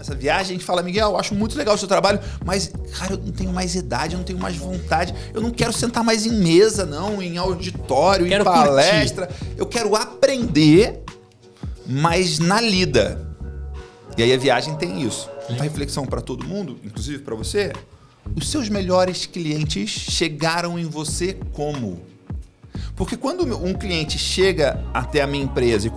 Essa viagem, a gente fala, Miguel, eu acho muito legal o seu trabalho, mas, cara, eu não tenho mais idade, eu não tenho mais vontade, eu não quero sentar mais em mesa, não, em auditório, em palestra. Curtir. Eu quero aprender, mas na lida. E aí a viagem tem isso. Uma reflexão para todo mundo, inclusive para você. Os seus melhores clientes chegaram em você como? Porque quando um cliente chega até a minha empresa e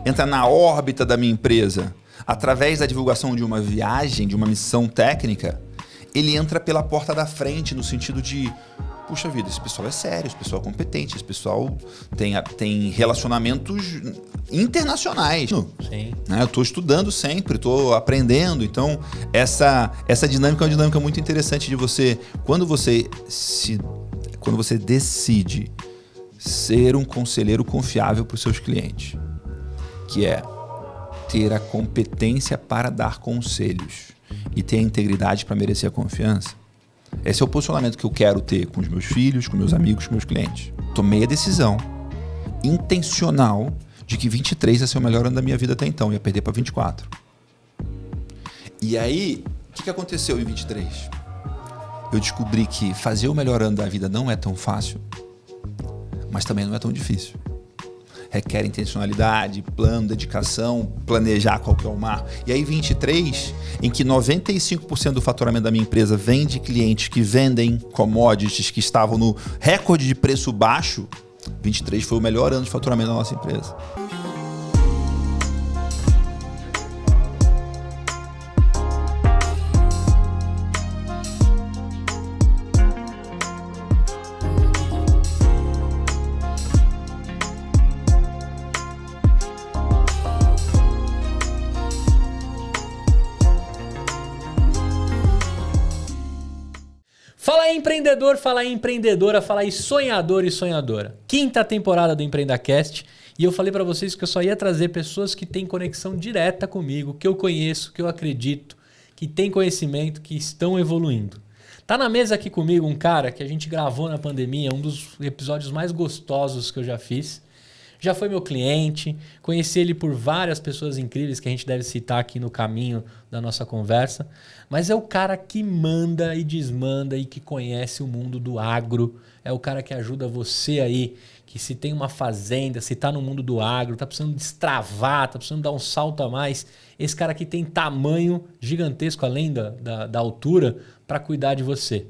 entra na órbita da minha empresa através da divulgação de uma viagem, de uma missão técnica, ele entra pela porta da frente no sentido de, puxa vida, esse pessoal é sério, esse pessoal é competente, esse pessoal tem relacionamentos internacionais. Sim. Eu estou estudando sempre, estou aprendendo. Então, essa dinâmica é uma dinâmica muito interessante de você, quando você decide ser um conselheiro confiável para os seus clientes, que é ter a competência para dar conselhos e ter a integridade para merecer a confiança. Esse é o posicionamento que eu quero ter com os meus filhos, com meus amigos, com meus clientes. Tomei a decisão intencional de que 23 ia ser o melhor ano da minha vida até então, ia perder para 24. E aí, o que aconteceu em 23? Eu descobri que fazer o melhor ano da vida não é tão fácil, mas também não é tão difícil. Requer intencionalidade, plano, dedicação, planejar qual que é o mar. E aí 23, em que 95% do faturamento da minha empresa vem de clientes que vendem commodities que estavam no recorde de preço baixo, 23 foi o melhor ano de faturamento da nossa empresa. Fala aí, empreendedor, fala aí, empreendedora, fala aí, sonhador e sonhadora. Quinta temporada do EmpreendaCast, e eu falei pra vocês que eu só ia trazer pessoas que têm conexão direta comigo, que eu conheço, que eu acredito, que têm conhecimento, que estão evoluindo. Tá na mesa aqui comigo um cara que a gente gravou na pandemia, um dos episódios mais gostosos que eu já fiz. Já foi meu cliente, conheci ele por várias pessoas incríveis que a gente deve citar aqui no caminho da nossa conversa. Mas é o cara que manda e desmanda e que conhece o mundo do agro. É o cara que ajuda você aí, que se tem uma fazenda, se está no mundo do agro, está precisando destravar, está precisando dar um salto a mais. Esse cara aqui tem tamanho gigantesco, além da altura, para cuidar de você.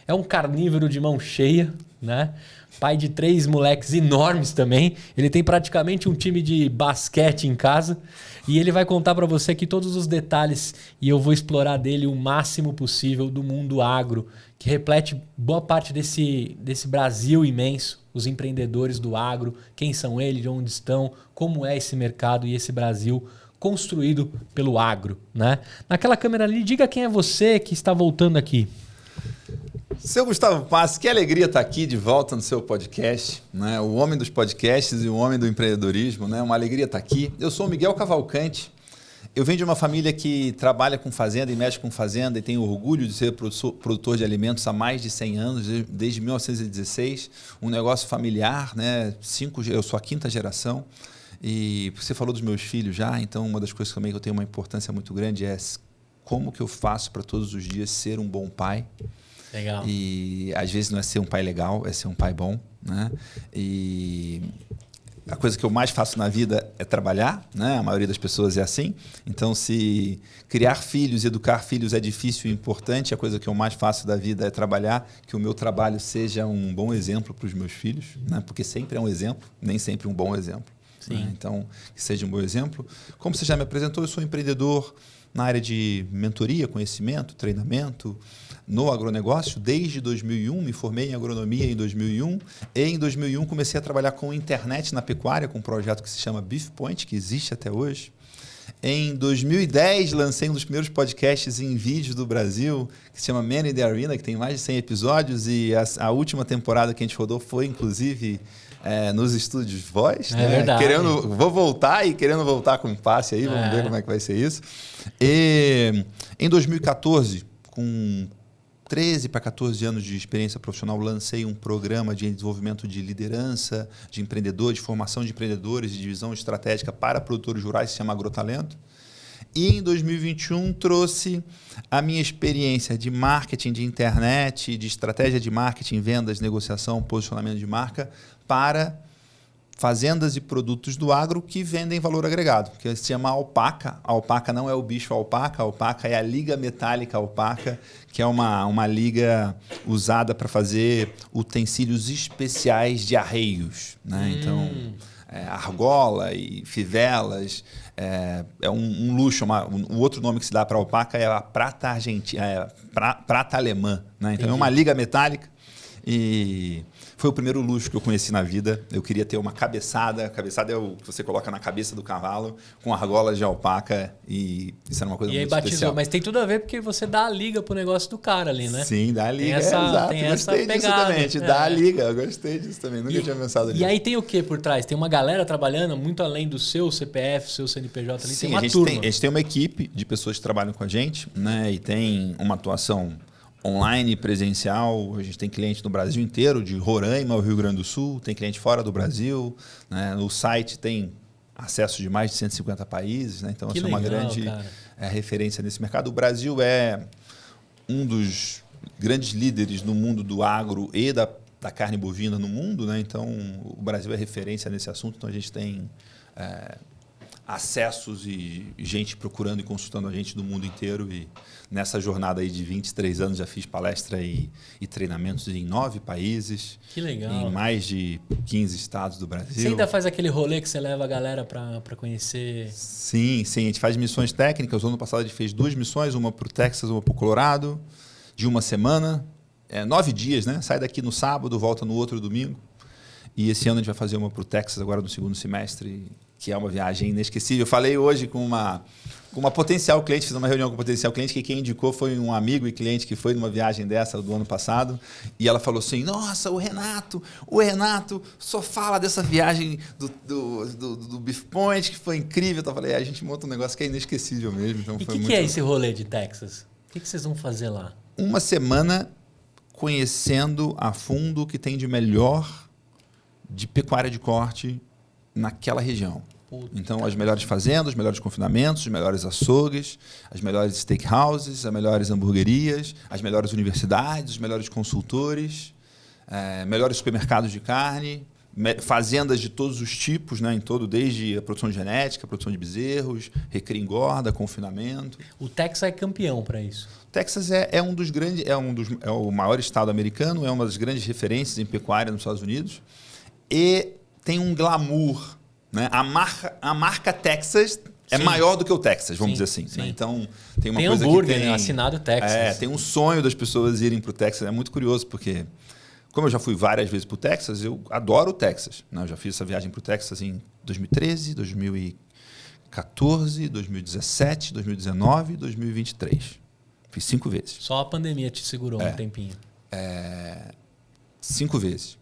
É um carnívoro de mão cheia, né? Pai de 3 moleques enormes também. Ele tem praticamente um time de basquete em casa. E ele vai contar para você aqui todos os detalhes. E eu vou explorar dele o máximo possível do mundo agro, que reflete boa parte desse Brasil imenso. Os empreendedores do agro, quem são eles, de onde estão, como é esse mercado e esse Brasil construído pelo agro, né? Naquela câmera ali, diga quem é você que está voltando aqui. Seu Gustavo Passi, que alegria estar aqui de volta no seu podcast, né? O homem dos podcasts e o homem do empreendedorismo, né? Uma alegria estar aqui. Eu sou o Miguel Cavalcante, eu venho de uma família que trabalha com fazenda e mexe com fazenda e tenho orgulho de ser produtor de alimentos há mais de 100 anos, desde 1916, um negócio familiar, né? Eu sou a 5ª geração e você falou dos meus filhos já, então uma das coisas também que eu tenho uma importância muito grande é como que eu faço para todos os dias ser um bom pai. Legal. E às vezes não é ser um pai legal, é ser um pai bom, né? E a coisa que eu mais faço na vida é trabalhar, né? A maioria das pessoas é assim. Então, se criar filhos, educar filhos é difícil e importante, a coisa que eu mais faço da vida é trabalhar, que o meu trabalho seja um bom exemplo para os meus filhos, né? Porque sempre é um exemplo, nem sempre um bom exemplo. Sim. Né? Então, que seja um bom exemplo. Como você já me apresentou, eu sou empreendedor na área de mentoria, conhecimento, treinamento, no agronegócio. Desde 2001, me formei em agronomia em 2001. E em 2001 comecei a trabalhar com internet na pecuária, com um projeto que se chama Beef Point, que existe até hoje. Em 2010, lancei um dos primeiros podcasts em vídeo do Brasil, que se chama Man in the Arena, que tem mais de 100 episódios. E a última temporada que a gente rodou foi, inclusive, nos estúdios Voz. É verdade. Vou voltar e querendo voltar com um passe aí, vamos ver como é que vai ser isso. E em 2014, com 13 para 14 anos de experiência profissional, lancei um programa de desenvolvimento de liderança, de empreendedores, de formação de empreendedores, de divisão estratégica para produtores rurais, que se chama Agrotalento. E em 2021 trouxe a minha experiência de marketing de internet, de estratégia de marketing, vendas, negociação, posicionamento de marca para fazendas e produtos do agro que vendem valor agregado, que se chama alpaca. A alpaca não é o bicho alpaca, a alpaca é a liga metálica alpaca, que é uma liga usada para fazer utensílios especiais de arreios, né? Então, argola e fivelas, é um luxo. O outro nome que se dá para alpaca é a prata argentina, prata alemã, né? Então, é uma liga metálica e foi o primeiro luxo que eu conheci na vida. Eu queria ter uma cabeçada. A cabeçada é o que você coloca na cabeça do cavalo, com argolas de alpaca. E isso era uma coisa muito especial. E aí batizou. Mas tem tudo a ver porque você dá a liga pro negócio do cara ali, né? Sim, dá a liga. Exato. Tem gostei disso também. Dá a liga. Eu gostei disso também. Nunca tinha pensado nisso. E aí tem o que por trás? Tem uma galera trabalhando muito além do seu CPF, seu CNPJ ali. Sim, tem uma turma. A gente tem uma equipe de pessoas que trabalham com a gente, né? E tem uma atuação online, presencial. A gente tem cliente no Brasil inteiro, de Roraima ao Rio Grande do Sul, tem cliente fora do Brasil, né? No site tem acesso de mais de 150 países, né? Então, isso é uma grande referência nesse mercado. O Brasil é um dos grandes líderes no mundo do agro e da carne bovina no mundo, né? Então, o Brasil é referência nesse assunto, então a gente tem acessos e gente procurando e consultando a gente do mundo inteiro. E nessa jornada aí de 23 anos já fiz palestra e treinamentos em 9 países. Que legal. Em mais de 15 estados do Brasil. Você ainda faz aquele rolê que você leva a galera para conhecer? Sim. A gente faz missões técnicas. O ano passado a gente fez 2 missões, uma para o Texas, uma para o Colorado, de uma semana. 9 dias, né? Sai daqui no sábado, volta no outro domingo. E esse ano a gente vai fazer uma para o Texas agora no segundo semestre, que é uma viagem inesquecível. Eu falei hoje com uma potencial cliente, fiz uma reunião com um potencial cliente, que quem indicou foi um amigo e cliente que foi numa viagem dessa do ano passado. E ela falou assim, nossa, o Renato só fala dessa viagem do Beef Point, que foi incrível. Eu falei, a gente monta um negócio que é inesquecível mesmo. Então, e o que é esse rolê de Texas? O que vocês vão fazer lá? Uma semana conhecendo a fundo o que tem de melhor de pecuária de corte naquela região. Então, as melhores fazendas, os melhores confinamentos, os melhores açougues, as melhores steakhouses, as melhores hamburguerias, as melhores universidades, os melhores consultores, melhores supermercados de carne, fazendas de todos os tipos, né, desde a produção genética, a produção de bezerros, recria, engorda, confinamento. O Texas é campeão para isso. O Texas é um dos grandes, é o maior estado americano, é uma das grandes referências em pecuária nos Estados Unidos. E tem um glamour, né? A marca Texas é maior do que o Texas, vamos dizer assim. Né? Então, tem uma coisa hambúrguer, que né? Assinado Texas. Tem um sonho das pessoas irem para o Texas. É muito curioso, porque como eu já fui várias vezes para o Texas, eu adoro o Texas. Né? Eu já fiz essa viagem para o Texas em 2013, 2014, 2017, 2019 e 2023. Fiz 5 vezes. Só a pandemia te segurou um tempinho. 5 vezes.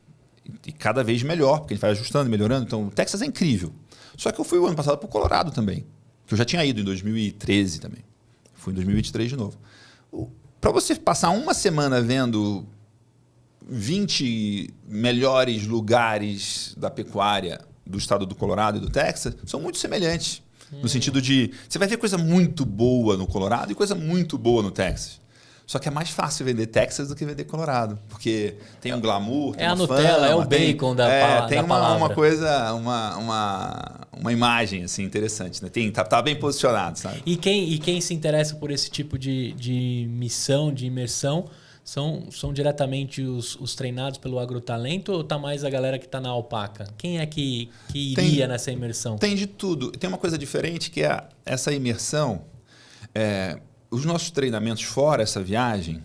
E cada vez melhor, porque a gente vai ajustando, melhorando. Então, o Texas é incrível. Só que eu fui o ano passado para o Colorado também, que eu já tinha ido em 2013 também. Fui em 2023 de novo. Para você passar uma semana vendo 20 melhores lugares da pecuária do estado do Colorado e do Texas, são muito semelhantes. No sentido de, você vai ver coisa muito boa no Colorado e coisa muito boa no Texas. Só que é mais fácil vender Texas do que vender Colorado, porque tem um glamour, tem a Nutella, é o bacon da palavra. Tem uma coisa, uma imagem assim interessante, né? Tá bem posicionado, sabe? E quem se interessa por esse tipo de missão, de imersão, são diretamente os treinados pelo Agrotalento ou tá mais a galera que está na alpaca? Quem é que iria nessa imersão? Tem de tudo. Tem uma coisa diferente que é essa imersão. Os nossos treinamentos fora essa viagem,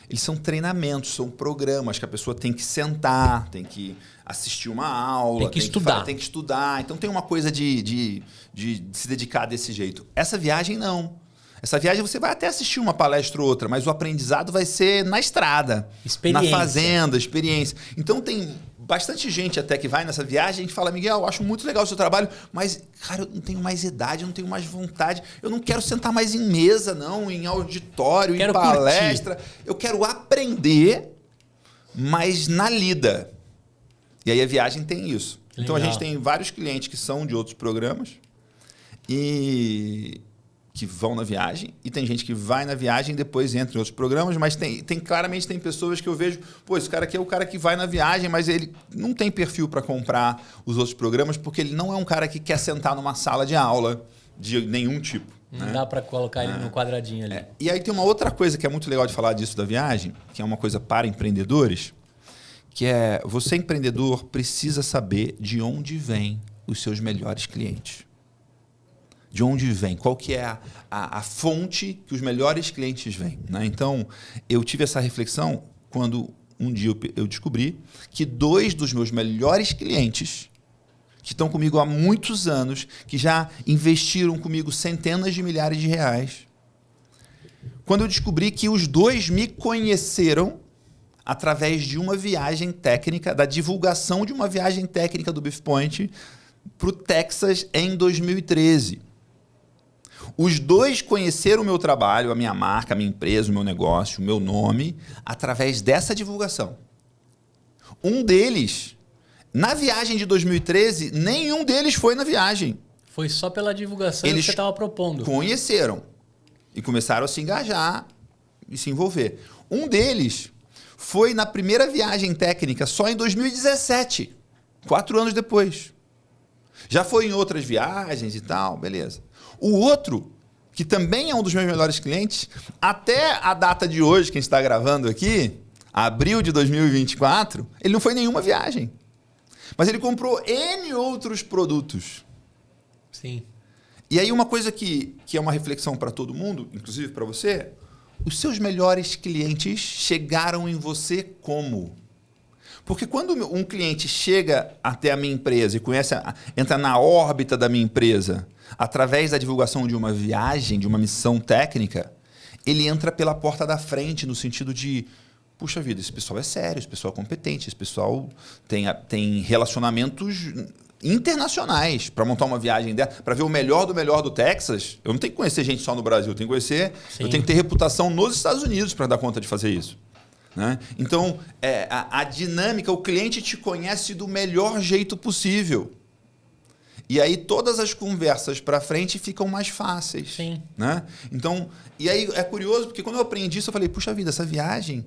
eles são treinamentos, são programas que a pessoa tem que sentar, tem que assistir uma aula, tem que estudar. Então tem uma coisa de se dedicar desse jeito. Essa viagem não. Essa viagem você vai até assistir uma palestra ou outra, mas o aprendizado vai ser na estrada, na fazenda, experiência. Então tem bastante gente até que vai nessa viagem e fala, Miguel, eu acho muito legal o seu trabalho, mas, cara, eu não tenho mais idade, eu não tenho mais vontade, eu não quero sentar mais em mesa, não, em auditório, em palestra. Eu quero aprender, mas na lida. E aí a viagem tem isso. Legal. Então a gente tem vários clientes que são de outros programas e que vão na viagem e tem gente que vai na viagem e depois entra em outros programas, mas claramente tem pessoas que eu vejo, pô, esse cara aqui é o cara que vai na viagem, mas ele não tem perfil para comprar os outros programas porque ele não é um cara que quer sentar numa sala de aula de nenhum tipo. Não dá para colocar ele no quadradinho ali. E aí tem uma outra coisa que é muito legal de falar disso da viagem, que é uma coisa para empreendedores, que é você empreendedor precisa saber de onde vêm os seus melhores clientes. De onde vem, qual que é a fonte que os melhores clientes vêm. Né? Então, eu tive essa reflexão quando um dia eu descobri que 2 dos meus melhores clientes, que estão comigo há muitos anos, que já investiram comigo centenas de milhares de reais, quando eu descobri que os 2 me conheceram através de uma viagem técnica, da divulgação de uma viagem técnica do Beef Point para o Texas em 2013. Os 2 conheceram o meu trabalho, a minha marca, a minha empresa, o meu negócio, o meu nome, através dessa divulgação. Um deles, na viagem de 2013, nenhum deles foi na viagem. Foi só pela divulgação que você estava propondo. Conheceram e começaram a se engajar e se envolver. Um deles foi na primeira viagem técnica só em 2017, 4 anos depois. Já foi em outras viagens e tal, beleza. O outro, que também é um dos meus melhores clientes, até a data de hoje, que a gente está gravando aqui, abril de 2024, ele não foi em nenhuma viagem. Mas ele comprou N outros produtos. Sim. E aí uma coisa que é uma reflexão para todo mundo, inclusive para você, os seus melhores clientes chegaram em você como? Porque quando um cliente chega até a minha empresa e entra na órbita da minha empresa através da divulgação de uma viagem, de uma missão técnica, ele entra pela porta da frente no sentido de, puxa vida, esse pessoal é sério, esse pessoal é competente, esse pessoal tem relacionamentos internacionais para montar uma viagem dela, para ver o melhor do Texas. Eu não tenho que conhecer gente só no Brasil, eu tenho que ter reputação nos Estados Unidos para dar conta de fazer isso. Né? Então, a dinâmica, o cliente te conhece do melhor jeito possível. E aí todas as conversas para frente ficam mais fáceis. Sim. Né? Então, e aí é curioso, porque quando eu aprendi isso, eu falei, puxa vida, essa viagem,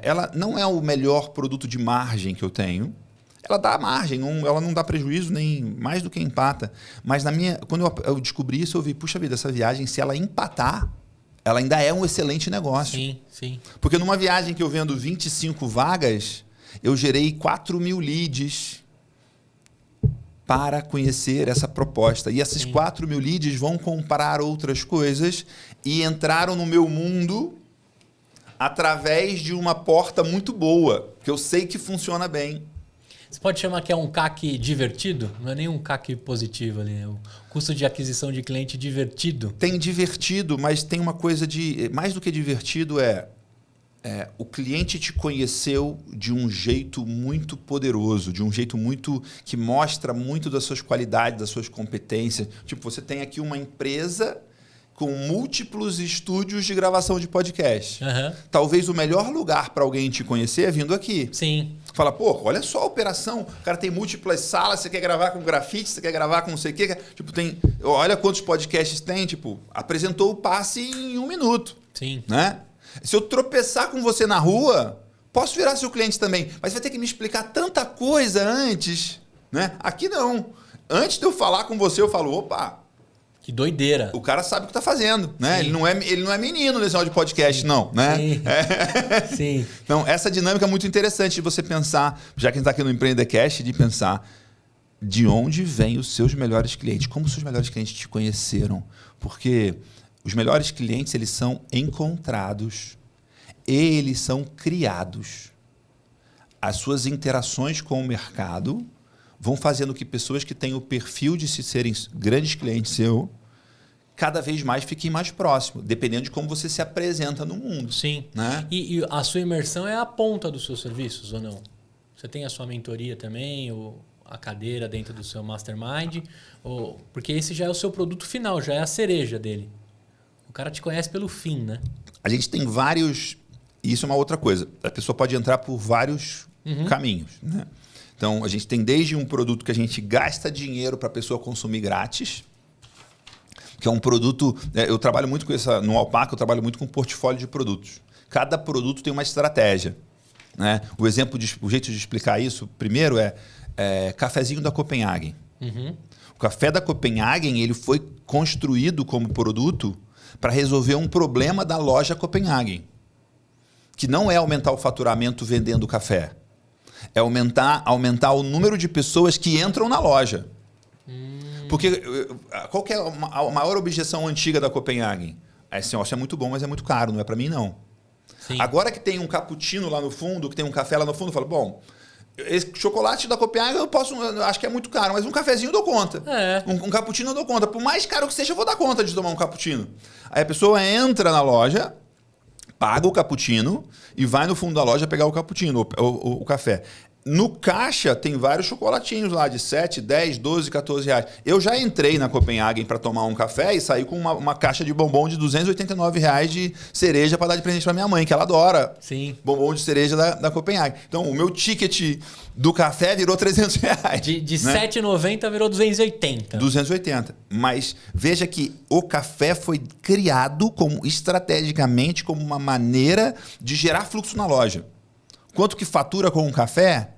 ela não é o melhor produto de margem que eu tenho. Ela dá margem, ela não dá prejuízo nem mais do que empata. Mas quando eu descobri isso, eu vi, puxa vida, essa viagem, se ela empatar, ela ainda é um excelente negócio. Sim, sim. Porque numa viagem que eu vendo 25 vagas, eu gerei 4.000 leads para conhecer essa proposta. E esses 4.000 leads vão comprar outras coisas e entraram no meu mundo através de uma porta muito boa, que eu sei que funciona bem. Você pode chamar que é um CAC divertido? Não é nem um CAC positivo ali. É o custo de aquisição de cliente divertido. Tem divertido, mas tem uma coisa de... Mais do que divertido o cliente te conheceu de um jeito muito poderoso, de um jeito muito que mostra muito das suas qualidades, das suas competências. Tipo, você tem aqui uma empresa com múltiplos estúdios de gravação de podcast. Uhum. Talvez o melhor lugar para alguém te conhecer é vindo aqui. Sim. Fala, pô, olha só a operação. O cara tem múltiplas salas, você quer gravar com grafite, você quer gravar com não sei o quê. Tipo, olha quantos podcasts tem. Tipo, apresentou o passe em 1 minuto. Sim. Né? Se eu tropeçar com você na rua, posso virar seu cliente também. Mas vai ter que me explicar tanta coisa antes. Né? Aqui não. Antes de eu falar com você, eu falo, opa... Que doideira. O cara sabe o que está fazendo, né? Ele não é menino nesse áudio de podcast, não, né? Sim. Sim. Então, essa dinâmica é muito interessante de você pensar, já que a gente está aqui no Empreendedorcast, de pensar de onde vêm os seus melhores clientes, como os seus melhores clientes te conheceram. Porque os melhores clientes, eles são encontrados e eles são criados. As suas interações com o mercado vão fazendo que pessoas que têm o perfil de se serem grandes clientes seu, cada vez mais fiquem mais próximos, dependendo de como você se apresenta no mundo. Sim. Né? E a sua imersão é a ponta dos seus serviços ou não? Você tem a sua mentoria também, ou a cadeira dentro do seu mastermind? Porque esse já é o seu produto final, já é a cereja dele. O cara te conhece pelo fim, né? A gente tem vários... Isso é uma outra coisa. A pessoa pode entrar por vários caminhos, né? Então, a gente tem desde um produto que a gente gasta dinheiro para a pessoa consumir grátis, que é um produto... eu trabalho muito com essa... No Alpaca, eu trabalho muito com portfólio de produtos. Cada produto tem uma estratégia. Né? O jeito de explicar isso, primeiro, é cafezinho da Copenhagen. Uhum. O café da Copenhagen ele foi construído como produto para resolver um problema da loja Copenhagen. Que não é aumentar o faturamento vendendo café. É aumentar o número de pessoas que entram na loja. Porque qual que é a maior objeção antiga da Copenhagen? Esse negócio é muito bom, mas é muito caro, não é para mim não. Sim. Agora que tem um cappuccino lá no fundo, que tem um café lá no fundo, eu falo, bom, esse chocolate da Copenhagen eu acho que é muito caro, mas um cafezinho eu dou conta. Um cappuccino eu dou conta. Por mais caro que seja, eu vou dar conta de tomar um cappuccino. Aí a pessoa entra na loja, paga o cappuccino e vai no fundo da loja pegar o cappuccino, o café. No caixa tem vários chocolatinhos lá de 7, 10, 12, 14 reais. Eu já entrei na Copenhagen para tomar um café e saí com uma caixa de bombom de 289 reais de cereja para dar de presente para minha mãe, que ela adora. Sim. Bombom de cereja da Copenhagen. Então, o meu ticket do café virou 300 reais. De 7,90 virou 280. 280. Mas veja que o café foi criado estrategicamente como uma maneira de gerar fluxo na loja. Quanto que fatura com um café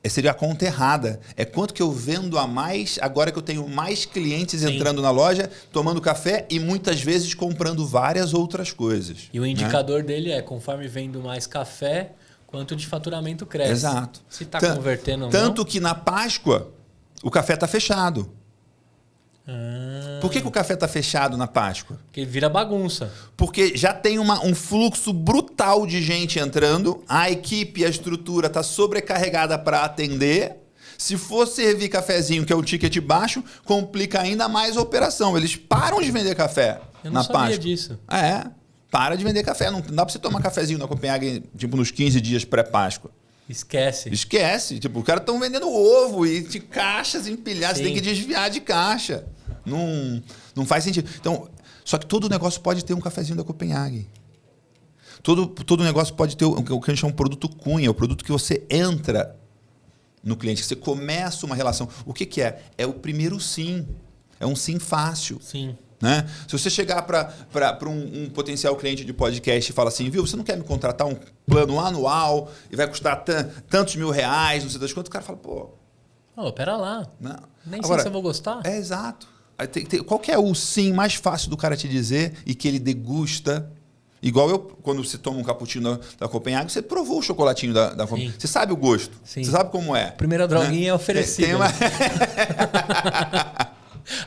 seria a conta errada. É quanto que eu vendo a mais agora que eu tenho mais clientes entrando na loja, tomando café e muitas vezes comprando várias outras coisas. E o indicador dele é, conforme vendo mais café, quanto de faturamento cresce. Exato. Se está convertendo ou não. Tanto que na Páscoa o café está fechado. Por que o café está fechado na Páscoa? Porque vira bagunça. Porque já tem um fluxo brutal de gente entrando, a equipe, a estrutura está sobrecarregada para atender. Se for servir cafezinho, que é um ticket baixo, complica ainda mais a operação. Eles param de vender café na Páscoa. Eu não sabia disso. Para de vender café. Não dá para você tomar cafezinho na Copenhagen tipo, nos 15 dias pré-Páscoa. Esquece. Tipo, os caras estão vendendo ovo e de caixas empilhadas. Você tem que desviar de caixa. Não faz sentido. Então, só que todo negócio pode ter um cafezinho da Copenhagen. Todo negócio pode ter o que a gente chama de produto cunha, o produto que você entra no cliente, que você começa uma relação. O que é? É o primeiro sim. É um sim fácil. Sim. Né? Se você chegar para um potencial cliente de podcast e fala assim, viu, você não quer me contratar um plano anual e vai custar tantos mil reais, não sei das quantas, o cara fala, pô... pera lá. Não. Nem sei se eu vou gostar. Exato. Qual que é o sim mais fácil do cara te dizer e que ele degusta? Igual quando você toma um cappuccino da Copenhagen, você provou o chocolatinho da Copenhagen. Você sabe o gosto. Sim. Você sabe como é. Primeira droguinha é oferecida.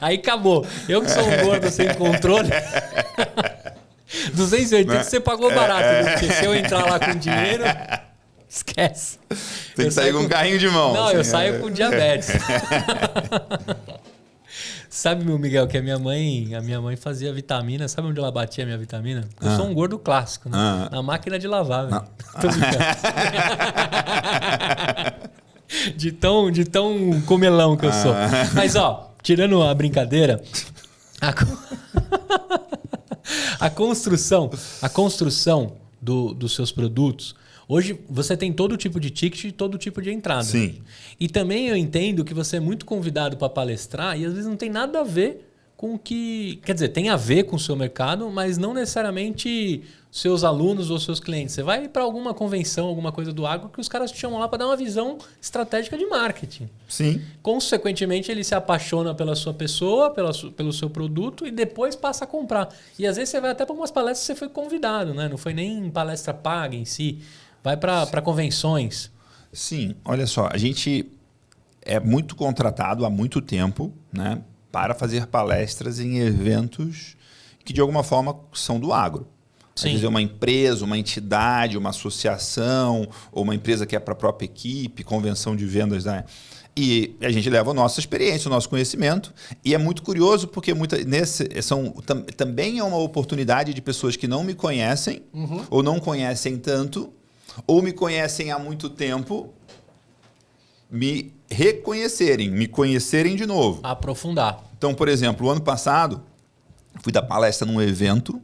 Aí acabou. Eu que sou um gordo sem controle. 280 você pagou barato. Porque se eu entrar lá com dinheiro, esquece. Tem que sair com um carrinho de mão. Não, assim, eu saio com diabetes. Sabe, meu Miguel, que a minha mãe fazia vitamina. Sabe onde ela batia a minha vitamina? Eu sou um gordo clássico, né? Na máquina de lavar, velho. Tô brincando. De tão comelão que eu sou. Mas, tirando a brincadeira, a construção dos seus produtos, hoje você tem todo tipo de ticket e todo tipo de entrada. Sim. E também eu entendo que você é muito convidado para palestrar e às vezes não tem nada a ver com o que... Quer dizer, tem a ver com o seu mercado, mas não necessariamente seus alunos ou seus clientes. Você vai para alguma convenção, alguma coisa do agro que os caras te chamam lá para dar uma visão estratégica de marketing. Sim. Consequentemente, ele se apaixona pela sua pessoa, pelo seu produto e depois passa a comprar. E às vezes você vai até para umas palestras que você foi convidado, né? Não foi nem palestra paga em si. Vai para convenções. Sim, olha só, a gente é muito contratado há muito tempo, né, para fazer palestras em eventos que de alguma forma são do agro. Sim. Às vezes é uma empresa, uma entidade, uma associação, ou uma empresa que é para a própria equipe, convenção de vendas. Né? E a gente leva a nossa experiência, o nosso conhecimento. E é muito curioso porque também é uma oportunidade de pessoas que não me conhecem, ou não conhecem tanto, ou me conhecem há muito tempo, me reconhecerem, me conhecerem de novo. Aprofundar. Então, por exemplo, o ano passado, fui dar palestra num evento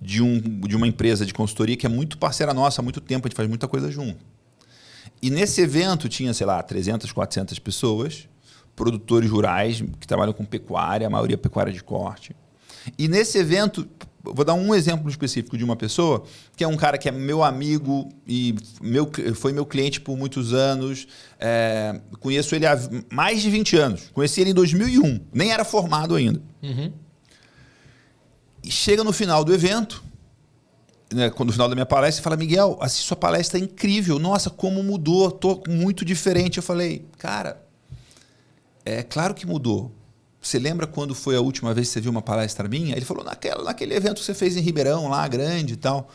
de uma empresa de consultoria que é muito parceira nossa há muito tempo, a gente faz muita coisa junto. E nesse evento tinha, 300, 400 pessoas, produtores rurais que trabalham com pecuária, a maioria pecuária de corte. E nesse evento, vou dar um exemplo específico de uma pessoa, que é um cara que é meu amigo e foi meu cliente por muitos anos. Conheço ele há mais de 20 anos. Conheci ele em 2001, nem era formado ainda. Uhum. E chega no final do evento, né, no final da minha palestra, e fala: Miguel, assisti sua palestra, é incrível. Nossa, como mudou, tô muito diferente. Eu falei: cara, é claro que mudou. Você lembra quando foi a última vez que você viu uma palestra minha? Ele falou: naquele evento que você fez em Ribeirão, lá, grande e tal.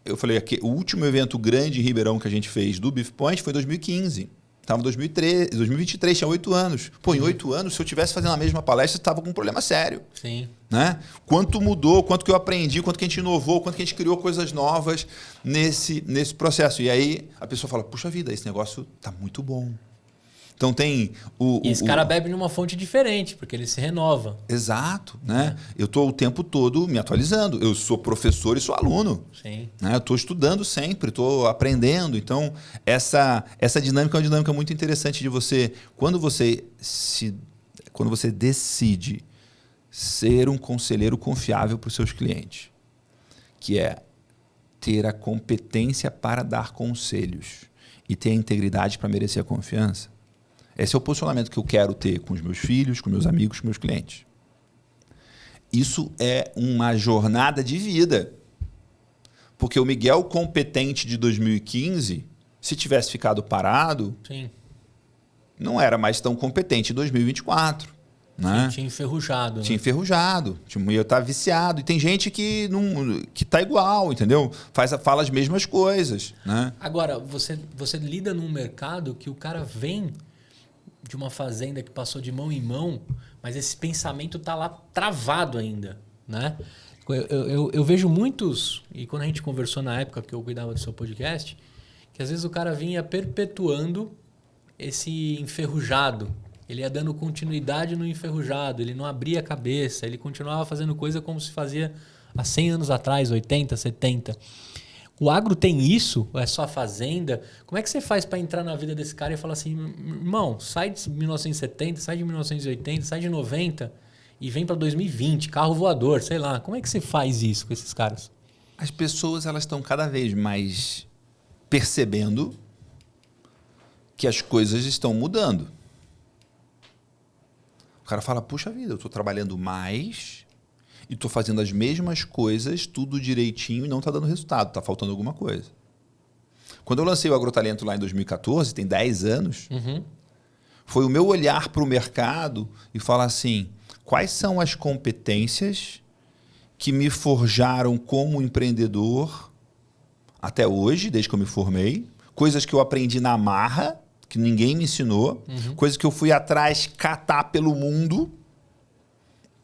Eu falei: o último evento grande em Ribeirão que a gente fez do Beef Point foi em 2015. Estava em 2023, tinha 8 anos. Pô, em 8 anos, se eu estivesse fazendo a mesma palestra, você estava com um problema sério. Sim. Né? Quanto mudou, quanto que eu aprendi, quanto que a gente inovou, quanto que a gente criou coisas novas nesse processo. E aí a pessoa fala: puxa vida, esse negócio tá muito bom. Então tem E esse cara bebe numa fonte diferente, porque ele se renova. Exato, né? Eu estou o tempo todo me atualizando. Eu sou professor e sou aluno. Sim. Né? Eu estou estudando sempre, estou aprendendo. Então, essa dinâmica é uma dinâmica muito interessante de você. Quando você decide ser um conselheiro confiável para os seus clientes, que é ter a competência para dar conselhos e ter a integridade para merecer a confiança. Esse é o posicionamento que eu quero ter com os meus filhos, com meus amigos, com meus clientes. Isso é uma jornada de vida. Porque o Miguel competente de 2015, se tivesse ficado parado, Sim. não era mais tão competente em 2024. Né? Tinha enferrujado. Tinha enferrujado. Eu estava viciado. E tem gente que tá igual, entendeu? Fala as mesmas coisas. Né? Agora, você lida num mercado que o cara vem de uma fazenda que passou de mão em mão, mas esse pensamento tá lá travado ainda, né? Eu vejo muitos, e quando a gente conversou na época que eu cuidava do seu podcast, que às vezes o cara vinha perpetuando esse enferrujado. Ele ia dando continuidade no enferrujado, ele não abria a cabeça, ele continuava fazendo coisa como se fazia há 100 anos atrás, 80, 70. O agro tem isso? Ou é só a fazenda? Como é que você faz para entrar na vida desse cara e falar assim: irmão, sai de 1970, sai de 1980, sai de 90 e vem para 2020, carro voador, sei lá. Como é que você faz isso com esses caras? As pessoas elas estão cada vez mais percebendo que as coisas estão mudando. O cara fala: puxa vida, eu estou trabalhando mais e estou fazendo as mesmas coisas, tudo direitinho, e não está dando resultado, está faltando alguma coisa. Quando eu lancei o Agrotalento lá em 2014, tem 10 anos, foi o meu olhar para o mercado e falar assim: quais são as competências que me forjaram como empreendedor até hoje, desde que eu me formei, coisas que eu aprendi na marra, que ninguém me ensinou, coisas que eu fui atrás catar pelo mundo.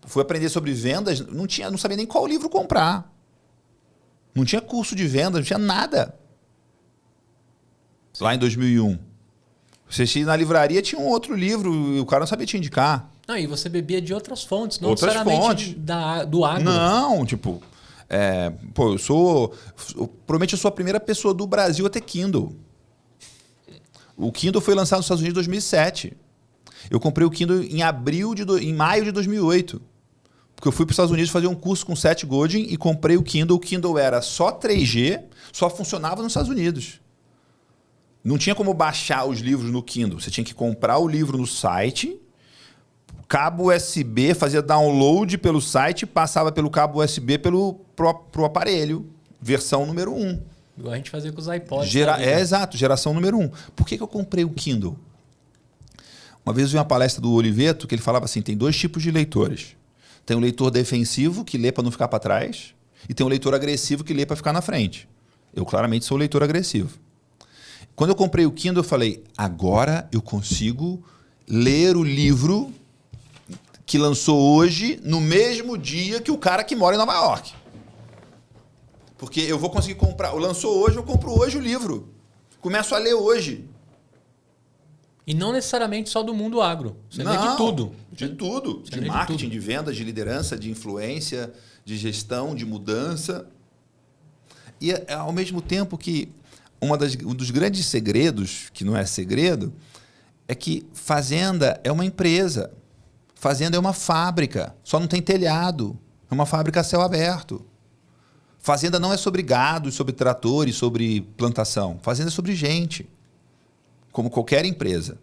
Fui aprender sobre vendas, não sabia nem qual livro comprar. Não tinha curso de vendas, não tinha nada. Sim. Lá em 2001. Você ia na livraria, tinha um outro livro e o cara não sabia te indicar. Não, e você bebia de outras fontes, não outras necessariamente fontes. Do agro. Não, tipo... provavelmente eu sou a primeira pessoa do Brasil a ter Kindle. O Kindle foi lançado nos Estados Unidos em 2007. Eu comprei o Kindle em maio de 2008. Porque eu fui para os Estados Unidos fazer um curso com Seth Godin e comprei o Kindle. O Kindle era só 3G, só funcionava nos Estados Unidos. Não tinha como baixar os livros no Kindle. Você tinha que comprar o livro no site, cabo USB, fazia download pelo site, passava pelo cabo USB pro aparelho, versão número 1. Igual a gente fazia com os iPods. Exato, geração número 1. Por que eu comprei o Kindle? Uma vez eu vi uma palestra do Oliveto que ele falava assim: tem 2 tipos de leitores. Tem um leitor defensivo, que lê para não ficar para trás, e tem um leitor agressivo, que lê para ficar na frente. Eu claramente sou o leitor agressivo. Quando eu comprei o Kindle, eu falei: agora eu consigo ler o livro que lançou hoje, no mesmo dia que o cara que mora em Nova York. Porque eu vou conseguir comprar. Lançou hoje, eu compro hoje o livro. Começo a ler hoje. E não necessariamente só do mundo agro. Você lê de tudo. De tudo. De marketing, de vendas, de liderança, de influência, de gestão, de mudança. E, ao mesmo tempo que um dos grandes segredos, que não é segredo, é que fazenda é uma empresa. Fazenda é uma fábrica. Só não tem telhado. É uma fábrica a céu aberto. Fazenda não é sobre gado, sobre tratores, sobre plantação. Fazenda é sobre gente. Como qualquer empresa.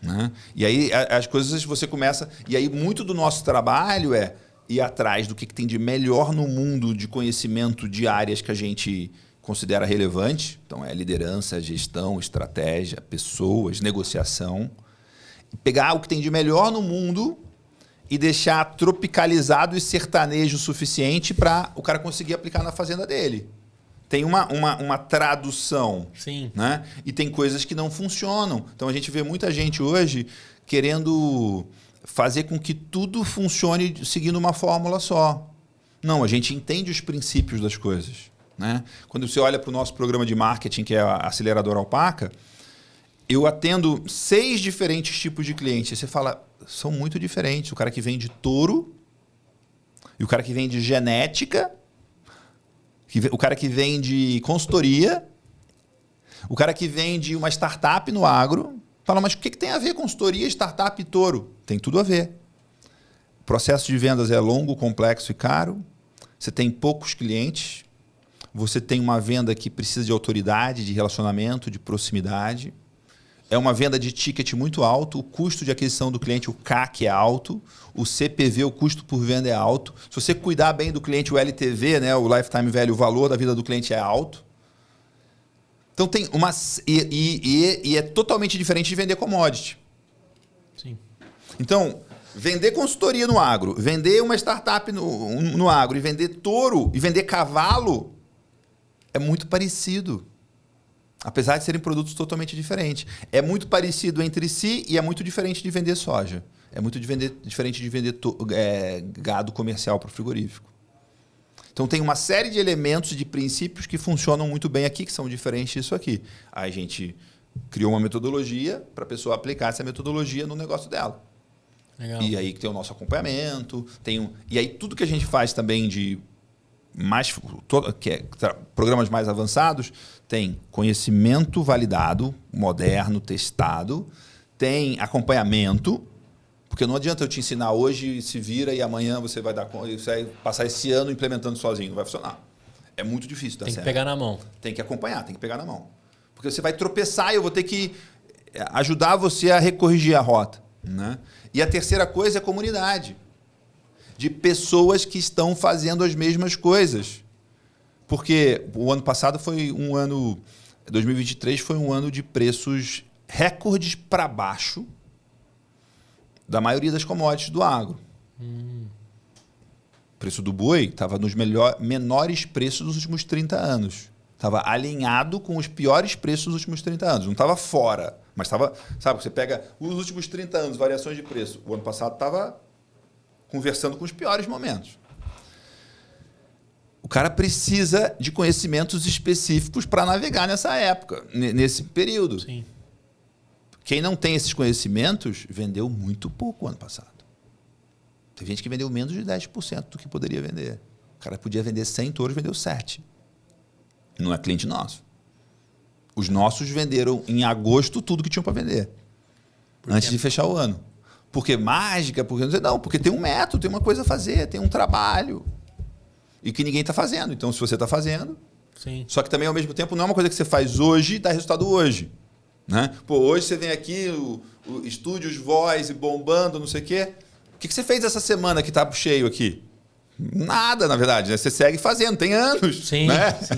Né? E aí as coisas você começa... E aí muito do nosso trabalho é ir atrás do que tem de melhor no mundo de conhecimento de áreas que a gente considera relevante. Então é liderança, gestão, estratégia, pessoas, negociação. Pegar o que tem de melhor no mundo e deixar tropicalizado e sertanejo o suficiente para o cara conseguir aplicar na fazenda dele. Tem uma tradução. Sim. Né? E tem coisas que não funcionam. Então a gente vê muita gente hoje querendo fazer com que tudo funcione seguindo uma fórmula só. Não, a gente entende os princípios das coisas. Né? Quando você olha para o nosso programa de marketing, que é a Aceleradora Alpaca, eu atendo 6 diferentes tipos de clientes. Você fala, são muito diferentes. O cara que vende touro, e o cara que vende genética, o cara que vende consultoria, o cara que vende uma startup no agro. Fala, mas o que tem a ver consultoria, startup e touro? Tem tudo a ver. O processo de vendas é longo, complexo e caro. Você tem poucos clientes. Você tem uma venda que precisa de autoridade, de relacionamento, de proximidade. É uma venda de ticket muito alto, o custo de aquisição do cliente, o CAC é alto, o CPV, o custo por venda é alto. Se você cuidar bem do cliente, o LTV, né, o Lifetime Value, o valor da vida do cliente é alto. Então tem uma... E é totalmente diferente de vender commodity. Sim. Então, vender consultoria no agro, vender uma startup no agro, e vender touro, e vender cavalo, é muito parecido. Apesar de serem produtos totalmente diferentes. É muito parecido entre si e é muito diferente de vender soja. É muito diferente de vender gado comercial para o frigorífico. Então tem uma série de elementos, de princípios que funcionam muito bem aqui, que são diferentes disso aqui. Aí a gente criou uma metodologia para a pessoa aplicar essa metodologia no negócio dela. Legal. E aí tem o nosso acompanhamento. E aí tudo que a gente faz também de programas mais avançados, tem conhecimento validado, moderno, testado, tem acompanhamento, porque não adianta eu te ensinar hoje, se vira e amanhã você vai passar esse ano implementando sozinho, não vai funcionar. É muito difícil dar certo. Tem que pegar na mão. Tem que acompanhar, tem que pegar na mão. Porque você vai tropeçar e eu vou ter que ajudar você a recorrigir a rota. Né? E a terceira coisa é a comunidade. De pessoas que estão fazendo as mesmas coisas. Porque o ano passado foi 2023 foi um ano de preços recordes para baixo da maioria das commodities do agro. O preço do boi estava nos menores preços dos últimos 30 anos. Estava alinhado com os piores preços dos últimos 30 anos. Não estava fora, mas estava... Sabe, você pega os últimos 30 anos, variações de preço. O ano passado estava conversando com os piores momentos. O cara precisa de conhecimentos específicos para navegar nessa época, nesse período. Sim. Quem não tem esses conhecimentos, vendeu muito pouco ano passado. Tem gente que vendeu menos de 10% do que poderia vender. O cara podia vender 100 touros, vendeu 7. Não é cliente nosso. Os nossos venderam em agosto tudo que tinham para vender. Antes de fechar o ano. Porque mágica, porque tem um método, tem uma coisa a fazer, tem um trabalho. E que ninguém está fazendo. Então, se você está fazendo... Sim. Só que também, ao mesmo tempo, não é uma coisa que você faz hoje e dá resultado hoje. Né? Pô, hoje você vem aqui, o Estúdios Voice bombando, não sei o quê. O que você fez essa semana que está cheio aqui? Nada, na verdade. Né? Você segue fazendo, tem anos. Sim, né? sim.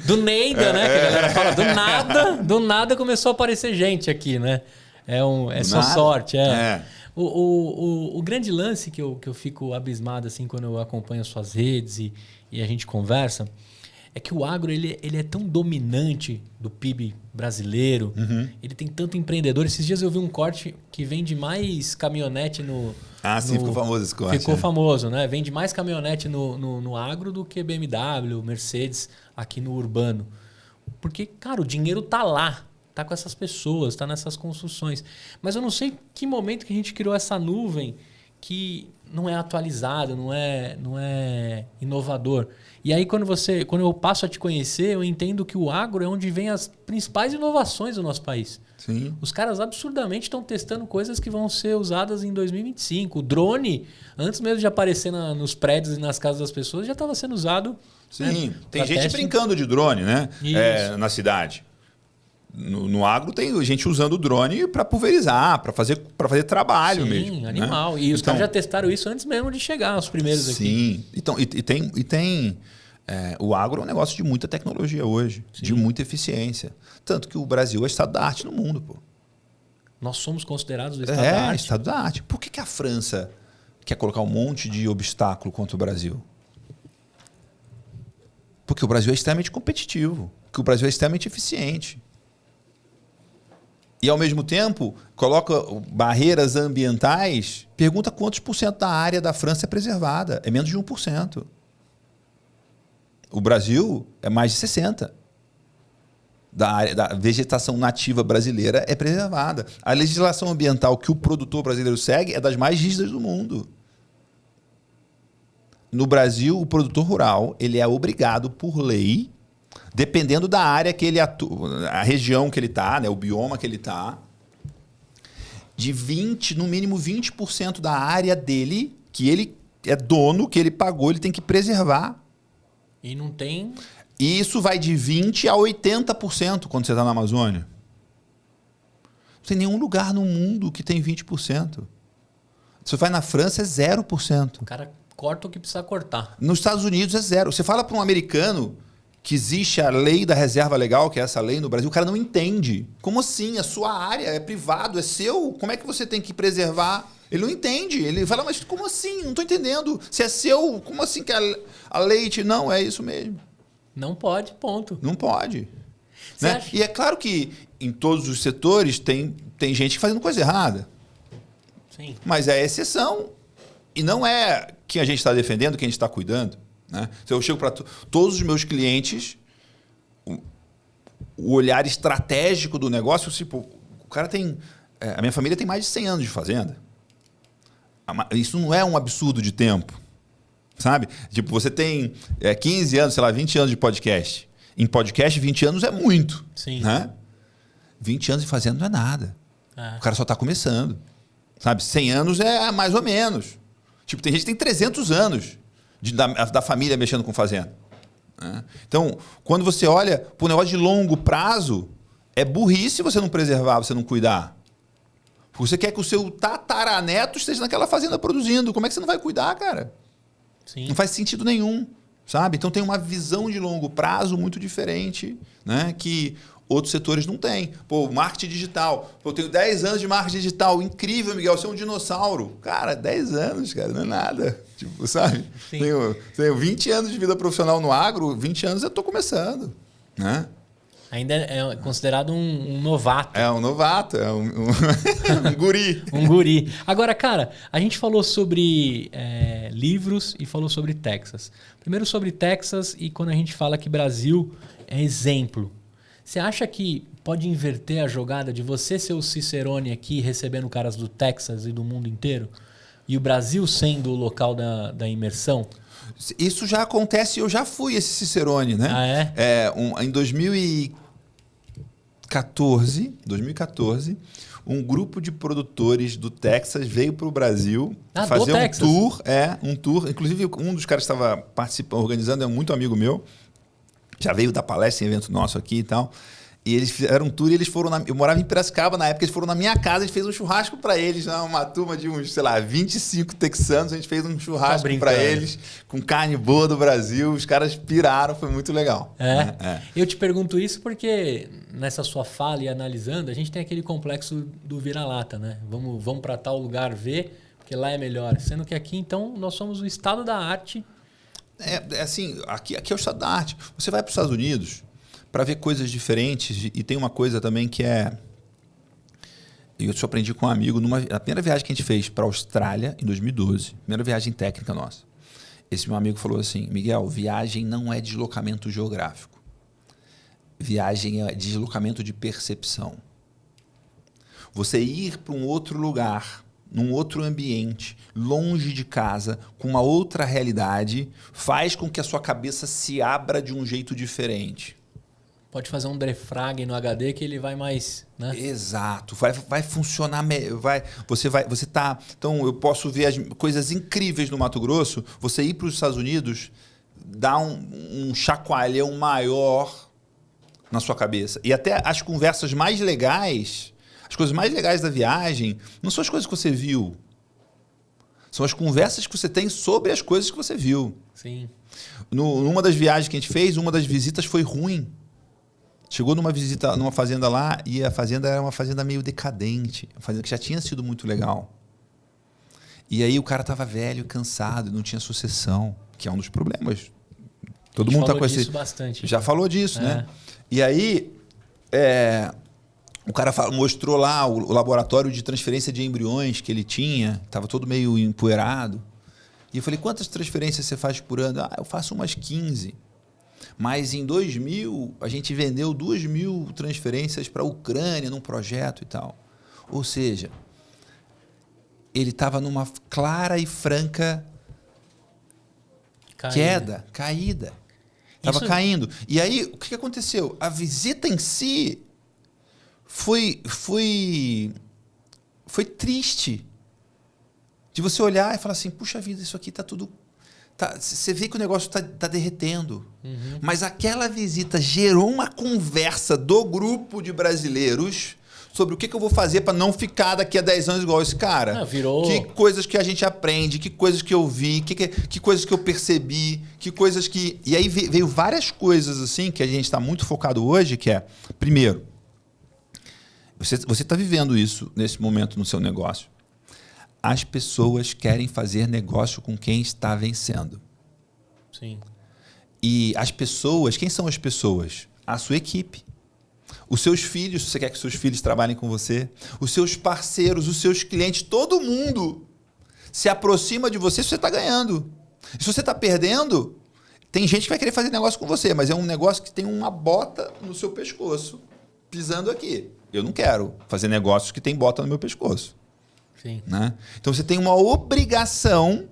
Do Neida, né? Que a galera fala, do nada começou a aparecer gente aqui, né? É só sorte. O grande lance que eu fico abismado assim, quando eu acompanho as suas redes e a gente conversa, é que o agro ele é tão dominante do PIB brasileiro, ele tem tanto empreendedor. Esses dias eu vi um corte que vende mais caminhonete no... Sim, ficou famoso esse corte. Ficou famoso, né? Vende mais caminhonete no agro do que BMW, Mercedes aqui no urbano. Porque, cara, o dinheiro tá lá. Tá com essas pessoas, tá nessas construções. Mas eu não sei que momento que a gente criou essa nuvem que não é atualizado, não é inovador. E aí, quando eu passo a te conhecer, eu entendo que o agro é onde vem as principais inovações do nosso país. Sim. Os caras absurdamente estão testando coisas que vão ser usadas em 2025. O drone, antes mesmo de aparecer nos prédios e nas casas das pessoas, já estava sendo usado. Sim, tem pra gente teste. brincando de drone, né? Na cidade. No agro tem gente usando o drone para pulverizar, para fazer trabalho mesmo. Sim, animal. Né? E os caras já testaram isso antes mesmo de chegar, os primeiros aqui. Sim. Então, o agro é um negócio de muita tecnologia hoje, de muita eficiência. Tanto que o Brasil é estado da arte no mundo, pô. Nós somos considerados o estado da arte. Estado da arte. Por que a França quer colocar um monte de obstáculo contra o Brasil? Porque o Brasil é extremamente competitivo, porque o Brasil é extremamente eficiente. E, ao mesmo tempo, coloca barreiras ambientais, pergunta quantos % da área da França é preservada. É menos de 1%. O Brasil é mais de 60%. Da vegetação nativa brasileira é preservada. A legislação ambiental que o produtor brasileiro segue é das mais rígidas do mundo. No Brasil, o produtor rural ele é obrigado, por lei, dependendo da área que ele atua, a região que ele está, né, o bioma que ele está, no mínimo 20% da área dele, que ele é dono, que ele pagou, ele tem que preservar. E não tem... E isso vai de 20% a 80% quando você está na Amazônia. Não tem nenhum lugar no mundo que tem 20%. Você vai na França, é 0%. O cara corta o que precisa cortar. Nos Estados Unidos é 0%. Você fala para um americano que existe a lei da reserva legal, que é essa lei no Brasil, o cara não entende. Como assim? A sua área é privado, é seu? Como é que você tem que preservar? Ele não entende. Ele fala, mas como assim? Não estou entendendo. Se é seu, como assim que a lei... Não, é isso mesmo. Não pode, ponto. Não pode. Né? E é claro que em todos os setores tem gente fazendo coisa errada. Sim. Mas é exceção. E não é quem a gente está defendendo, quem a gente está cuidando. Né? Então eu chego para todos os meus clientes, o olhar estratégico do negócio, tipo, o cara tem... a minha família tem mais de 100 anos de fazenda. Isso não é um absurdo de tempo. Sabe? Tipo, você tem 15 anos, sei lá, 20 anos de podcast. Em podcast, 20 anos é muito. Sim. Né? 20 anos de fazenda não é nada. O cara só está começando. Sabe? 100 anos é mais ou menos. Tipo, tem gente que tem 300 anos da família mexendo com fazenda. Né? Então, quando você olha para um negócio de longo prazo, é burrice você não preservar, você não cuidar. Porque você quer que o seu tataraneto esteja naquela fazenda produzindo. Como é que você não vai cuidar, cara? Sim. Não faz sentido nenhum, sabe? Então tem uma visão de longo prazo muito diferente, né? Que outros setores não têm. Pô, marketing digital. Pô, eu tenho 10 anos de marketing digital. Incrível, Miguel, você é um dinossauro. Cara, 10 anos, cara, não é nada. Tipo, sabe? Tenho 20 anos de vida profissional no agro, 20 anos eu estou começando, né? Ainda é considerado um novato. É um novato, é um guri. Um guri. Agora, cara, a gente falou sobre livros e falou sobre Texas. Primeiro sobre Texas e quando a gente fala que Brasil é exemplo. Você acha que pode inverter a jogada de você ser o Cicerone aqui recebendo caras do Texas e do mundo inteiro? E o Brasil sendo o local da imersão? Isso já acontece, eu já fui esse Cicerone, né? Ah, é? Em 2014, um grupo de produtores do Texas veio para o Brasil fazer um tour. Inclusive, um dos caras que estava participando, organizando, é muito amigo meu. Já veio dar palestra em evento nosso aqui e tal. E eles fizeram um tour e eles foram... Eu morava em Piracicaba na época, eles foram na minha casa, a gente fez um churrasco para eles, uma turma de uns, 25 texanos, a gente fez um churrasco para eles, com carne boa do Brasil, os caras piraram, foi muito legal. Eu te pergunto isso porque nessa sua fala e analisando, a gente tem aquele complexo do vira-lata, né? Vamos para tal lugar ver, porque lá é melhor. Sendo que aqui, então, nós somos o estado da arte. Assim, aqui é o estado da arte. Você vai para os Estados Unidos para ver coisas diferentes e tem uma coisa também que é... Eu só aprendi com um amigo na primeira viagem que a gente fez para a Austrália em 2012, primeira viagem técnica nossa. Esse meu amigo falou assim, Miguel, viagem não é deslocamento geográfico. Viagem é deslocamento de percepção. Você ir para um outro lugar, num outro ambiente, longe de casa, com uma outra realidade, faz com que a sua cabeça se abra de um jeito diferente. Pode fazer um defrag no HD que ele vai mais, né? Exato, vai funcionar, você tá, então eu posso ver as coisas incríveis no Mato Grosso, você ir para os Estados Unidos, dá um chacoalhão maior na sua cabeça. E até as conversas mais legais, as coisas mais legais da viagem, não são as coisas que você viu, são as conversas que você tem sobre as coisas que você viu. Sim. Numa das viagens que a gente fez, uma das visitas foi ruim. Chegou numa visita numa fazenda lá e a fazenda era uma fazenda meio decadente, uma fazenda que já tinha sido muito legal. E aí o cara estava velho, cansado, não tinha sucessão, que é um dos problemas. Todo mundo está com esse. Bastante. Já falou disso, né? E aí o cara mostrou lá o laboratório de transferência de embriões que ele tinha, estava todo meio empoeirado. E eu falei, quantas transferências você faz por ano? Eu faço umas 15. Mas em 2000, a gente vendeu 2.000 transferências para a Ucrânia num projeto e tal. Ou seja, ele estava numa clara e franca caída. Estava caindo. E aí, o que aconteceu? A visita em si foi triste. De você olhar e falar assim, puxa vida, isso aqui está tudo... Você vê que o negócio está derretendo. Uhum. Mas aquela visita gerou uma conversa do grupo de brasileiros sobre o que eu vou fazer para não ficar daqui a 10 anos igual esse cara. Que coisas que a gente aprende, que coisas que eu vi, que coisas que eu percebi, que coisas que... E aí veio várias coisas assim que a gente está muito focado hoje, que é, primeiro, você está vivendo isso nesse momento no seu negócio. As pessoas querem fazer negócio com quem está vencendo. Sim. E as pessoas, quem são as pessoas? A sua equipe. Os seus filhos, se você quer que seus filhos trabalhem com você. Os seus parceiros, os seus clientes, todo mundo se aproxima de você se você está ganhando. E se você está perdendo, tem gente que vai querer fazer negócio com você, mas é um negócio que tem uma bota no seu pescoço, pisando aqui. Eu não quero fazer negócios que tem bota no meu pescoço. Sim. Né? Então você tem uma obrigação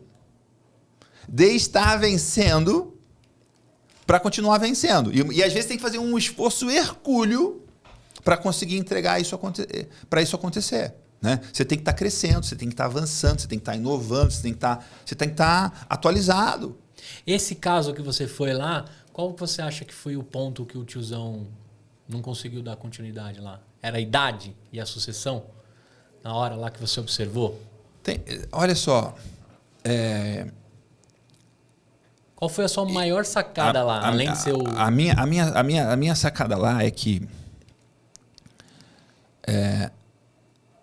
de estar vencendo para continuar vencendo. E às vezes tem que fazer um esforço hercúleo para conseguir entregar isso, para isso acontecer. Né? Você tem que estar crescendo, você tem que estar avançando, você tem que estar inovando, você tem que estar atualizado. Esse caso que você foi lá, qual você acha que foi o ponto que o tiozão não conseguiu dar continuidade lá? Era a idade e a sucessão? Na hora lá que você observou? Olha só. Qual foi a sua maior sacada lá, além de ser o... A minha sacada lá é que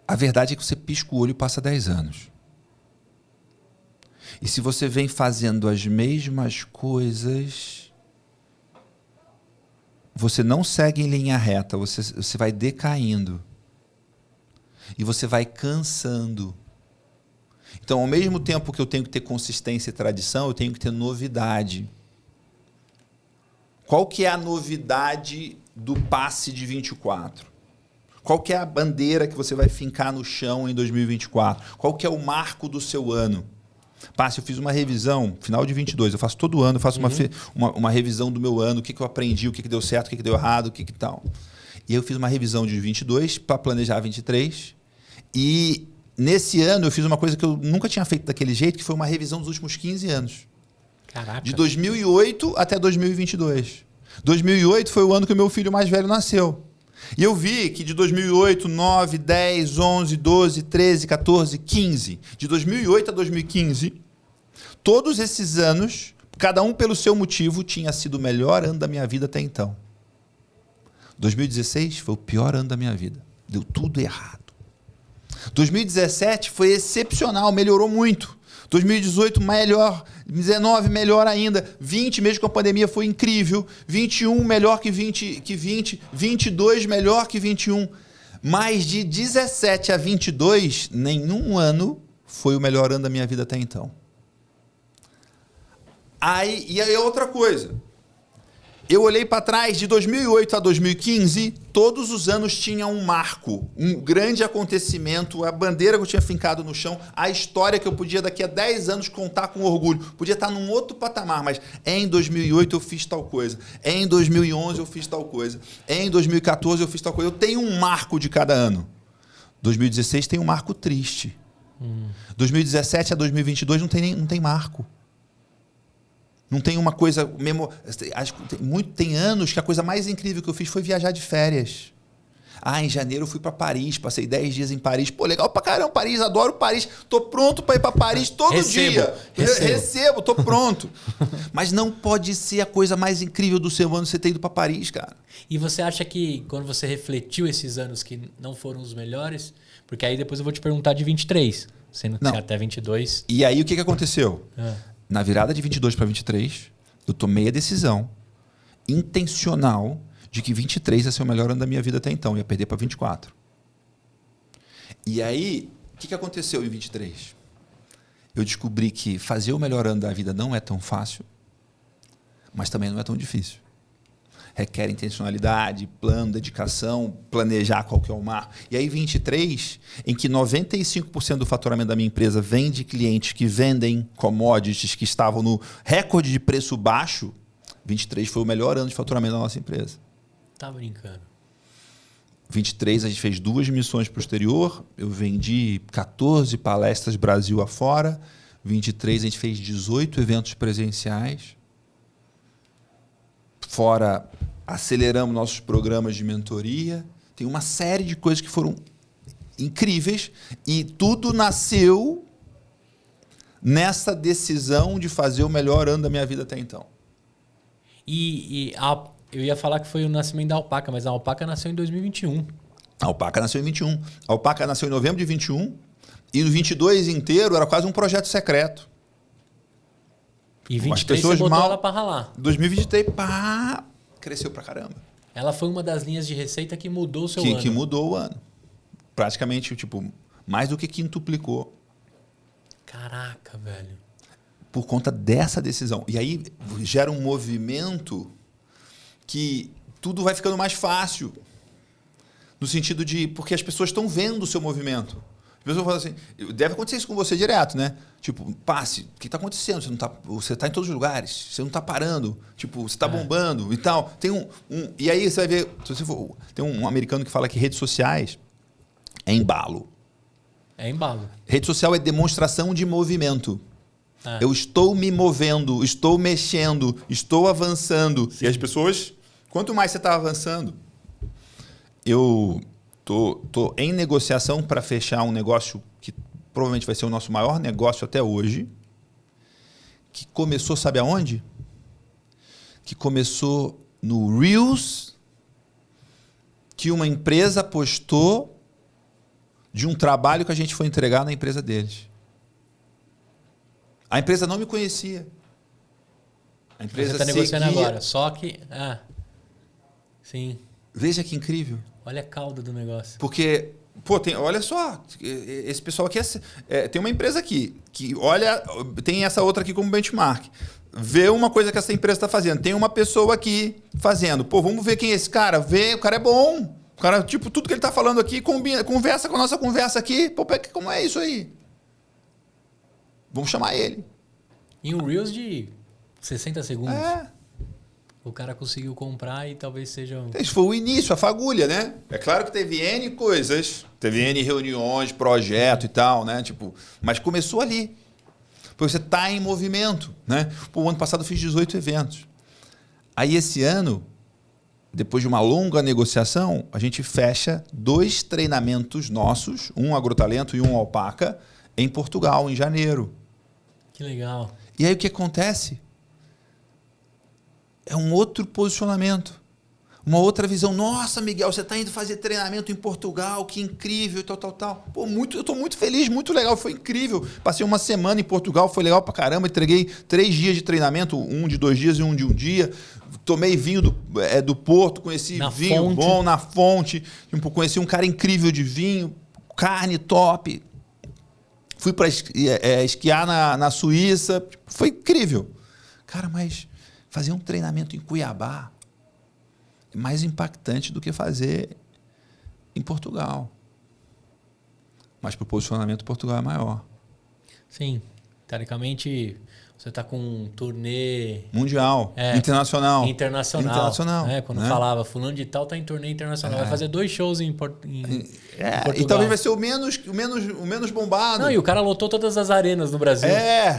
a verdade é que você pisca o olho e passa 10 anos. E se você vem fazendo as mesmas coisas, você não segue em linha reta, você vai decaindo. E você vai cansando. Então, ao mesmo tempo que eu tenho que ter consistência e tradição, eu tenho que ter novidade. Qual que é a novidade do passe de 24? Qual que é a bandeira que você vai fincar no chão em 2024? Qual que é o marco do seu ano? Passe, eu fiz uma revisão, final de 22, eu faço todo ano, eu faço uma revisão do meu ano, o que eu aprendi, o que deu certo, o que deu errado, o que tal. E eu fiz uma revisão de 22 para planejar 23. E nesse ano eu fiz uma coisa que eu nunca tinha feito daquele jeito, que foi uma revisão dos últimos 15 anos. Caraca. De 2008 até 2022. 2008 foi o ano que o meu filho mais velho nasceu. E eu vi que de 2008, 9, 10, 11, 12, 13, 14, 15... De 2008 a 2015, todos esses anos, cada um pelo seu motivo, tinha sido o melhor ano da minha vida até então. 2016 foi o pior ano da minha vida. Deu tudo errado. 2017 foi excepcional, melhorou muito. 2018 melhor, 19 melhor ainda, 20 mesmo com a pandemia foi incrível, 21 melhor que 20, 22 melhor que 21. Mas de 17 a 22, nenhum ano foi o melhor ano da minha vida até então. E aí outra coisa. Eu olhei para trás, de 2008 a 2015, todos os anos tinha um marco, um grande acontecimento, a bandeira que eu tinha fincado no chão, a história que eu podia daqui a 10 anos contar com orgulho. Podia estar num outro patamar, mas em 2008 eu fiz tal coisa, em 2011 eu fiz tal coisa, em 2014 eu fiz tal coisa. Eu tenho um marco de cada ano. 2016 tem um marco triste. 2017 a 2022 não tem marco. Não tem uma coisa... Tem anos que a coisa mais incrível que eu fiz foi viajar de férias. Em janeiro eu fui para Paris, passei 10 dias em Paris. Pô, legal pra caramba, Paris, adoro Paris. Tô pronto para ir para Paris todo dia. Recebo, tô pronto. Mas não pode ser a coisa mais incrível do seu ano você ter ido para Paris, cara. E você acha que quando você refletiu esses anos que não foram os melhores... Porque aí depois eu vou te perguntar de 23, sendo que até 22... E aí o que aconteceu? Na virada de 22 para 23, eu tomei a decisão intencional de que 23 ia ser o melhor ano da minha vida até então. Ia perder para 24. E aí, o que aconteceu em 23? Eu descobri que fazer o melhor ano da vida não é tão fácil, mas também não é tão difícil. Requer intencionalidade, plano, dedicação, planejar qual que é o marco. E aí 23, em que 95% do faturamento da minha empresa vem de clientes que vendem commodities que estavam no recorde de preço baixo, 23 foi o melhor ano de faturamento da nossa empresa. Tá brincando. 23 a gente fez 2 missões para o exterior, eu vendi 14 palestras Brasil afora, 23 a gente fez 18 eventos presenciais, fora aceleramos nossos programas de mentoria, tem uma série de coisas que foram incríveis e tudo nasceu nessa decisão de fazer o melhor ano da minha vida até então. Eu ia falar que foi o nascimento da Alpaca, mas a Alpaca nasceu em 2021. A Alpaca nasceu em 21. A Alpaca nasceu em novembro de 21 e no 22 inteiro era quase um projeto secreto. E 23 você botou ela para ralar. 2023, cresceu pra caramba. Ela foi uma das linhas de receita que mudou o seu ano. Que mudou o ano. Praticamente, mais do que quintuplicou. Caraca, velho. Por conta dessa decisão. E aí gera um movimento que tudo vai ficando mais fácil. No sentido de... Porque as pessoas estão vendo o seu movimento. As pessoas falam assim... Deve acontecer isso com você direto, né? Passe, o que está acontecendo? Você está em todos os lugares. Você não está parando. Você está bombando e tal. Tem e aí você vai ver... Tem um americano que fala que redes sociais é embalo. É embalo. Rede social é demonstração de movimento. Eu estou me movendo, estou mexendo, estou avançando. Sim. E as pessoas... Quanto mais você está avançando... Eu tô em negociação para fechar um negócio que provavelmente vai ser o nosso maior negócio até hoje, que começou, sabe aonde? Que começou no Reels, que uma empresa postou de um trabalho que a gente foi entregar na empresa deles. A empresa não me conhecia. A empresa você está negociando agora, só que... sim. Veja que incrível. Olha a cauda do negócio. Porque, olha só, esse pessoal aqui tem uma empresa aqui que olha, tem essa outra aqui como benchmark. Vê uma coisa que essa empresa está fazendo. Tem uma pessoa aqui fazendo. Vamos ver quem é esse cara. O cara é bom. O cara, tudo que ele está falando aqui conversa com a nossa conversa aqui. Como é isso aí? Vamos chamar ele. Em um Reels de 60 segundos. O cara conseguiu comprar e talvez seja... Isso foi o início, a fagulha, né? É claro que teve N coisas, teve N reuniões, projeto e tal, né? Mas começou ali. Porque você está em movimento, né? O ano passado eu fiz 18 eventos. Aí esse ano, depois de uma longa negociação, a gente fecha 2 treinamentos nossos, um Agrotalento e um Alpaca, em Portugal, em janeiro. Que legal. E aí o que acontece? É um outro posicionamento, uma outra visão. Nossa, Miguel, você está indo fazer treinamento em Portugal, que incrível e tal. Eu estou muito feliz, muito legal, foi incrível. Passei uma semana em Portugal, foi legal pra caramba. Entreguei 3 dias de treinamento, um de 2 dias e um de 1 dia. Tomei vinho do Porto, conheci vinho bom na fonte. Conheci um cara incrível de vinho, carne top. Fui para esquiar na Suíça, foi incrível. Cara, mas... Fazer um treinamento em Cuiabá é mais impactante do que fazer em Portugal. Mas para o posicionamento, Portugal é maior. Sim. Teoricamente, você está com um turnê... Mundial. Internacional. Internacional. Quando falava, fulano de tal está em turnê internacional. Vai fazer 2 shows em Portugal. E talvez vai ser o menos bombado. Não, e o cara lotou todas as arenas no Brasil.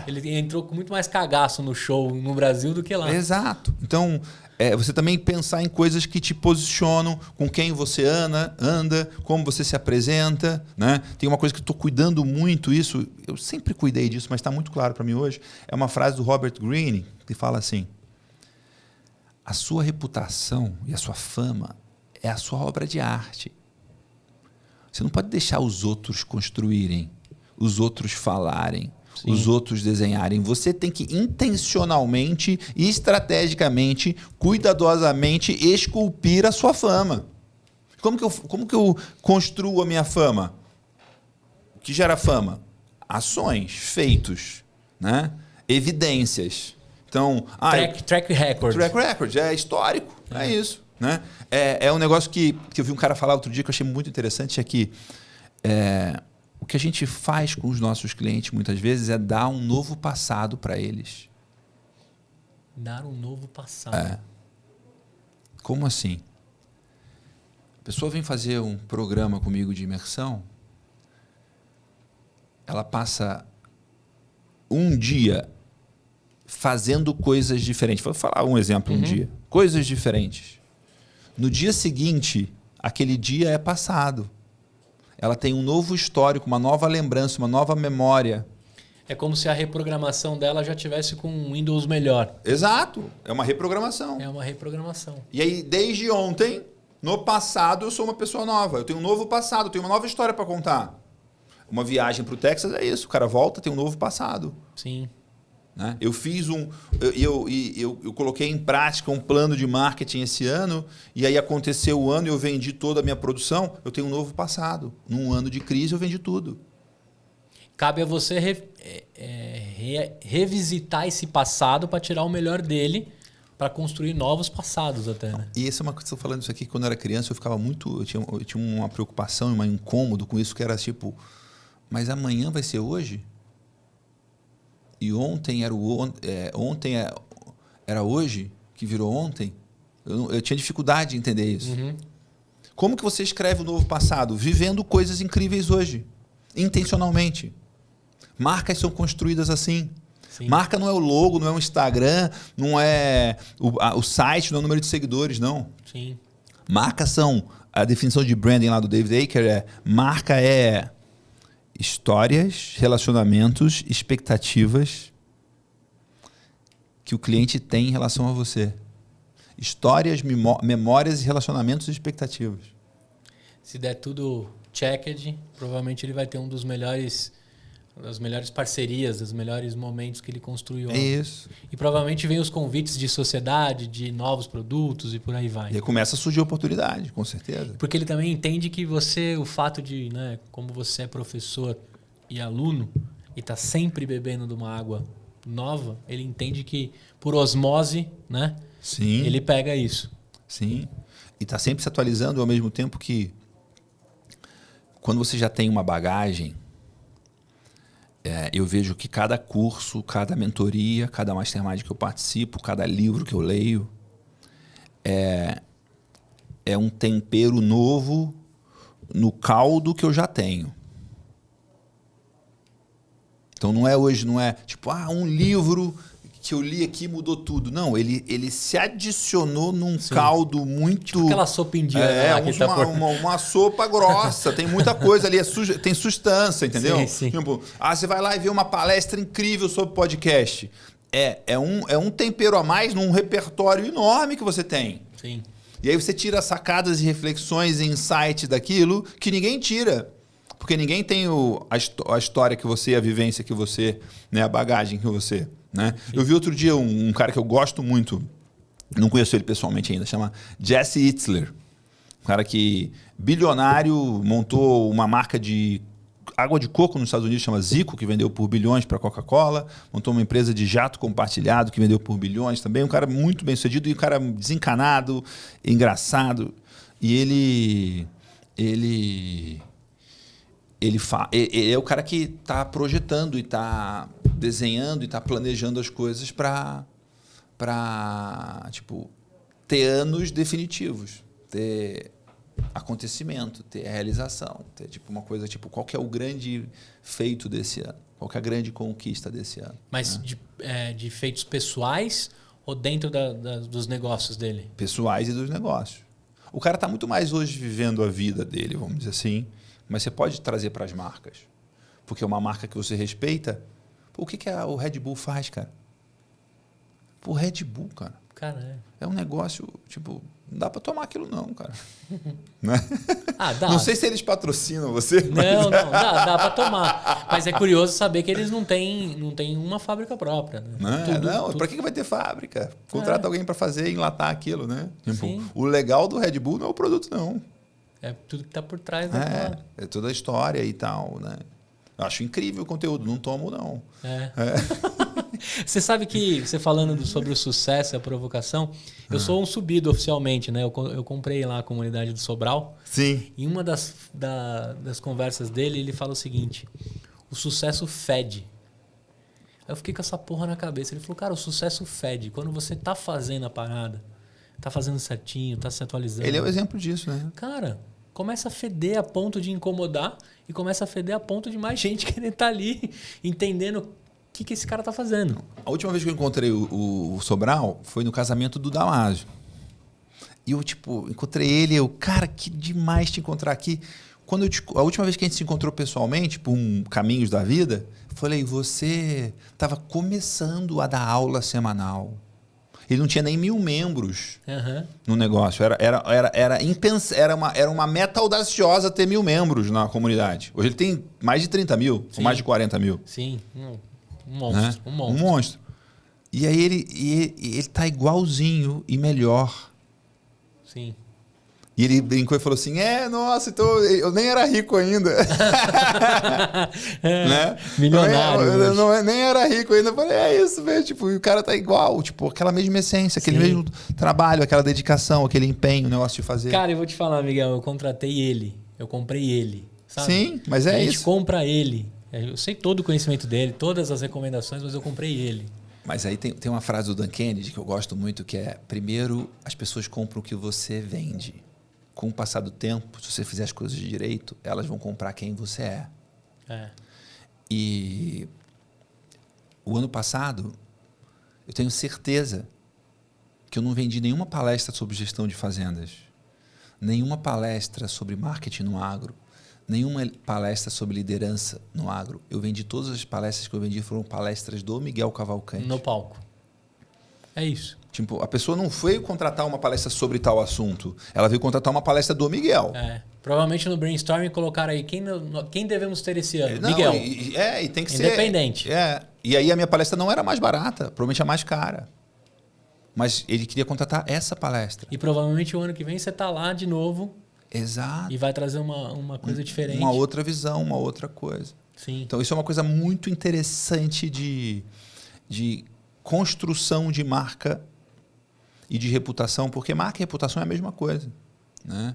Ele entrou com muito mais cagaço no show no Brasil do que lá. Exato. Então, você também pensar em coisas que te posicionam, com quem você anda, como você se apresenta, né? Tem uma coisa que eu estou cuidando muito isso, eu sempre cuidei disso, mas está muito claro para mim hoje, é uma frase do Robert Greene, que fala assim: a sua reputação e a sua fama é a sua obra de arte. Você não pode deixar os outros construírem, os outros falarem, Sim. os outros desenharem. Você tem que intencionalmente, estrategicamente, cuidadosamente esculpir a sua fama. Como que eu construo a minha fama? O que gera fama? Ações, feitos, né? Evidências. Então, track record. Track record, é histórico, é isso. Né? É um negócio que eu vi um cara falar outro dia que eu achei muito interessante, é que o que a gente faz com os nossos clientes muitas vezes é dar um novo passado para eles. Dar um novo passado? Como assim? A pessoa vem fazer um programa comigo de imersão, ela passa um dia fazendo coisas diferentes. Vou falar um exemplo, um dia. Coisas diferentes. No dia seguinte, aquele dia é passado. Ela tem um novo histórico, uma nova lembrança, uma nova memória. É como se a reprogramação dela já tivesse com um Windows melhor. Exato. É uma reprogramação. É uma reprogramação. E aí, desde ontem, no passado, eu sou uma pessoa nova. Eu tenho um novo passado, eu tenho uma nova história para contar. Uma viagem para o Texas é isso. O cara volta, tem um novo passado. Sim. Né? Eu fiz eu coloquei em prática um plano de marketing esse ano, e aí aconteceu o ano e eu vendi toda a minha produção. Eu tenho um novo passado. Num ano de crise eu vendi tudo. Cabe a você revisitar esse passado para tirar o melhor dele, para construir novos passados até. Né? E essa é uma coisa que eu estou falando isso aqui, quando eu era criança eu ficava muito, eu tinha uma preocupação, um incômodo com isso, que era tipo, mas amanhã vai ser hoje? E ontem era hoje, que virou ontem. Eu tinha dificuldade de entender isso. Como que você escreve o novo passado? Vivendo coisas incríveis hoje, intencionalmente. Marcas são construídas assim. Sim. Marca não é o logo, não é o Instagram, não é o site, não é o número de seguidores, não. Sim. Marcas são, a definição de branding lá do David Aker marca é histórias, relacionamentos, expectativas que o cliente tem em relação a você. Histórias, memórias, relacionamentos e expectativas. Se der tudo checked, provavelmente ele vai ter das melhores parcerias, dos melhores momentos que ele construiu. É isso. E provavelmente vem os convites de sociedade, de novos produtos e por aí vai. E aí começa a surgir oportunidade, com certeza. Porque ele também entende que o fato de, né, como você é professor e aluno e está sempre bebendo de uma água nova, ele entende que por osmose, né, Sim. ele pega isso. Sim. E está sempre se atualizando ao mesmo tempo que quando você já tem uma bagagem, eu vejo que cada curso, cada mentoria, cada mastermind que eu participo, cada livro que eu leio, é um tempero novo no caldo que eu já tenho. Então não é tipo, um livro que eu li aqui mudou tudo. Não, ele se adicionou num Sim. caldo muito... Tipo aquela sopa indiana. Uma sopa grossa, tem muita coisa ali, tem substância, entendeu? Sim, sim. Tipo, você vai lá e vê uma palestra incrível sobre podcast. É um tempero a mais num repertório enorme que você tem. Sim. E aí você tira sacadas e reflexões e insights daquilo que ninguém tira. Porque ninguém tem a história que você, a vivência que você, né, a bagagem que você... Né? Eu vi outro dia um cara que eu gosto muito, não conheço ele pessoalmente ainda, chama Jesse Itzler. Um cara que, bilionário, montou uma marca de água de coco nos Estados Unidos, chama Zico, que vendeu por bilhões para a Coca-Cola. Montou uma empresa de jato compartilhado, que vendeu por bilhões também. Um cara muito bem sucedido e um cara desencanado, engraçado. E ele é o cara que está projetando e está desenhando e está planejando as coisas para tipo, ter anos definitivos, ter acontecimento, ter realização, ter tipo, uma coisa tipo, qual que é o grande feito desse ano? Qual que é a grande conquista desse ano? Mas de feitos pessoais ou dentro dos negócios dele? Pessoais e dos negócios. O cara está muito mais hoje vivendo a vida dele, vamos dizer assim, mas você pode trazer para as marcas. Porque é uma marca que você respeita. Pô, o que o Red Bull faz, cara? Pô, o Red Bull, cara. Cara, é um negócio, tipo, não dá para tomar aquilo não, cara. Né? Dá. Não sei se eles patrocinam você. Não, dá para tomar. Mas é curioso saber que eles não têm uma fábrica própria. Né? Não, para que vai ter fábrica? Contrata alguém para fazer e enlatar aquilo, né? Tipo, Sim. o legal do Red Bull não é o produto, não. É tudo que está por trás É toda a história e tal, né? Eu acho incrível o conteúdo, não tomo, não. Você sabe que, você falando sobre o sucesso e a provocação, eu sou um subido oficialmente, né? Eu comprei lá a comunidade do Sobral. Sim. E uma das conversas dele, ele fala o seguinte: o sucesso fede. Aí eu fiquei com essa porra na cabeça. Ele falou, cara, o sucesso fede. Quando você tá fazendo a parada, tá fazendo certinho, tá se atualizando. Ele é o exemplo disso, né? Cara, começa a feder a ponto de incomodar e começa a feder a ponto de mais gente querer estar ali entendendo o que esse cara tá fazendo. A última vez que eu encontrei o Sobral foi no casamento do Damásio. E eu, tipo, encontrei ele, cara, que demais te encontrar aqui. A última vez que a gente se encontrou pessoalmente, por caminhos da vida, eu falei, você estava começando a dar aula semanal. Ele não tinha nem 1.000 membros no negócio. Era uma meta audaciosa ter 1.000 membros na comunidade. Hoje ele tem mais de 30 mil, ou mais de 40 mil. Sim, um monstro. Né? Um monstro. E aí ele tá igualzinho e melhor. Sim. E ele brincou e falou assim, nossa, então eu nem era rico ainda. Né? Milionário. Eu nem era rico ainda. Eu falei, é isso, velho. Tipo, o cara tá igual, tipo, aquela mesma essência, aquele mesmo trabalho, aquela dedicação, aquele empenho, o negócio de fazer. Cara, eu vou te falar, Miguel, eu contratei ele. Eu comprei ele. Sabe? Sim, mas é isso. A gente compra ele. Eu sei todo o conhecimento dele, todas as recomendações, mas eu comprei ele. Mas aí tem uma frase do Dan Kennedy que eu gosto muito, que é, primeiro as pessoas compram o que você vende. Com o passar do tempo, se você fizer as coisas direito, elas vão comprar quem você é. E o ano passado, eu tenho certeza que eu não vendi nenhuma palestra sobre gestão de fazendas, nenhuma palestra sobre marketing no agro, nenhuma palestra sobre liderança no agro. Eu vendi todas as palestras que eu vendi foram palestras do Miguel Cavalcante. No palco. É isso. Tipo, a pessoa não foi contratar uma palestra sobre tal assunto. Ela veio contratar uma palestra do Miguel. Provavelmente no brainstorming colocaram aí quem devemos ter esse ano. Não, Miguel. E tem que independente. ser. E aí a minha palestra não era mais barata, provavelmente a mais cara. Mas ele queria contratar essa palestra. E provavelmente o ano que vem você tá lá de novo. Exato. E vai trazer uma coisa diferente. Uma outra visão, uma outra coisa. Sim. Então isso é uma coisa muito interessante de construção de marca e de reputação, porque marca e reputação é a mesma coisa, né?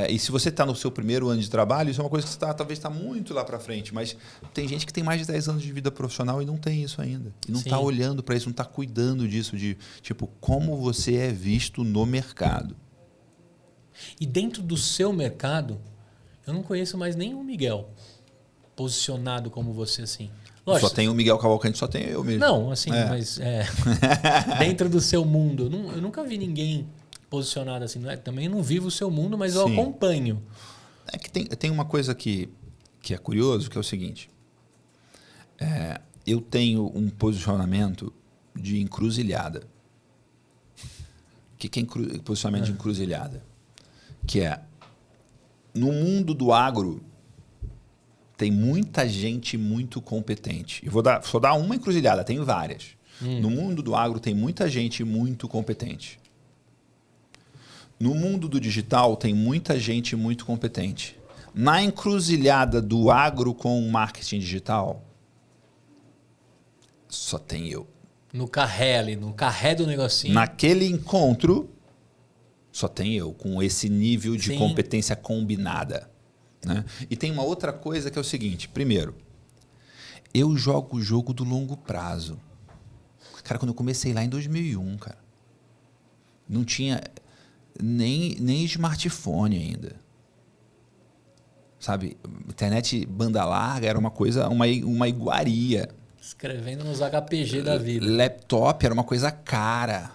E se você está no seu primeiro ano de trabalho, isso é uma coisa que você talvez está muito lá para frente, mas tem gente que tem mais de 10 anos de vida profissional e não tem isso ainda. E não está olhando para isso, não está cuidando disso, de tipo, como você é visto no mercado. E dentro do seu mercado, eu não conheço mais nenhum Miguel posicionado como você assim. Lógico, só tem o Miguel Cavalcante, só tenho eu mesmo. Não, assim, mas dentro do seu mundo, eu nunca vi ninguém posicionado assim. Também não vivo o seu mundo, mas eu acompanho. É que tem uma coisa que é curioso, que é o seguinte. Eu tenho um posicionamento de encruzilhada. O que é posicionamento de encruzilhada? Que é, no mundo do agro, tem muita gente muito competente. Eu vou só dar uma encruzilhada, tem várias. No mundo do agro tem muita gente muito competente. No mundo do digital tem muita gente muito competente. Na encruzilhada do agro com o marketing digital, só tem eu. No carré ali, no carré do negocinho. Naquele encontro, só tem eu, com esse nível de Sim. competência combinada. Né? E tem uma outra coisa que é o seguinte. Primeiro, eu jogo o jogo do longo prazo. Cara, quando eu comecei lá em 2001, cara, não tinha nem smartphone ainda. Sabe? Internet banda larga era uma coisa, uma iguaria. Escrevendo nos HPG da vida. Laptop era uma coisa cara.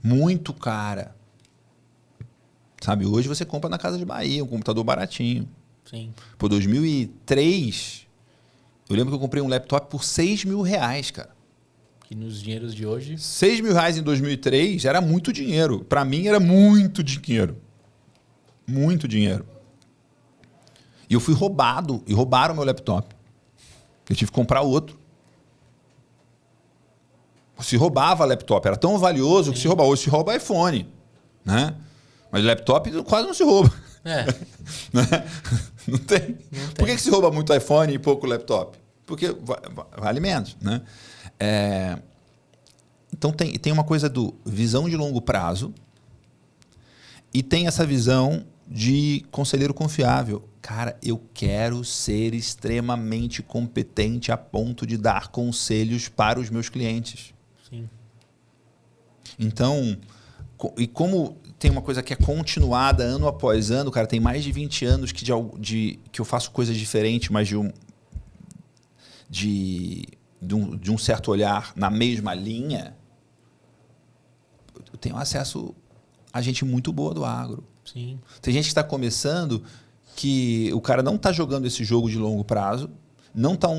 Muito cara. Sabe? Hoje você compra na Casa de Bahia, um computador baratinho. Sim. Por 2003, eu lembro que eu comprei um laptop por R$6.000, cara. Que nos dinheiros de hoje... R$6.000 em 2003 era muito dinheiro. Para mim era muito dinheiro. Muito dinheiro. E eu fui roubado. E roubaram meu laptop. Eu tive que comprar outro. Se roubava laptop. Era tão valioso que se roubava. Hoje se rouba iPhone. Né? Mas laptop quase não se rouba. É. Não tem. Por que se rouba muito iPhone e pouco laptop? Porque vale menos. Né? Então tem uma coisa do visão de longo prazo e tem essa visão de conselheiro confiável. Cara, eu quero ser extremamente competente a ponto de dar conselhos para os meus clientes. Sim. Então, e como tem uma coisa que é continuada ano após ano, cara, tem mais de 20 anos que eu faço coisas diferentes, mas de um certo olhar na mesma linha, eu tenho acesso a gente muito boa do agro. Sim. Tem gente que está começando que o cara não está jogando esse jogo de longo prazo, não está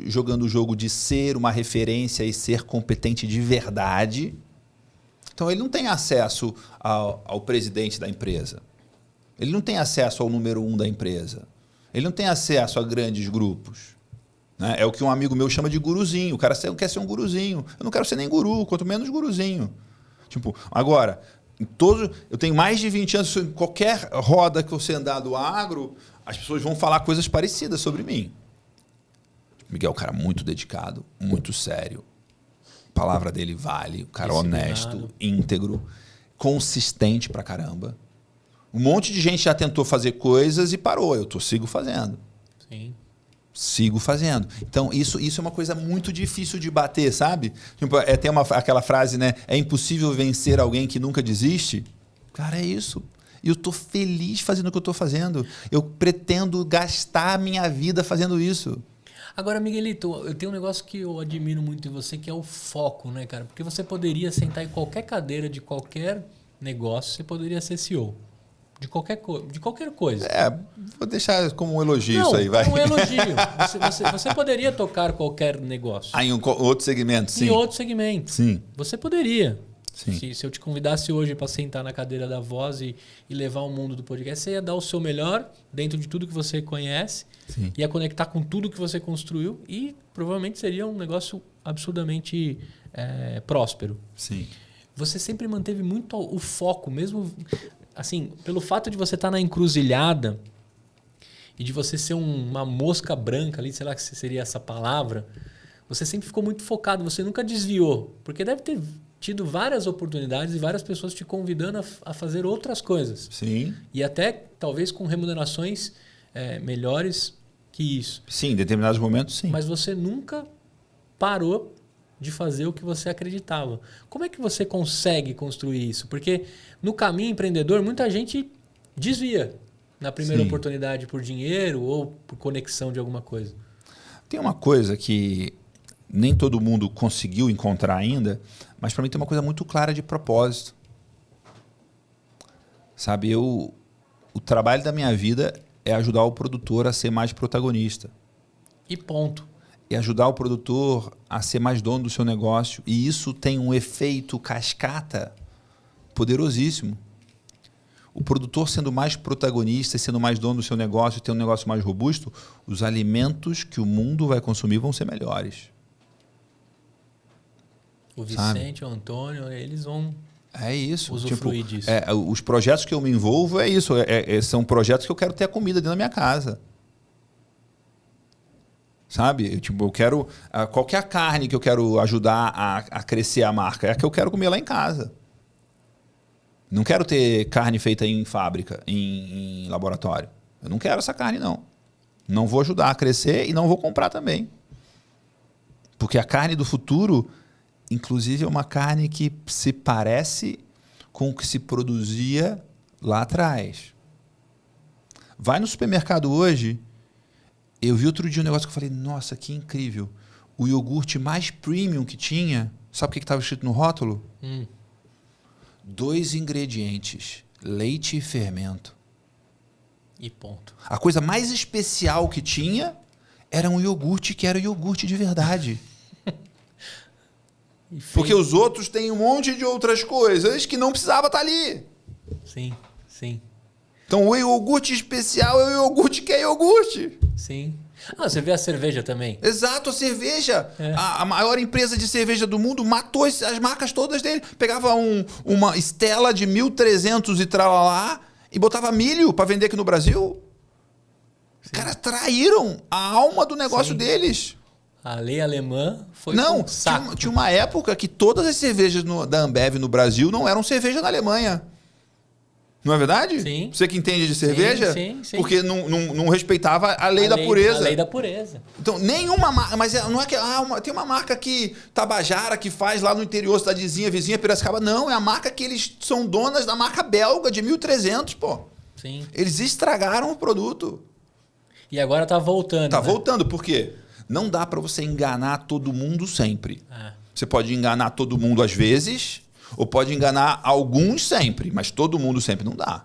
jogando o jogo de ser uma referência e ser competente de verdade. Então, ele não tem acesso ao presidente da empresa. Ele não tem acesso ao número 1 da empresa. Ele não tem acesso a grandes grupos. Né? É o que um amigo meu chama de guruzinho. O cara quer ser um guruzinho. Eu não quero ser nem guru, quanto menos guruzinho. Tipo, agora, eu tenho mais de 20 anos, em qualquer roda que você andar do agro, as pessoas vão falar coisas parecidas sobre mim. Miguel é um cara muito dedicado, muito sério. A palavra dele vale, o cara honesto, íntegro, consistente pra caramba. Um monte de gente já tentou fazer coisas e parou. Eu sigo fazendo. Sim. Sigo fazendo. Então, isso é uma coisa muito difícil de bater, sabe? Tipo, tem aquela frase, né? É impossível vencer alguém que nunca desiste. Cara, é isso. E eu estou feliz fazendo o que eu estou fazendo. Eu pretendo gastar a minha vida fazendo isso. Agora, Miguelito, eu tenho um negócio que eu admiro muito em você, que é o foco, né, cara? Porque você poderia sentar em qualquer cadeira de qualquer negócio, você poderia ser CEO. De qualquer coisa. Vou deixar como um elogio isso aí, vai. Um elogio. Você poderia tocar qualquer negócio. Em outro segmento, sim. Em outro segmento. Sim. Você poderia. Sim. Se eu te convidasse hoje para sentar na cadeira da voz e levar o mundo do podcast, você ia dar o seu melhor dentro de tudo que você conhece, sim, ia conectar com tudo que você construiu e provavelmente seria um negócio absurdamente próspero. Sim. Você sempre manteve muito o foco, mesmo assim, pelo fato de você estar na encruzilhada e de você ser uma mosca branca ali, sei lá que seria essa palavra, você sempre ficou muito focado, você nunca desviou, porque deve ter tido várias oportunidades e várias pessoas te convidando a fazer outras coisas. Sim. E até, talvez, com remunerações melhores que isso. Sim, em determinados momentos, sim. Mas você nunca parou de fazer o que você acreditava. Como é que você consegue construir isso? Porque no caminho empreendedor, muita gente desvia na primeira sim, oportunidade por dinheiro ou por conexão de alguma coisa. Tem uma coisa que nem todo mundo conseguiu encontrar ainda, mas para mim tem uma coisa muito clara de propósito. Sabe, o trabalho da minha vida é ajudar o produtor a ser mais protagonista. E ponto. E ajudar o produtor a ser mais dono do seu negócio. E isso tem um efeito cascata poderosíssimo. O produtor sendo mais protagonista, sendo mais dono do seu negócio, tendo um negócio mais robusto, os alimentos que o mundo vai consumir vão ser melhores. O Vicente, o Antônio, eles vão É isso. Usufruir disso. Os projetos que eu me envolvo é isso. São projetos que eu quero ter a comida dentro da minha casa. Sabe? Eu quero... Qual que é a carne que eu quero ajudar a crescer a marca? É a que eu quero comer lá em casa. Não quero ter carne feita em fábrica, em laboratório. Eu não quero essa carne, não. Não vou ajudar a crescer e não vou comprar também. Porque a carne do futuro, inclusive, é uma carne que se parece com o que se produzia lá atrás. Vai no supermercado hoje... Eu vi outro dia um negócio que eu falei, nossa, que incrível. O iogurte mais premium que tinha, sabe o que estava escrito no rótulo? 2 ingredientes, leite e fermento. E ponto. A coisa mais especial que tinha era um iogurte que era iogurte de verdade. Porque os outros têm um monte de outras coisas que não precisava estar ali. Sim, sim. Então o iogurte especial é o iogurte que é iogurte. Sim. Você vê a cerveja também. Exato, a cerveja. A maior empresa de cerveja do mundo matou as marcas todas dele. Pegava uma Stella de 1300 e tralalá e botava milho para vender aqui no Brasil. Os caras traíram a alma do negócio deles. A lei alemã foi Não, saco. tinha uma época que todas as cervejas da Ambev no Brasil não eram cerveja na Alemanha. Não é verdade? Sim. Você que entende de cerveja? Sim. Porque não respeitava a lei da pureza. A lei da pureza. Então, nenhuma marca... Mas não é que... tem uma marca que Tabajara que faz lá no interior, cidadezinha, vizinha, Piracicaba. Não, é a marca que eles são donas da marca belga de 1300, pô. Sim. Eles estragaram o produto. E agora tá voltando. Tá voltando, por quê? Não dá para você enganar todo mundo sempre. É. Você pode enganar todo mundo às vezes... Ou pode enganar alguns sempre, mas todo mundo sempre não dá.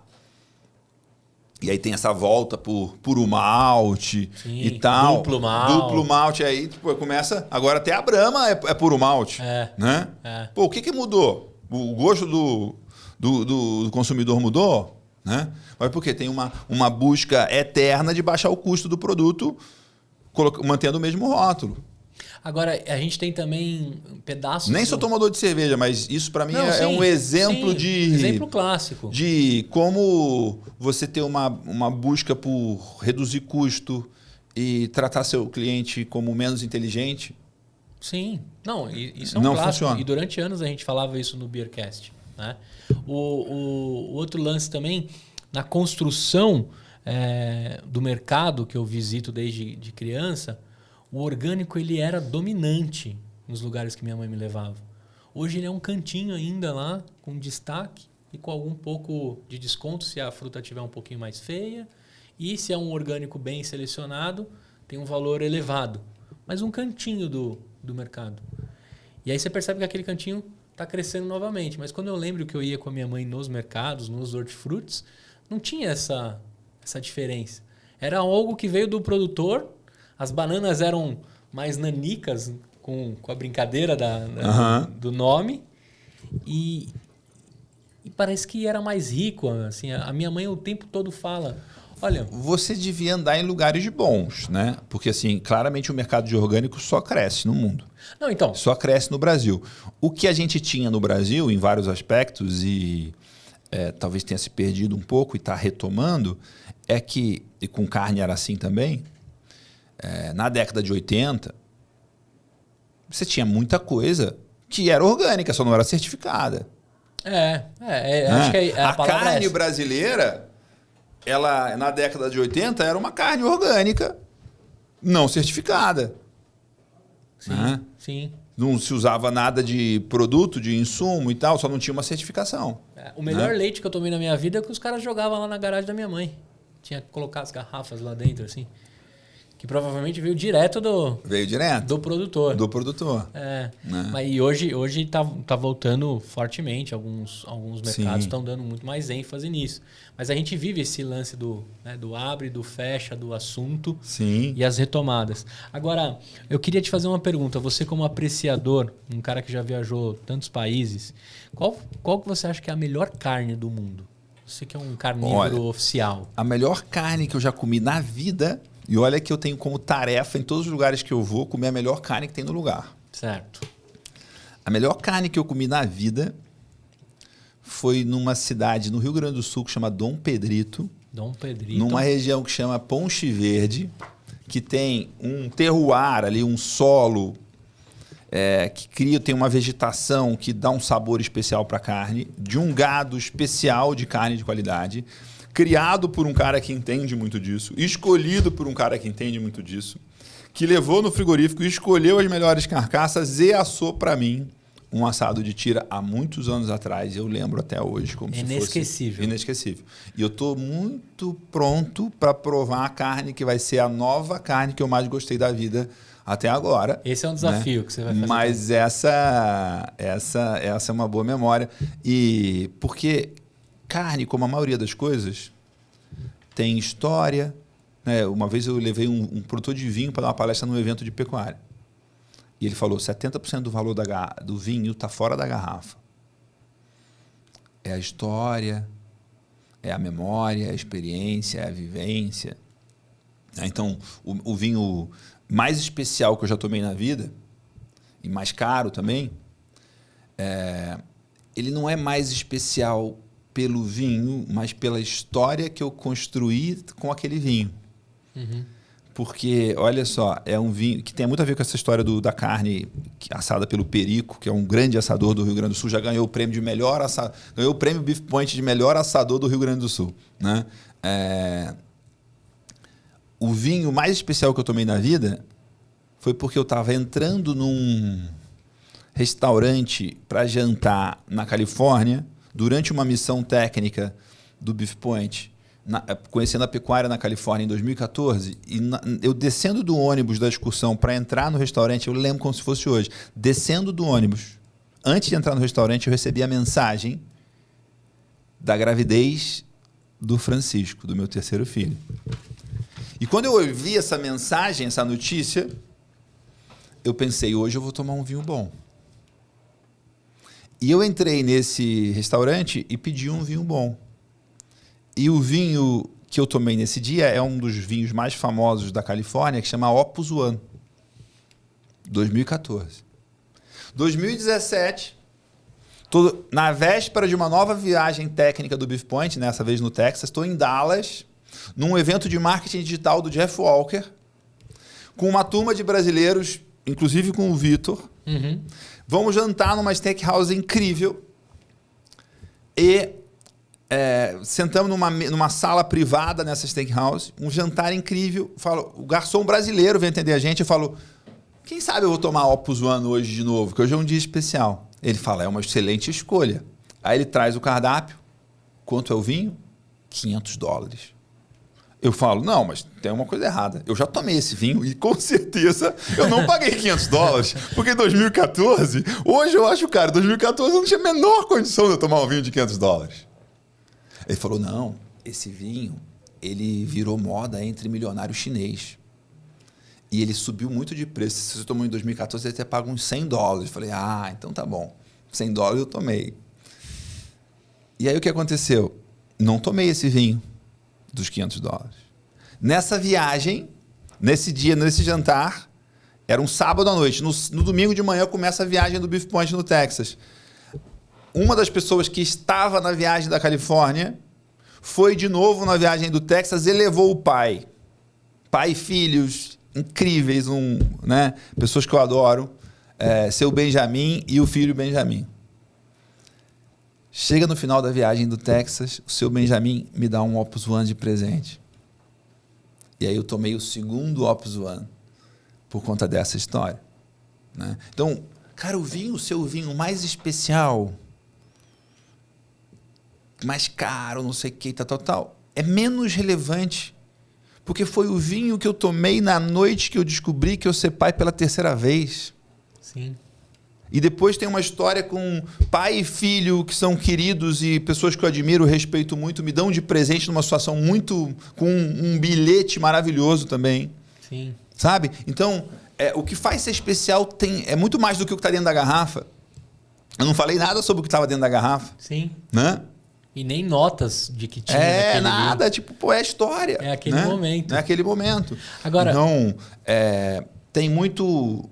E aí tem essa volta por puro malte e tal. Duplo malte. Duplo malte. Aí começa... Agora até a Brahma é puro malte. Né? Pô, o que mudou? O gosto do consumidor mudou? Né? Mas por quê? Tem uma busca eterna de baixar o custo do produto mantendo o mesmo rótulo. Agora, a gente tem também pedaços... Nem sou tomador de cerveja, mas isso para mim é um exemplo de... Exemplo clássico. De como você ter uma busca por reduzir custo e tratar seu cliente como menos inteligente. Sim. Não, isso é um não clássico. Funciona. E durante anos a gente falava isso no Beercast. Né? O outro lance também, na construção do mercado que eu visito desde de criança... O orgânico ele era dominante nos lugares que minha mãe me levava. Hoje ele é um cantinho ainda lá, com destaque e com algum pouco de desconto se a fruta tiver um pouquinho mais feia. E se é um orgânico bem selecionado, tem um valor elevado. Mas um cantinho do mercado. E aí você percebe que aquele cantinho está crescendo novamente. Mas quando eu lembro que eu ia com a minha mãe nos mercados, nos hortifrutis, não tinha essa diferença. Era algo que veio do produtor... As bananas eram mais nanicas, com a brincadeira do nome. E parece que era mais rico. Assim, a minha mãe o tempo todo fala... Olha, você devia andar em lugares bons, né? Porque, assim, claramente o mercado de orgânico só cresce no mundo. Não, então... Só cresce no Brasil. O que a gente tinha no Brasil, em vários aspectos, e talvez tenha se perdido um pouco e está retomando, é que, e com carne era assim também... na década de 80, você tinha muita coisa que era orgânica, só não era certificada. Acho que a carne brasileira, ela na década de 80 era uma carne orgânica não certificada. Sim, sim. Não se usava nada de produto, de insumo e tal, só não tinha uma certificação. O melhor leite que eu tomei na minha vida é que os caras jogavam lá na garagem da minha mãe. Tinha que colocar as garrafas lá dentro, assim. Que provavelmente veio direto do produtor. Do produtor. Mas e hoje tá voltando fortemente. Alguns mercados estão dando muito mais ênfase nisso. Mas a gente vive esse lance do abre, do fecha, do assunto. Sim. E as retomadas. Agora, eu queria te fazer uma pergunta. Você como apreciador, um cara que já viajou tantos países, qual que você acha que é a melhor carne do mundo? Você que é um carnívoro oficial. A melhor carne que eu já comi na vida... E olha que eu tenho como tarefa, em todos os lugares que eu vou, comer a melhor carne que tem no lugar. Certo. A melhor carne que eu comi na vida foi numa cidade no Rio Grande do Sul que chama Dom Pedrito. Dom Pedrito. Numa região que chama Ponche Verde, que tem um terroir ali, um solo tem uma vegetação que dá um sabor especial para a carne, de um gado especial de carne de qualidade, criado por um cara que entende muito disso, escolhido por um cara que entende muito disso, que levou no frigorífico, escolheu as melhores carcaças e assou para mim um assado de tira há muitos anos atrás. Eu lembro até hoje como se fosse inesquecível. E eu estou muito pronto para provar a carne que vai ser a nova carne que eu mais gostei da vida até agora. Esse é um desafio, né? Que você vai fazer. Mas essa é uma boa memória. E porque carne, como a maioria das coisas, tem história. Né? Uma vez eu levei um produtor de vinho para dar uma palestra num evento de pecuária. E ele falou, 70% do valor do vinho está fora da garrafa. É a história, é a memória, é a experiência, é a vivência. Então, o vinho mais especial que eu já tomei na vida, e mais caro também, ele não é mais especial pelo vinho, mas pela história que eu construí com aquele vinho. Uhum. Porque, olha só, é um vinho que tem muito a ver com essa história da carne assada pelo Perico, que é um grande assador do Rio Grande do Sul, já ganhou o prêmio de melhor assador, ganhou o prêmio Beef Point de melhor assador do Rio Grande do Sul. Né? O vinho mais especial que eu tomei na vida foi porque eu estava entrando num restaurante para jantar na Califórnia, durante uma missão técnica do Beef Point, conhecendo a pecuária na Califórnia em 2014, e eu descendo do ônibus da excursão para entrar no restaurante, eu lembro como se fosse hoje, descendo do ônibus, antes de entrar no restaurante, eu recebi a mensagem da gravidez do Francisco, do meu terceiro filho. E quando eu ouvi essa mensagem, essa notícia, eu pensei, hoje eu vou tomar um vinho bom. E eu entrei nesse restaurante e pedi um vinho bom. E o vinho que eu tomei nesse dia é um dos vinhos mais famosos da Califórnia, que chama Opus One, 2014. 2017, na véspera de uma nova viagem técnica do Beef Point, nessa vez no Texas, estou em Dallas, num evento de marketing digital do Jeff Walker, com uma turma de brasileiros, inclusive com o Vitor. Uhum. Vamos jantar numa steakhouse incrível e sentamos numa sala privada nessa steakhouse, um jantar incrível. O garçom brasileiro vem atender a gente e falou, quem sabe eu vou tomar Opus One hoje de novo, que hoje é um dia especial. Ele fala, é uma excelente escolha. Aí ele traz o cardápio. Quanto é o vinho? $500. Eu falo, não, mas tem uma coisa errada. Eu já tomei esse vinho e com certeza eu não paguei $500, porque em 2014, hoje eu acho, cara, em 2014 eu não tinha a menor condição de eu tomar um vinho de $500. Ele falou, não, esse vinho, ele virou moda entre milionários chinês. E ele subiu muito de preço. Se você tomou em 2014, ele até paga uns $100. Eu falei, então tá bom. $100 eu tomei. E aí o que aconteceu? Não tomei esse vinho dos $500. Nessa viagem, nesse dia, nesse jantar, era um sábado à noite. No domingo de manhã começa a viagem do Beef Point no Texas. Uma das pessoas que estava na viagem da Califórnia foi de novo na viagem do Texas e levou o pai. Pai e filhos incríveis, né? Pessoas que eu adoro. Seu Benjamin e o filho Benjamin. Chega no final da viagem do Texas, o seu Benjamin me dá um Opus One de presente. E aí eu tomei o segundo Opus One por conta dessa história. Né? Então, cara, o seu vinho mais especial, mais caro, não sei o que, tal, é menos relevante. Porque foi o vinho que eu tomei na noite que eu descobri que eu ser pai pela terceira vez. Sim. E depois tem uma história com pai e filho que são queridos e pessoas que eu admiro, respeito muito, me dão de presente numa situação muito... com um bilhete maravilhoso também. Sim. Sabe? Então, o que faz ser especial é muito mais do que o que está dentro da garrafa. Eu não falei nada sobre o que estava dentro da garrafa. Sim. Né? E nem notas de que tinha nada. Tipo, é a história. É aquele momento. É aquele momento. Agora... Então, tem muito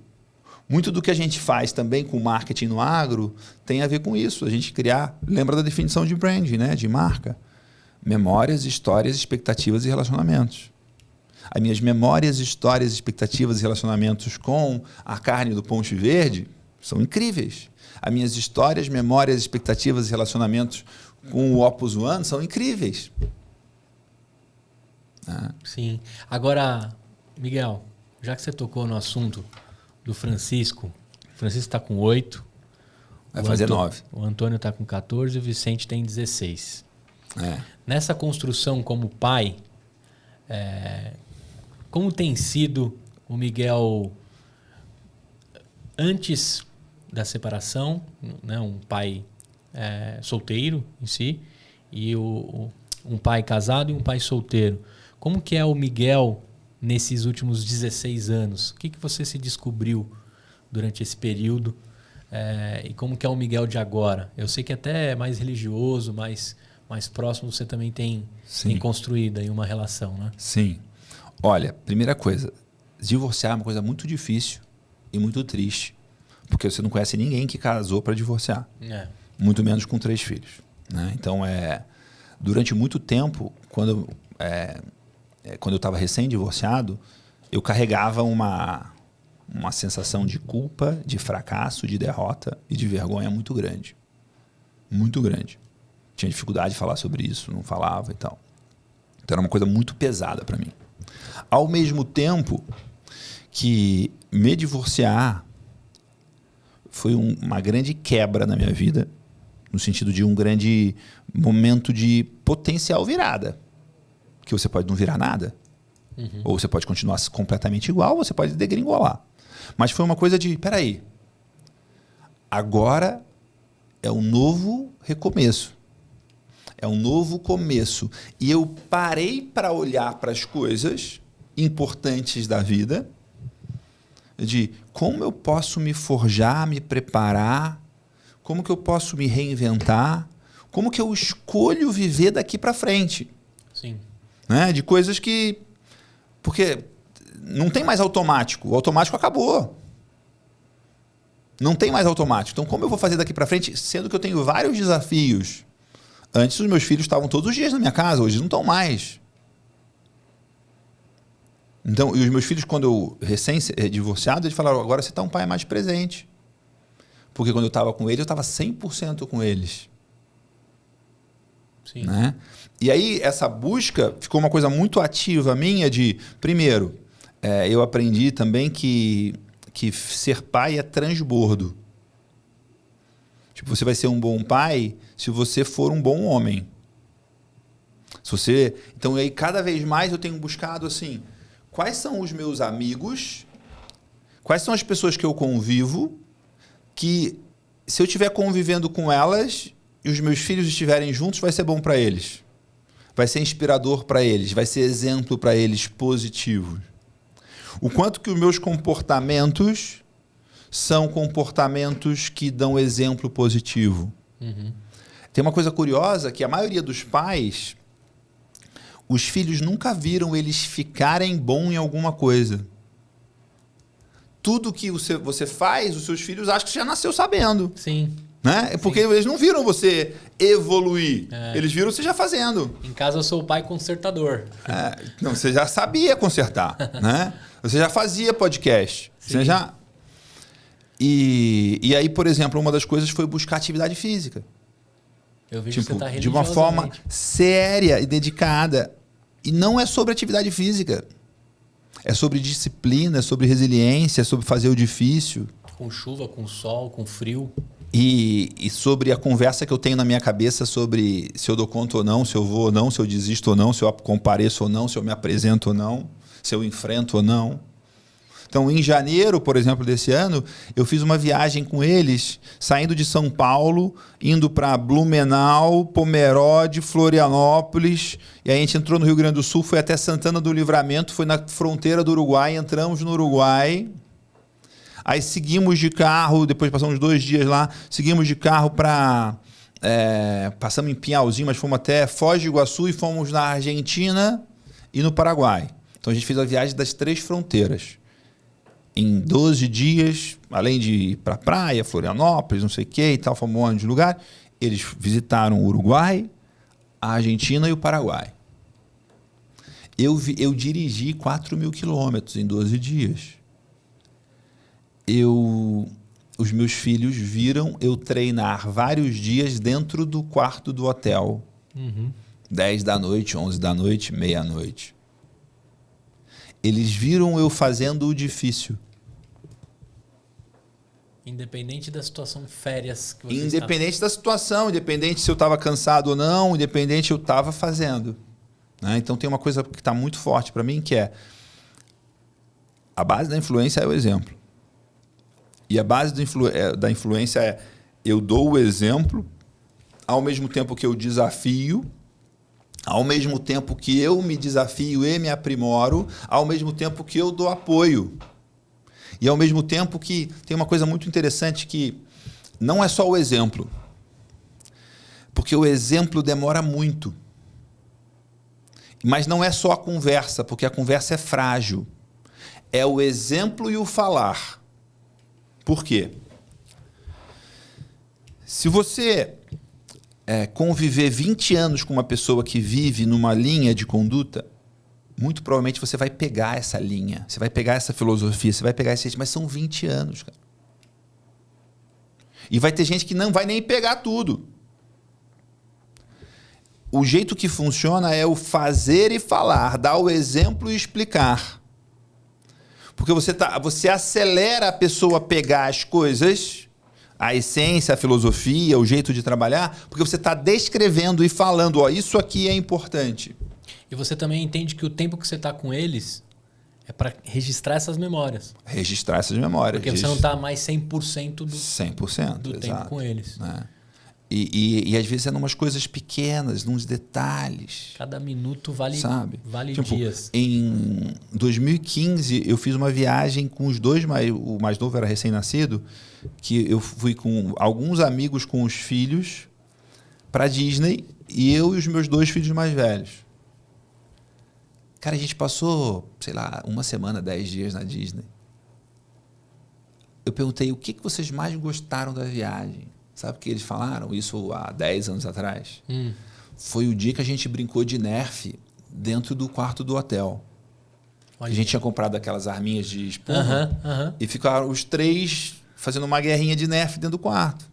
Muito do que a gente faz também com marketing no agro tem a ver com isso. A gente criar... Lembra da definição de branding, né? De marca? Memórias, histórias, expectativas e relacionamentos. As minhas memórias, histórias, expectativas e relacionamentos com a carne do Ponte Verde são incríveis. As minhas histórias, memórias, expectativas e relacionamentos com o Opus One são incríveis. Sim. Agora, Miguel, já que você tocou no assunto do Francisco, o Francisco está com 8. Vai fazer 9. O Antônio está com 14 e o Vicente tem 16. Nessa construção como pai, como tem sido o Miguel antes da separação, né? Um pai solteiro em si, e um pai casado e um pai solteiro. Como que é o Miguel nesses últimos 16 anos? O que você se descobriu durante esse período? E como que é o Miguel de agora? Eu sei que até é mais religioso, mais próximo você também tem construído aí uma relação, né? Sim. Olha, primeira coisa, divorciar é uma coisa muito difícil e muito triste, porque você não conhece ninguém que casou para divorciar, muito menos com 3 filhos, né? Então, durante muito tempo, quando eu estava recém-divorciado, eu carregava uma sensação de culpa, de fracasso, de derrota e de vergonha muito grande. Muito grande. Tinha dificuldade de falar sobre isso, não falava e tal. Então era uma coisa muito pesada para mim. Ao mesmo tempo que me divorciar foi uma grande quebra na minha vida, no sentido de um grande momento de potencial virada. Que você pode não virar nada, ou você pode continuar completamente igual, ou você pode degringolar. Mas foi uma coisa de, peraí, agora é um novo recomeço. É um novo começo. E eu parei para olhar para as coisas importantes da vida, de como eu posso me forjar, me preparar, como que eu posso me reinventar, como que eu escolho viver daqui para frente. Sim. Né? De coisas que... Porque não tem mais automático. O automático acabou. Não tem mais automático. Então, como eu vou fazer daqui para frente, sendo que eu tenho vários desafios? Antes, os meus filhos estavam todos os dias na minha casa. Hoje não estão mais. Então, e os meus filhos, quando eu recém-divorciado, eles falaram, agora você está um pai mais presente. Porque quando eu estava com eles, eu estava 100% com eles. Sim. Né? E aí, essa busca ficou uma coisa muito ativa minha de... Primeiro, eu aprendi também que ser pai é transbordo. Tipo, você vai ser um bom pai se você for um bom homem. Então, aí, cada vez mais eu tenho buscado assim... Quais são os meus amigos? Quais são as pessoas que eu convivo? Que, se eu estiver convivendo com elas e os meus filhos estiverem juntos, vai ser bom para eles. Vai ser inspirador para eles. Vai ser exemplo para eles positivo. O quanto que os meus comportamentos são comportamentos que dão exemplo positivo. Tem uma coisa curiosa que a maioria dos pais... Os filhos nunca viram eles ficarem bom em alguma coisa. Tudo que você faz, os seus filhos acham que você já nasceu sabendo. Sim. Né? Porque eles não viram você evoluir. Eles viram você já fazendo. Em casa eu sou o pai consertador. Não, você já sabia consertar. Né? Você já fazia podcast. Você já... E aí, por exemplo, uma das coisas foi buscar atividade física. Eu vejo que você está de uma forma séria e dedicada. E não é sobre atividade física. É sobre disciplina, é sobre resiliência, é sobre fazer o difícil. Com chuva, com sol, com frio. E sobre a conversa que eu tenho na minha cabeça sobre se eu dou conta ou não, se eu vou ou não, se eu desisto ou não, se eu compareço ou não, se eu me apresento ou não, se eu enfrento ou não. Então, em janeiro, por exemplo, desse ano, eu fiz uma viagem com eles, saindo de São Paulo, indo para Blumenau, Pomerode, Florianópolis, e aí a gente entrou no Rio Grande do Sul, foi até Santana do Livramento, foi na fronteira do Uruguai, entramos no Uruguai, aí seguimos de carro, depois passamos 2 dias lá, seguimos de carro para... passamos em Pinhalzinho, mas fomos até Foz do Iguaçu e fomos na Argentina e no Paraguai. Então a gente fez a viagem das 3 fronteiras. em 12 dias, além de ir para a praia, Florianópolis, não sei o que e tal, fomos um monte de lugar, eles visitaram o Uruguai, a Argentina e o Paraguai. Eu dirigi 4.000 quilômetros em 12 dias. Os meus filhos viram eu treinar vários dias dentro do quarto do hotel. 10 da noite, 11 da noite, meia-noite. Eles viram eu fazendo o difícil. Independente da situação, férias que você Independente da situação, independente se eu estava cansado ou não, independente eu estava fazendo. Né? Então tem uma coisa que está muito forte para mim, que é a base da influência é o exemplo. E a base da influência é eu dou o exemplo, ao mesmo tempo que eu desafio, ao mesmo tempo que eu me desafio e me aprimoro, ao mesmo tempo que eu dou apoio. E ao mesmo tempo que tem uma coisa muito interessante que não é só o exemplo. Porque o exemplo demora muito. Mas não é só a conversa, porque a conversa é frágil. É o exemplo e o falar. Por quê? Se você conviver 20 anos com uma pessoa que vive numa linha de conduta, muito provavelmente você vai pegar essa linha, você vai pegar essa filosofia, você vai pegar esse... Mas são 20 anos, cara. E vai ter gente que não vai nem pegar tudo. O jeito que funciona é o fazer e falar, dar o exemplo e explicar. Porque você acelera a pessoa a pegar as coisas, a essência, a filosofia, o jeito de trabalhar, porque você está descrevendo e falando, ó, isso aqui é importante. E você também entende que o tempo que você está com eles é para registrar essas memórias. Registrar essas memórias. Porque você não está mais 100% do 100%, do exato, tempo com eles. Né? E às vezes é numas coisas pequenas, nos detalhes. Cada minuto vale, sabe? vale Tipo, dias. Em 2015, eu fiz uma viagem com os dois, o mais novo era recém-nascido, que eu fui com alguns amigos com os filhos para Disney, e eu e os meus 2 filhos mais velhos. Cara, a gente passou, sei lá, 1 semana, 10 dias na Disney. Eu perguntei o que vocês mais gostaram da viagem. Sabe o que eles falaram? Isso há 10 anos atrás. Foi o dia que a gente brincou de Nerf dentro do quarto do hotel. Olha. A gente tinha comprado aquelas arminhas de espuma e ficaram os 3 fazendo uma guerrinha de Nerf dentro do quarto.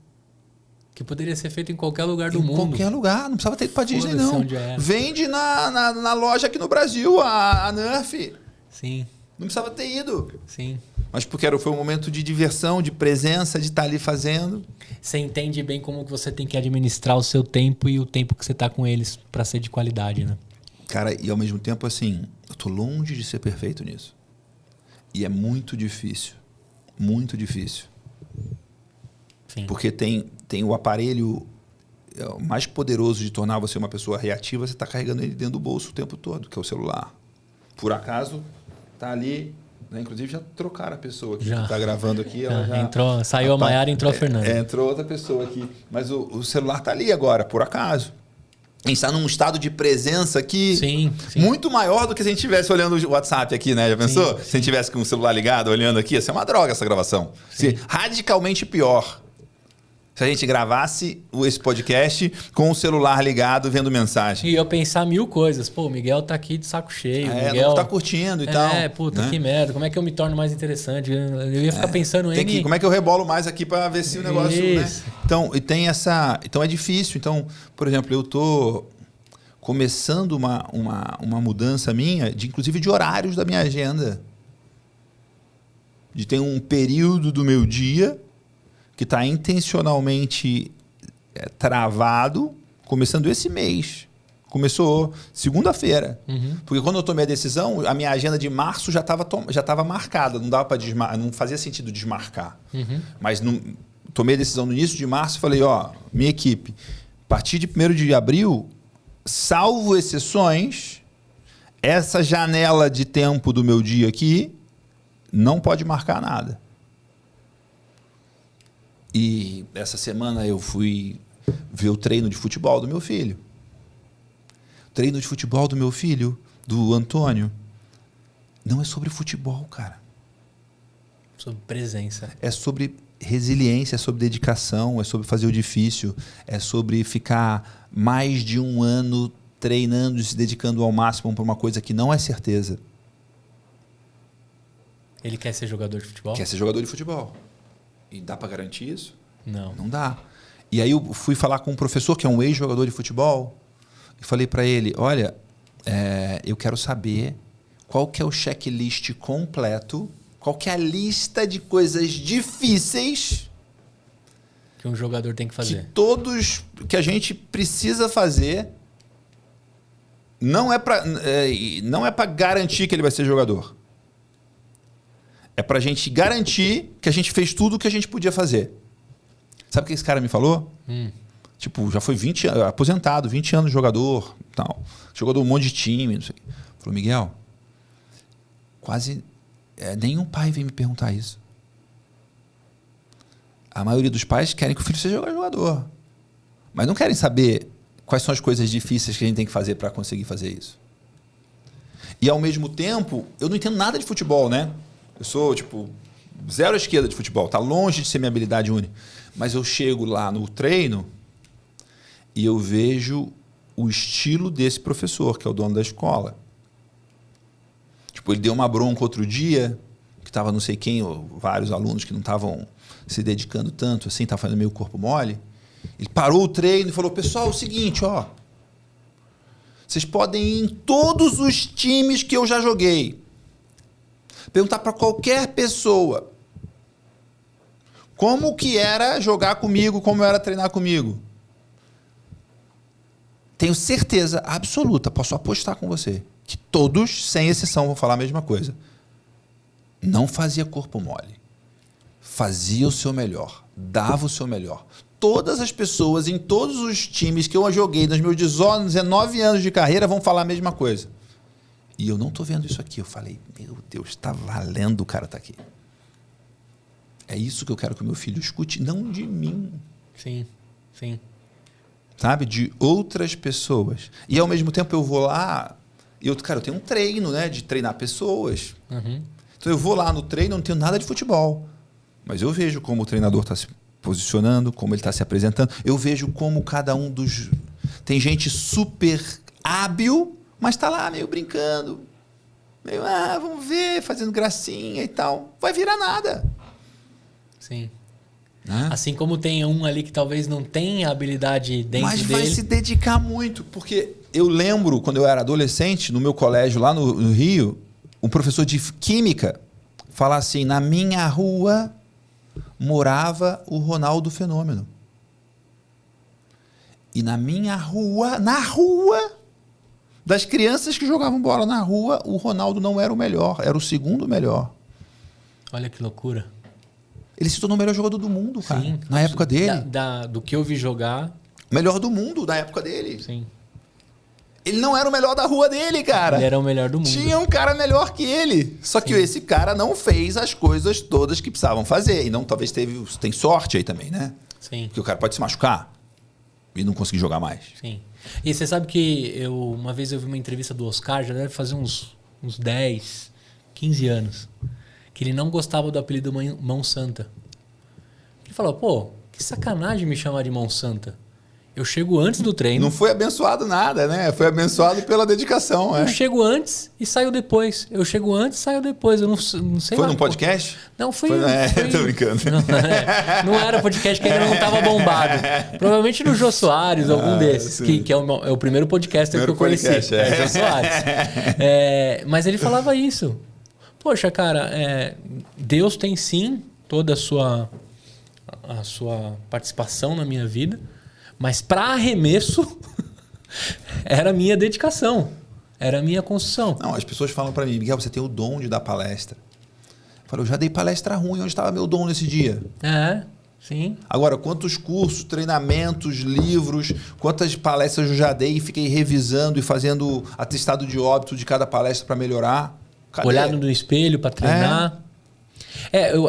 Que poderia ser feito em qualquer lugar do mundo. Em qualquer lugar, não precisava ter ido para Disney, não. É. Vende na loja aqui no Brasil, a Nerf. Sim. Não precisava ter ido. Sim. Mas porque foi um momento de diversão, de presença, de estar ali fazendo. Você entende bem como que você tem que administrar o seu tempo e o tempo que você está com eles para ser de qualidade, né? Cara, e ao mesmo tempo, assim, eu tô longe de ser perfeito nisso. E é muito difícil. Muito difícil. Sim. Porque tem o aparelho mais poderoso de tornar você uma pessoa reativa, você está carregando ele dentro do bolso o tempo todo, que é o celular. Por acaso, tá ali... Né? Inclusive já trocaram a pessoa que está gravando aqui. Ela já entrou, saiu a Maiara e entrou a Fernanda. Entrou outra pessoa aqui. Mas o celular está ali agora, por acaso. A gente está num estado de presença aqui sim. muito maior do que se a gente estivesse olhando o WhatsApp aqui, né? Já pensou? Sim. Se a gente tivesse com o celular ligado, olhando aqui, ia ser uma droga essa gravação. Radicalmente pior. Se a gente gravasse esse podcast com o celular ligado, vendo mensagem. E eu pensar 1000 coisas. Pô, o Miguel tá aqui de saco cheio. Miguel não tá curtindo e tal. Puta, né? Que merda. Como é que eu me torno mais interessante? Eu ia ficar pensando em... Como é que eu rebolo mais aqui para ver se o negócio... Né? Então, e tem essa... Então é difícil. Então, por exemplo, eu tô começando uma mudança minha, inclusive de horários da minha agenda. De ter um período do meu dia que está intencionalmente travado, começando esse mês. Começou segunda-feira. Porque quando eu tomei a decisão, a minha agenda de março já estava marcada. Não dava para não fazia sentido desmarcar. Mas tomei a decisão no início de março e falei, ó, minha equipe, a partir de 1º de abril, salvo exceções, essa janela de tempo do meu dia aqui não pode marcar nada. E essa semana eu fui ver o treino de futebol do meu filho. O treino de futebol do meu filho, do Antônio, não é sobre futebol, cara. Sobre presença. É sobre resiliência, é sobre dedicação, é sobre fazer o difícil, é sobre ficar mais de um ano treinando e se dedicando ao máximo para uma coisa que não é certeza. Ele quer ser jogador de futebol? Quer ser jogador de futebol. E dá para garantir isso? Não. Não dá. E aí eu fui falar com um professor que é um ex-jogador de futebol e falei para ele, olha, eu quero saber qual que é o checklist completo, qual que é a lista de coisas difíceis que um jogador tem que fazer. Que a gente precisa fazer. Não é para garantir que ele vai ser jogador. É pra gente garantir que a gente fez tudo o que a gente podia fazer. Sabe o que esse cara me falou? Tipo, já foi 20 anos, aposentado, 20 anos jogador, tal. Jogador um monte de time, não sei. Falou, Miguel, quase nenhum pai vem me perguntar isso. A maioria dos pais querem que o filho seja jogador. Mas não querem saber quais são as coisas difíceis que a gente tem que fazer para conseguir fazer isso. E, ao mesmo tempo, eu não entendo nada de futebol, né? Eu sou, tipo, zero à esquerda de futebol. Tá longe de ser minha habilidade única. Mas eu chego lá no treino e eu vejo o estilo desse professor, que é o dono da escola. Tipo, ele deu uma bronca outro dia, que estava não sei quem, ou vários alunos que não estavam se dedicando tanto, assim, estavam fazendo meio corpo mole. Ele parou o treino e falou, pessoal, é o seguinte, ó. Vocês podem ir em todos os times que eu já joguei. Perguntar para qualquer pessoa como que era jogar comigo, como era treinar comigo. Tenho certeza absoluta, posso apostar com você, que todos, sem exceção, vão falar a mesma coisa. Não fazia corpo mole. Fazia o seu melhor. Dava o seu melhor. Todas as pessoas em todos os times que eu joguei nos meus 19 anos de carreira vão falar a mesma coisa. E eu não estou vendo isso aqui. Eu falei, meu Deus, está valendo o cara estar aqui. É isso que eu quero que o meu filho escute, não de mim. Sim, sim. Sabe? De outras pessoas. E ao mesmo tempo eu vou lá, eu tenho um treino, né? De treinar pessoas. Uhum. Então eu vou lá no treino, eu não tenho nada de futebol. Mas eu vejo como o treinador está se posicionando, como ele está se apresentando. Eu vejo como cada um dos... Tem gente super hábil, mas está lá meio brincando. Meio, vamos ver, fazendo gracinha e tal. Vai virar nada. Sim. Né? Assim como tem um ali que talvez não tenha habilidade dentro dele. Mas vai se dedicar muito. Porque eu lembro, quando eu era adolescente, no meu colégio lá no Rio, um professor de química falar assim, na minha rua morava o Ronaldo Fenômeno. E na minha rua, das crianças que jogavam bola na rua, o Ronaldo não era o melhor, era o segundo melhor. Olha que loucura. Ele se tornou o melhor jogador do mundo, cara. Sim, na época dele. Do que eu vi jogar. Melhor do mundo da época dele. Sim. Ele não era o melhor da rua dele, cara. Ele era o melhor do mundo. Tinha um cara melhor que ele. Só que esse cara não fez as coisas todas que precisavam fazer. E não, talvez tem sorte aí também, né? Sim. Porque o cara pode se machucar e não conseguir jogar mais. Sim. E você sabe que uma vez eu vi uma entrevista do Oscar, já deve fazer uns 10, 15 anos, que ele não gostava do apelido Mão Santa. Ele falou, pô, que sacanagem me chamar de Mão Santa. Eu chego antes do treino. Não foi abençoado nada, né? Foi abençoado pela dedicação. Eu chego antes e saio depois. Eu chego antes e saio depois. Eu não sei. Foi num podcast? Não, foi. Tô brincando. Não era podcast que ainda não estava bombado. Provavelmente no Jô Soares, algum desses. Que é o primeiro podcaster que eu conheci. Jô Soares. Mas ele falava isso. Poxa, cara, Deus tem sim toda a sua participação na minha vida. Mas para arremesso, era a minha dedicação. Era a minha construção. Não, as pessoas falam para mim, Miguel, você tem o dom de dar palestra. Eu falo, eu já dei palestra ruim, onde estava meu dom nesse dia? Sim. Agora, quantos cursos, treinamentos, livros, quantas palestras eu já dei e fiquei revisando e fazendo atestado de óbito de cada palestra para melhorar? Cadê? Olhado no espelho para treinar.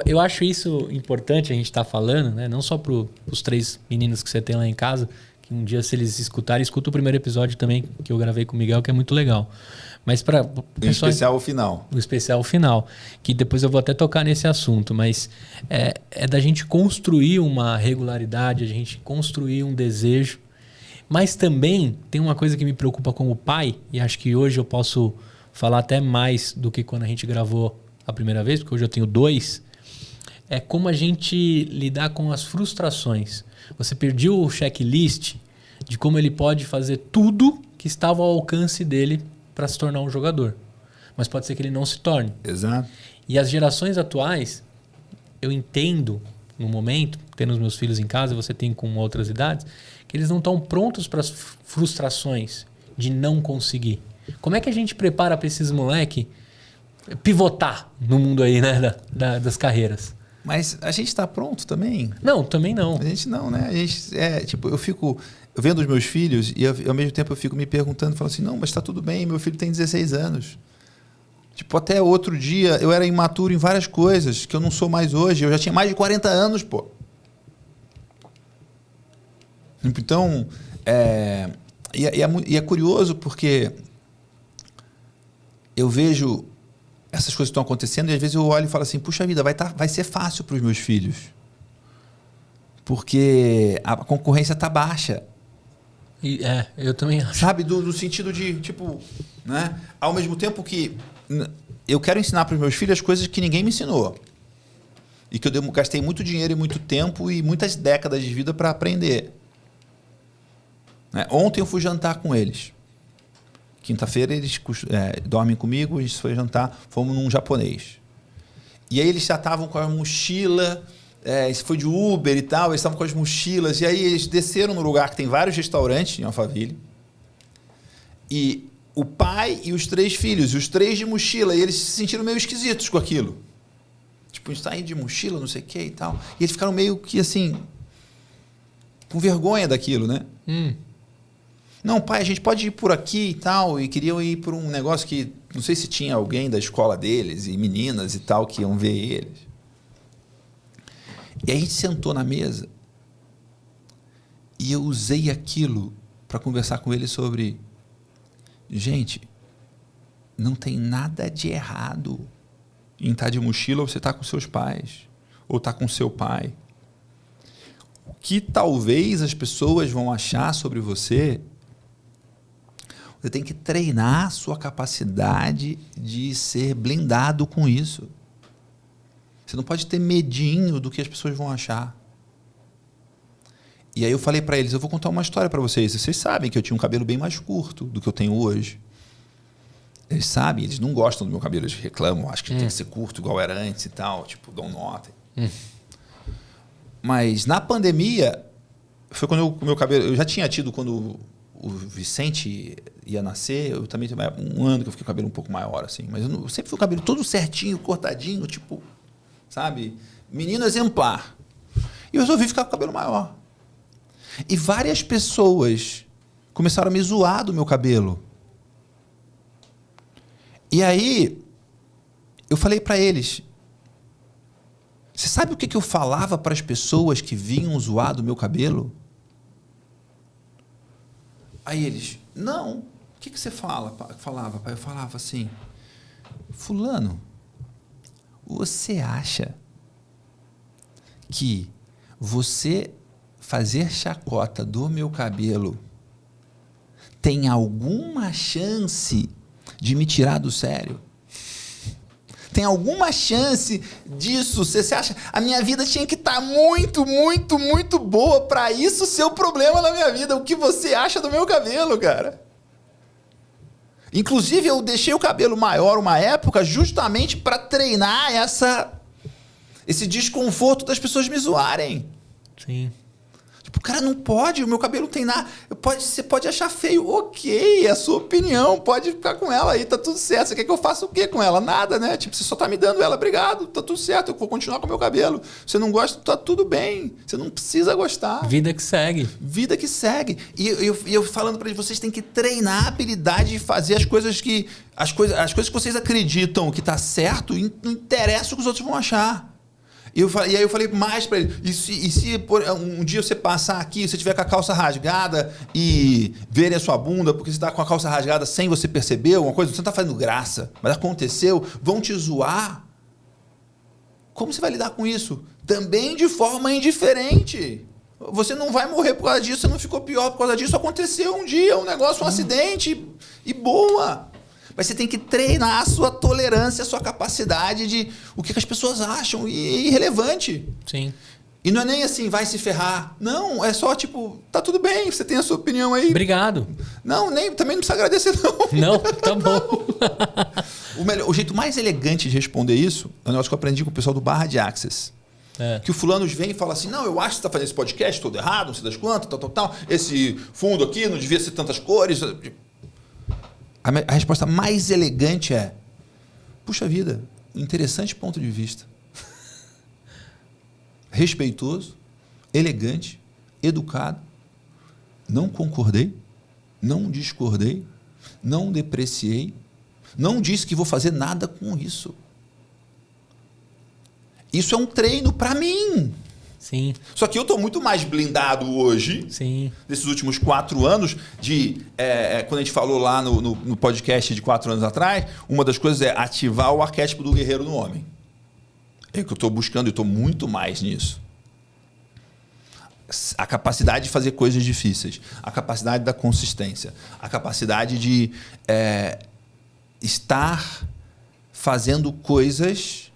Eu acho isso importante a gente estar falando, né? Não só para os 3 meninos que você tem lá em casa, que um dia, se eles escutarem, escuta o primeiro episódio também que eu gravei com o Miguel, que é muito legal. Mas para Em especial o final. O especial final, que depois eu vou até tocar nesse assunto, mas é da gente construir uma regularidade, a gente construir um desejo. Mas também tem uma coisa que me preocupa como pai, e acho que hoje eu posso falar até mais do que quando a gente gravou a primeira vez, porque hoje eu tenho 2, é como a gente lidar com as frustrações. Você perdeu o checklist de como ele pode fazer tudo que estava ao alcance dele para se tornar um jogador. Mas pode ser que ele não se torne. Exato. E as gerações atuais, eu entendo no momento, tendo os meus filhos em casa, você tem com outras idades, que eles não estão prontos para as frustrações de não conseguir. Como é que a gente prepara para esses moleque pivotar no mundo aí, né, das carreiras? Mas a gente está pronto também? Não, também não. A gente não, né? A gente, eu fico vendo os meus filhos e ao mesmo tempo eu fico me perguntando, falando assim, não, mas está tudo bem, meu filho tem 16 anos. Tipo, até outro dia eu era imaturo em várias coisas que eu não sou mais hoje. Eu já tinha mais de 40 anos, pô. Então, é curioso porque eu vejo essas coisas que estão acontecendo e às vezes eu olho e falo assim, puxa vida, vai ser fácil para os meus filhos. Porque a concorrência está baixa. Eu também acho. Sabe, do sentido de, tipo, né? Ao mesmo tempo que eu quero ensinar para os meus filhos as coisas que ninguém me ensinou. E que eu gastei muito dinheiro e muito tempo e muitas décadas de vida para aprender. Né? Ontem eu fui jantar com eles. Quinta-feira eles dormem comigo, a gente foi jantar, fomos num japonês. E aí eles já estavam com a mochila, isso foi de Uber e tal, eles estavam com as mochilas, e aí eles desceram no lugar que tem vários restaurantes em Alphaville. E o pai e os 3 filhos, e os 3 de mochila, e eles se sentiram meio esquisitos com aquilo. Tipo, a gente está indo de mochila, não sei o que e tal. E eles ficaram meio que assim, com vergonha daquilo, né? Não, pai, a gente pode ir por aqui e tal. E queriam ir por um negócio que... Não sei se tinha alguém da escola deles, e meninas e tal, que iam ver eles. E aí a gente sentou na mesa e eu usei aquilo para conversar com eles sobre... Gente, não tem nada de errado em estar de mochila ou você estar com seus pais. Ou estar com seu pai. O que talvez as pessoas vão achar sobre você... Você tem que treinar a sua capacidade de ser blindado com isso. Você não pode ter medinho do que as pessoas vão achar. E aí eu falei para eles, eu vou contar uma história para vocês. Vocês sabem que eu tinha um cabelo bem mais curto do que eu tenho hoje. Eles sabem, eles não gostam do meu cabelo, eles reclamam, acham que tem que ser curto igual era antes e tal, tipo, dão nota. Mas na pandemia, foi quando o meu cabelo... Eu já tinha tido quando... O Vicente ia nascer, eu também tive um ano que eu fiquei com o cabelo um pouco maior, assim. Mas eu sempre fui com o cabelo todo certinho, cortadinho, tipo, sabe? Menino exemplar. E eu resolvi ficar com o cabelo maior. E várias pessoas começaram a me zoar do meu cabelo. E aí, eu falei para eles, você sabe o que eu falava para as pessoas que vinham zoar do meu cabelo? Aí eles, não, o que você falava, pai? Eu falava assim, fulano, você acha que você fazer chacota do meu cabelo tem alguma chance de me tirar do sério? Tem alguma chance disso? Você acha? A minha vida tinha que estar muito, muito, muito boa para isso ser o problema na minha vida. O que você acha do meu cabelo, cara? Inclusive, eu deixei o cabelo maior uma época justamente para treinar esse desconforto das pessoas me zoarem. Sim. Tipo, cara, não pode, o meu cabelo não tem nada. Você pode achar feio, ok, é a sua opinião, pode ficar com ela aí, tá tudo certo. Você quer que eu faça o quê com ela? Nada, né? Tipo, você só tá me dando ela, obrigado, tá tudo certo, eu vou continuar com o meu cabelo. Você não gosta, tá tudo bem, você não precisa gostar. Vida que segue. Vida que segue. E eu falando pra eles, vocês têm que treinar a habilidade de fazer as coisas que vocês acreditam que tá certo, não interessa o que os outros vão achar. E aí eu falei mais para ele, e se um dia você passar aqui, você tiver com a calça rasgada e verem a sua bunda, porque você está com a calça rasgada sem você perceber alguma coisa, você não está fazendo graça, mas aconteceu, vão te zoar. Como você vai lidar com isso? Também de forma indiferente. Você não vai morrer por causa disso, você não ficou pior por causa disso, aconteceu um dia, um negócio, um acidente, e boa. Mas você tem que treinar a sua tolerância, a sua capacidade de o que as pessoas acham, e é irrelevante. Sim. E não é nem assim, vai se ferrar. Não, é só tipo, tá tudo bem, você tem a sua opinião aí. Obrigado. Não, também não precisa agradecer, não. Não, tá bom. O jeito mais elegante de responder isso é um negócio que eu aprendi com o pessoal do Barra de Access. Que o fulano vem e fala assim, não, eu acho que você está fazendo esse podcast todo errado, não sei das quantas, tal. Esse fundo aqui não devia ser tantas cores. A resposta mais elegante é, puxa vida, interessante ponto de vista. Respeitoso, elegante, educado. Não concordei, não discordei, não depreciei, não disse que vou fazer nada com isso. Isso é um treino para mim. Sim. Só que eu estou muito mais blindado hoje, Sim, desses últimos 4 anos, quando a gente falou lá no podcast de 4 anos atrás, uma das coisas é ativar o arquétipo do guerreiro no homem. É o que eu estou buscando e estou muito mais nisso. A capacidade de fazer coisas difíceis, a capacidade da consistência, a capacidade de estar fazendo coisas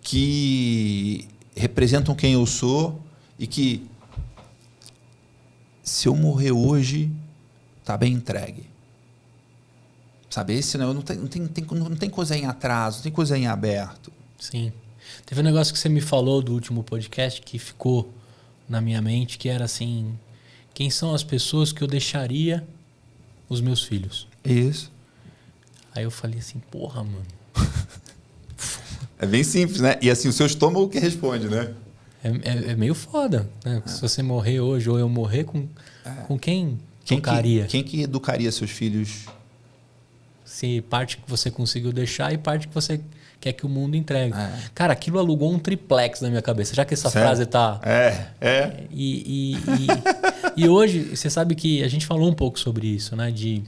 que representam quem eu sou e que, se eu morrer hoje, tá bem entregue. Sabe? Esse não tem coisa em atraso, não tem coisa em aberto. sim. Teve um negócio que você me falou do último podcast que ficou na minha mente, que era assim, quem são as pessoas que eu deixaria os meus filhos? Isso. Aí eu falei assim, porra, mano. É bem simples, né? E assim, o seu estômago que responde, né? É meio foda, né? Se você morrer hoje ou eu morrer, com quem tocaria? Quem que educaria seus filhos? Se parte que você conseguiu deixar e parte que você quer que o mundo entregue. Cara, aquilo alugou um triplex na minha cabeça. Já que essa frase tá... E hoje, você sabe que a gente falou um pouco sobre isso, né? De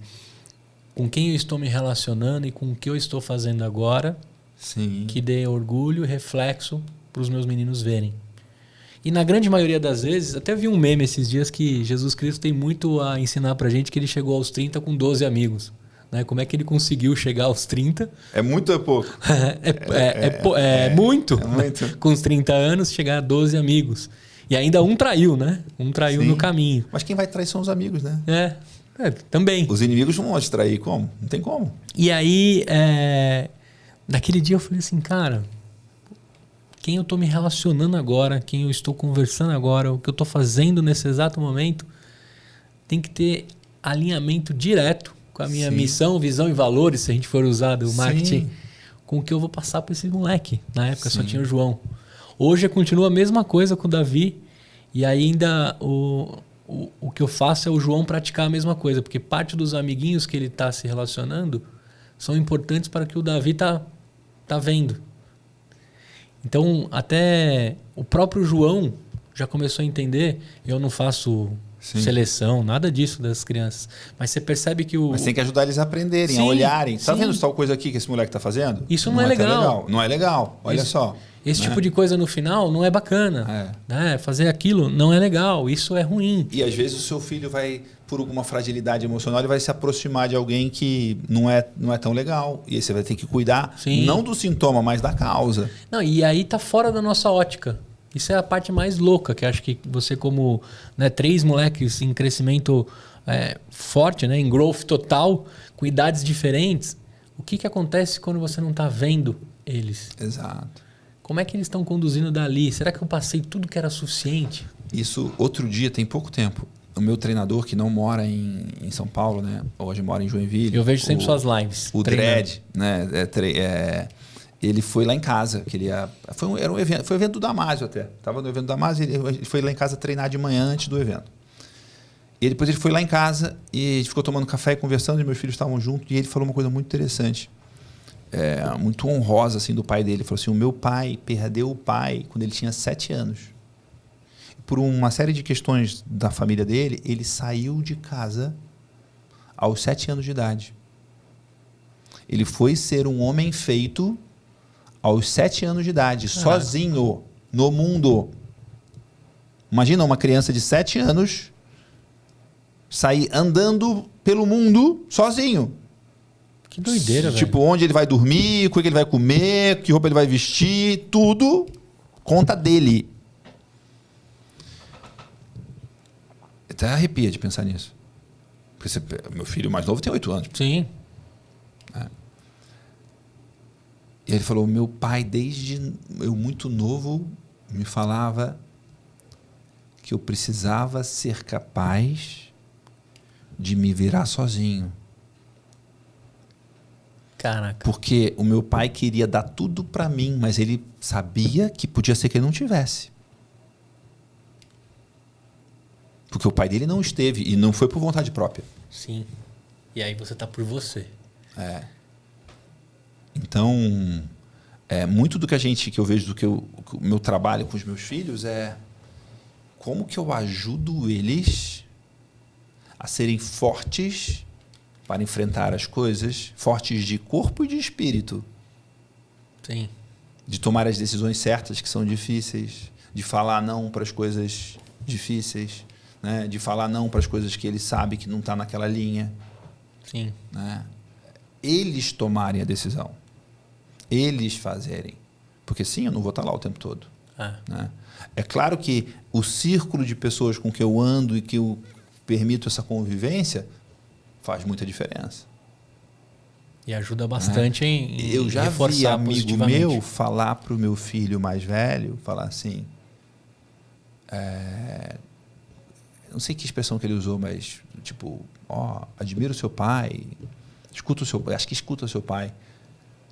com quem eu estou me relacionando e com o que eu estou fazendo agora. Sim. Que dê orgulho e reflexo para os meus meninos verem. E na grande maioria das vezes, até vi um meme esses dias que Jesus Cristo tem muito a ensinar pra gente, que ele chegou aos 30 com 12 amigos. Né? Como é que ele conseguiu chegar aos 30? É muito ou é pouco? Muito. É muito. Né? Com os 30 anos, chegar a 12 amigos. E ainda um traiu, né? Um traiu Sim. no caminho. Mas quem vai trair são os amigos, né? Também. Os inimigos não vão te trair. Como? Não tem como. E aí, naquele dia eu falei assim, cara, quem eu estou me relacionando agora, quem eu estou conversando agora, o que eu estou fazendo nesse exato momento, tem que ter alinhamento direto com a minha missão, visão e valores, se a gente for usar do marketing, com o que eu vou passar para esse moleque. Na época só tinha o João. Hoje continua a mesma coisa com o Davi, e ainda o que eu faço é o João praticar a mesma coisa, porque parte dos amiguinhos que ele está se relacionando são importantes para que o Davi tá vendo. Então, até o próprio João já começou a entender, eu não faço seleção, nada disso das crianças. Mas você percebe que Mas tem que ajudar eles a aprenderem, a olharem. Tá vendo tal coisa aqui que esse moleque tá fazendo? Isso não é legal. Não é legal. Olha só. Esse tipo de coisa no final não é bacana. Né? Fazer aquilo não é legal. Isso é ruim. E às vezes o seu filho vai, por alguma fragilidade emocional, ele vai se aproximar de alguém que não é tão legal. E aí você vai ter que cuidar, não do sintoma, mas da causa. Não, e aí tá fora da nossa ótica. Isso é a parte mais louca, que acho que você, como 3 moleques em crescimento forte, né, em growth total, com idades diferentes, o que acontece quando você não está vendo eles? Exato. Como é que eles estão conduzindo dali? Será que eu passei tudo que era suficiente? Isso, outro dia, tem pouco tempo, o meu treinador, que não mora em São Paulo, né, hoje mora em Joinville. Eu vejo sempre suas lives. O Dredd, né, ele foi lá em casa, que era um evento, foi o evento do Damásio até. Estava no evento do Damásio, ele foi lá em casa treinar de manhã antes do evento. E depois ele foi lá em casa e a gente ficou tomando café e conversando, e meus filhos estavam juntos, e ele falou uma coisa muito interessante. muito honrosa assim, do pai dele. Ele falou assim, o meu pai perdeu o pai quando ele tinha 7 anos. Por uma série de questões da família dele, ele saiu de casa aos 7 anos de idade. Ele foi ser um homem feito aos 7 anos de idade, sozinho, no mundo. Imagina uma criança de 7 anos sair andando pelo mundo sozinho. Que doideira, velho. Tipo, onde ele vai dormir, o que ele vai comer, que roupa ele vai vestir, tudo conta dele. Até arrepia de pensar nisso. Porque meu filho mais novo tem 8 anos. Sim. E ele falou, meu pai, desde eu muito novo, me falava que eu precisava ser capaz de me virar sozinho. Caraca. Porque o meu pai queria dar tudo para mim, mas ele sabia que podia ser que ele não tivesse. Porque o pai dele não esteve e não foi por vontade própria. Sim. E aí você tá por você. Então, muito do que eu vejo do que o meu trabalho com os meus filhos é como que eu ajudo eles a serem fortes para enfrentar as coisas, fortes de corpo e de espírito. Sim. De tomar as decisões certas que são difíceis, de falar não para as coisas difíceis, né? De falar não para as coisas que ele sabe que não está naquela linha. Sim. Né? Eles tomarem a decisão. Eles fazerem. Porque sim, eu não vou estar lá o tempo todo. Né? É claro que o círculo de pessoas com que eu ando e que eu permito essa convivência faz muita diferença. E ajuda bastante em eu já vi amigo positivamente. meu falar para o meu filho mais velho, falar assim, não sei que expressão que ele usou, mas tipo, admiro o seu pai, acho que escuta o seu pai.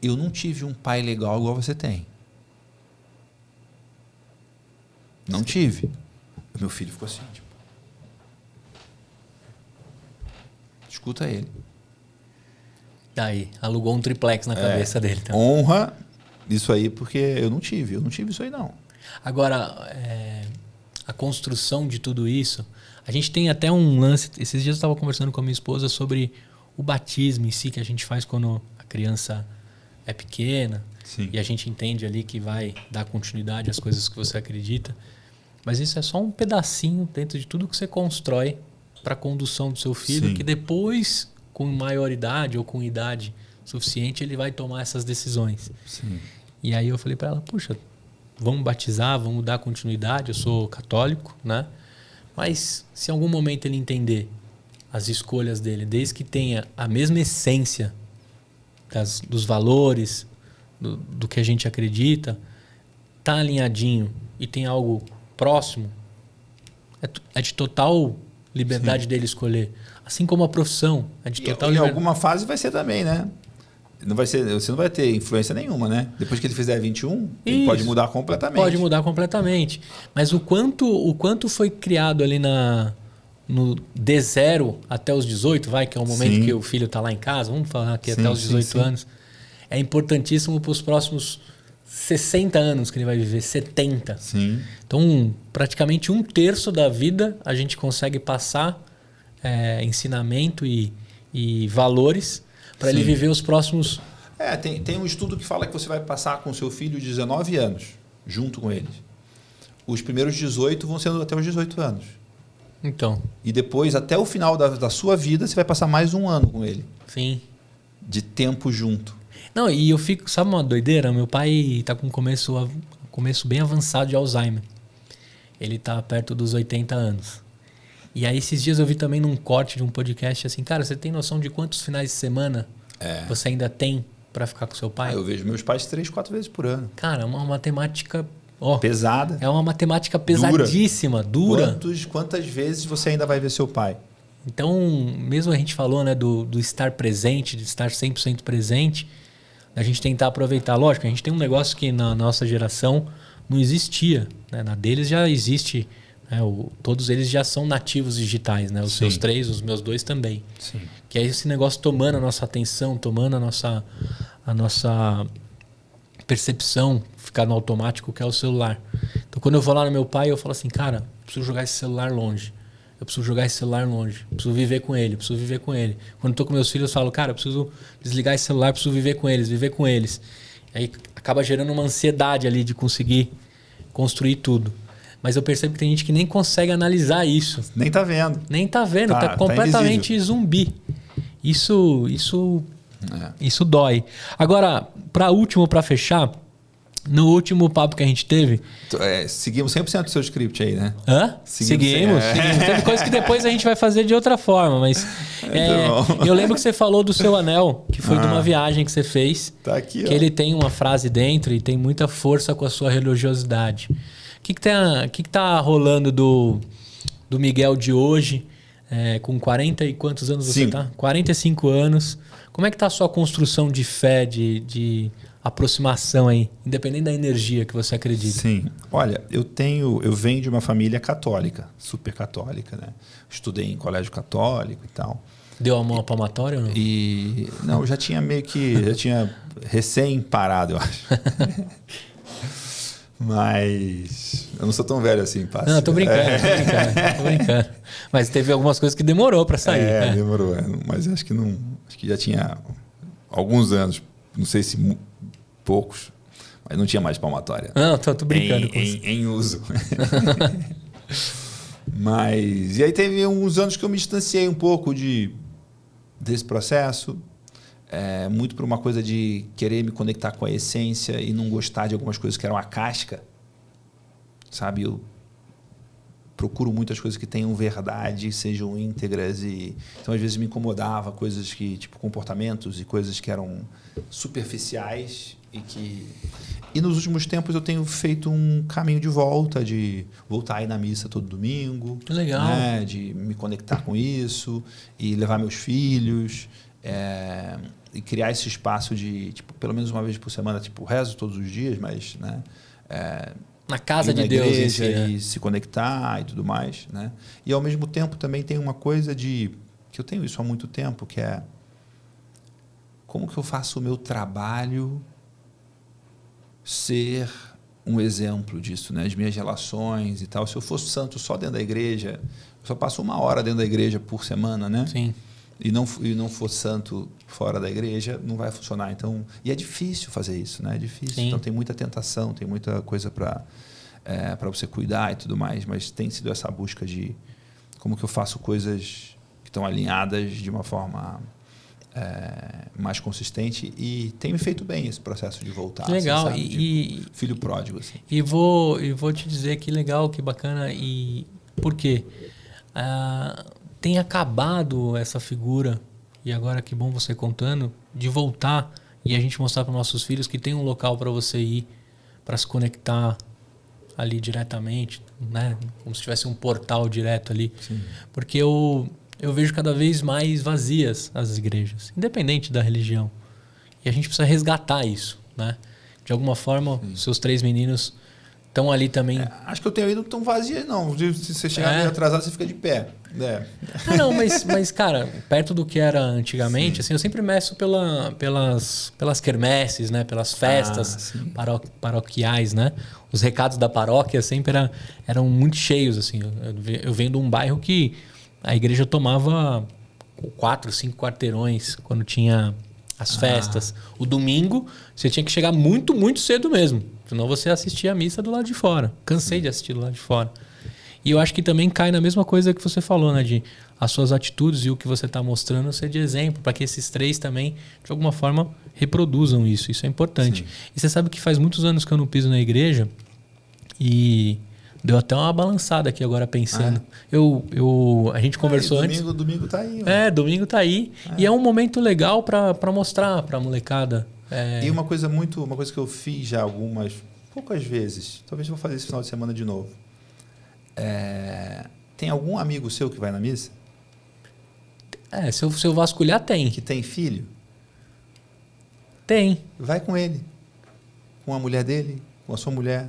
Eu não tive um pai legal igual você tem. Não tive. O meu filho ficou assim, tipo, escuta ele. Daí, alugou um triplex na cabeça dele. Então. Honra isso aí, porque eu não tive isso aí não. Agora, a construção de tudo isso, a gente tem até um lance, esses dias eu estava conversando com a minha esposa sobre o batismo em si, que a gente faz quando a criança é pequena. Sim. E a gente entende ali que vai dar continuidade às coisas que você acredita. Mas isso é só um pedacinho dentro de tudo que você constrói para a condução do seu filho, Sim. que depois, com maioridade ou com idade suficiente, ele vai tomar essas decisões. Sim. E aí eu falei para ela, puxa, vamos batizar, vamos dar continuidade, eu sou católico, né? Mas se em algum momento ele entender as escolhas dele, desde que tenha a mesma essência dos valores, do que a gente acredita, tá alinhadinho e tem algo próximo, é de total liberdade dele escolher. Assim como a profissão, é de total em liberdade. alguma fase vai ser também, né? Você não vai ter influência nenhuma, né? Depois que ele fizer 21, ele pode mudar completamente. Pode mudar completamente. Mas o quanto foi criado ali no D0 até os 18, que é o momento que o filho está lá em casa, vamos falar aqui até os 18 anos, é importantíssimo para os próximos 60 anos que ele vai viver, 70. Sim. Então, praticamente 1/3 da vida a gente consegue passar ensinamento e valores para ele viver os próximos... Tem um estudo que fala que você vai passar com seu filho 19 anos, junto com eles. Os primeiros 18 vão sendo até os 18 anos. Então. E depois, até o final da sua vida, você vai passar mais 1 ano com ele. Sim. De tempo junto. Não, e eu fico... Sabe uma doideira? Meu pai está com um começo bem avançado de Alzheimer. Ele está perto dos 80 anos. E aí, esses dias eu vi também num corte de um podcast assim, cara, você tem noção de quantos finais de semana você ainda tem para ficar com seu pai? Eu vejo meus pais 3, 4 vezes por ano. Cara, é uma matemática... pesada. É uma matemática pesadíssima, dura. Quantas vezes você ainda vai ver seu pai? Então, mesmo a gente falou, né, do estar presente, de estar 100% presente, a gente tentar aproveitar. Lógico, a gente tem um negócio que na nossa geração não existia. Né? Na deles já existe... todos eles já são nativos digitais, né? Os seus 3, os meus 2 também. Sim. Que é esse negócio tomando a nossa atenção, tomando a a nossa percepção ficar no automático, que é o celular. Então, quando eu vou lá no meu pai, eu falo assim, cara, eu preciso jogar esse celular longe. Eu preciso jogar esse celular longe. Eu preciso viver com ele, eu preciso viver com ele. Quando eu tô com meus filhos, eu falo, cara, eu preciso desligar esse celular, eu preciso viver com eles, viver com eles. Aí acaba gerando uma ansiedade ali de conseguir construir tudo. Mas eu percebo que tem gente que nem consegue analisar isso. Nem tá vendo. Nem tá vendo, tá completamente zumbi. Isso dói. Agora, último, para fechar, no último papo que a gente teve... Seguimos 100% do seu script aí, né? Hã? Seguimos. Teve coisa que depois a gente vai fazer de outra forma, mas... eu lembro que você falou do seu anel, que foi de uma viagem que você fez. Tá aqui, que ele tem uma frase dentro e tem muita força com a sua religiosidade. O que tá rolando do Miguel de hoje, com 40 e quantos anos você tá? 45 anos. Como é que tá a sua construção de fé, de aproximação aí, independente da energia que você acredita? Sim. Olha, eu venho de uma família católica, super católica, né? Estudei em colégio católico e tal. Deu a mão à palmatória ou não? Não, já tinha recém parado, eu acho. Mas eu não sou tão velho assim, Pássi. Não, tô brincando. Mas teve algumas coisas que demorou para sair. Demorou. Mas acho que já tinha alguns anos, não sei se poucos, mas não tinha mais palmatória. Não, tô brincando em uso. Mas e aí teve uns anos que eu me distanciei um pouco desse processo. Muito por uma coisa de querer me conectar com a essência e não gostar de algumas coisas que eram a casca, sabe? Eu procuro muitas coisas que tenham verdade, sejam íntegras então às vezes me incomodava coisas tipo comportamentos e coisas que eram superficiais e nos últimos tempos eu tenho feito um caminho de voltar a ir na missa todo domingo. Que legal. Né? De me conectar com isso e levar meus filhos. E criar esse espaço de, pelo menos uma vez por semana, rezo todos os dias, mas, né? Na casa de Deus, igreja, e se conectar e tudo mais, né? E ao mesmo tempo também tem uma coisa que eu tenho isso há muito tempo, que é como que eu faço o meu trabalho ser um exemplo disso, né? As minhas relações e tal. Se eu fosse santo só dentro da igreja, eu só passo 1 hora dentro da igreja por semana, né? Sim. E não for santo fora da igreja, não vai funcionar. Então, e é difícil fazer isso, né? É difícil. Sim. Então tem muita tentação, tem muita coisa para você cuidar e tudo mais, mas tem sido essa busca de como que eu faço coisas que estão alinhadas de uma forma mais consistente, e tem me feito bem esse processo de voltar. Que legal. Assim, sabe? Filho pródigo. Assim. E vou te dizer que legal, que bacana. E por quê? Tem acabado essa figura, e agora que bom você contando, de voltar e a gente mostrar para nossos filhos que tem um local para você ir, para se conectar ali diretamente, né? Como se tivesse um portal direto ali. Sim. Porque eu vejo cada vez mais vazias as igrejas, independente da religião. E a gente precisa resgatar isso, né? De alguma forma, seus 3 meninos estão ali também. Acho que eu tenho ido tão vazia, não. Se você chegar meio atrasado, você fica de pé. Não, mas, cara, perto do que era antigamente, assim, eu sempre meço pelas quermesses, né? Pelas festas paroquiais, né? Os recados da paróquia sempre eram muito cheios, assim. Eu venho de um bairro que a igreja tomava 4, 5 quarteirões quando tinha as festas. O domingo, você tinha que chegar muito, muito cedo mesmo. Senão você assistia a missa do lado de fora. Cansei de assistir do lado de fora. E eu acho que também cai na mesma coisa que você falou, né? De as suas atitudes e o que você está mostrando ser de exemplo, para que esses 3 também, de alguma forma, reproduzam isso. Isso é importante. Sim. E você sabe que faz muitos anos que eu não piso na igreja e deu até uma balançada aqui agora pensando. A gente conversou antes. Domingo tá aí. Domingo tá aí. E é um momento legal para mostrar para a molecada. E uma coisa que eu fiz já poucas vezes, talvez eu vou fazer esse final de semana de novo. Tem algum amigo seu que vai na missa? Se eu vasculhar, tem. Que tem filho? Tem. Vai com ele. Com a mulher dele, com a sua mulher,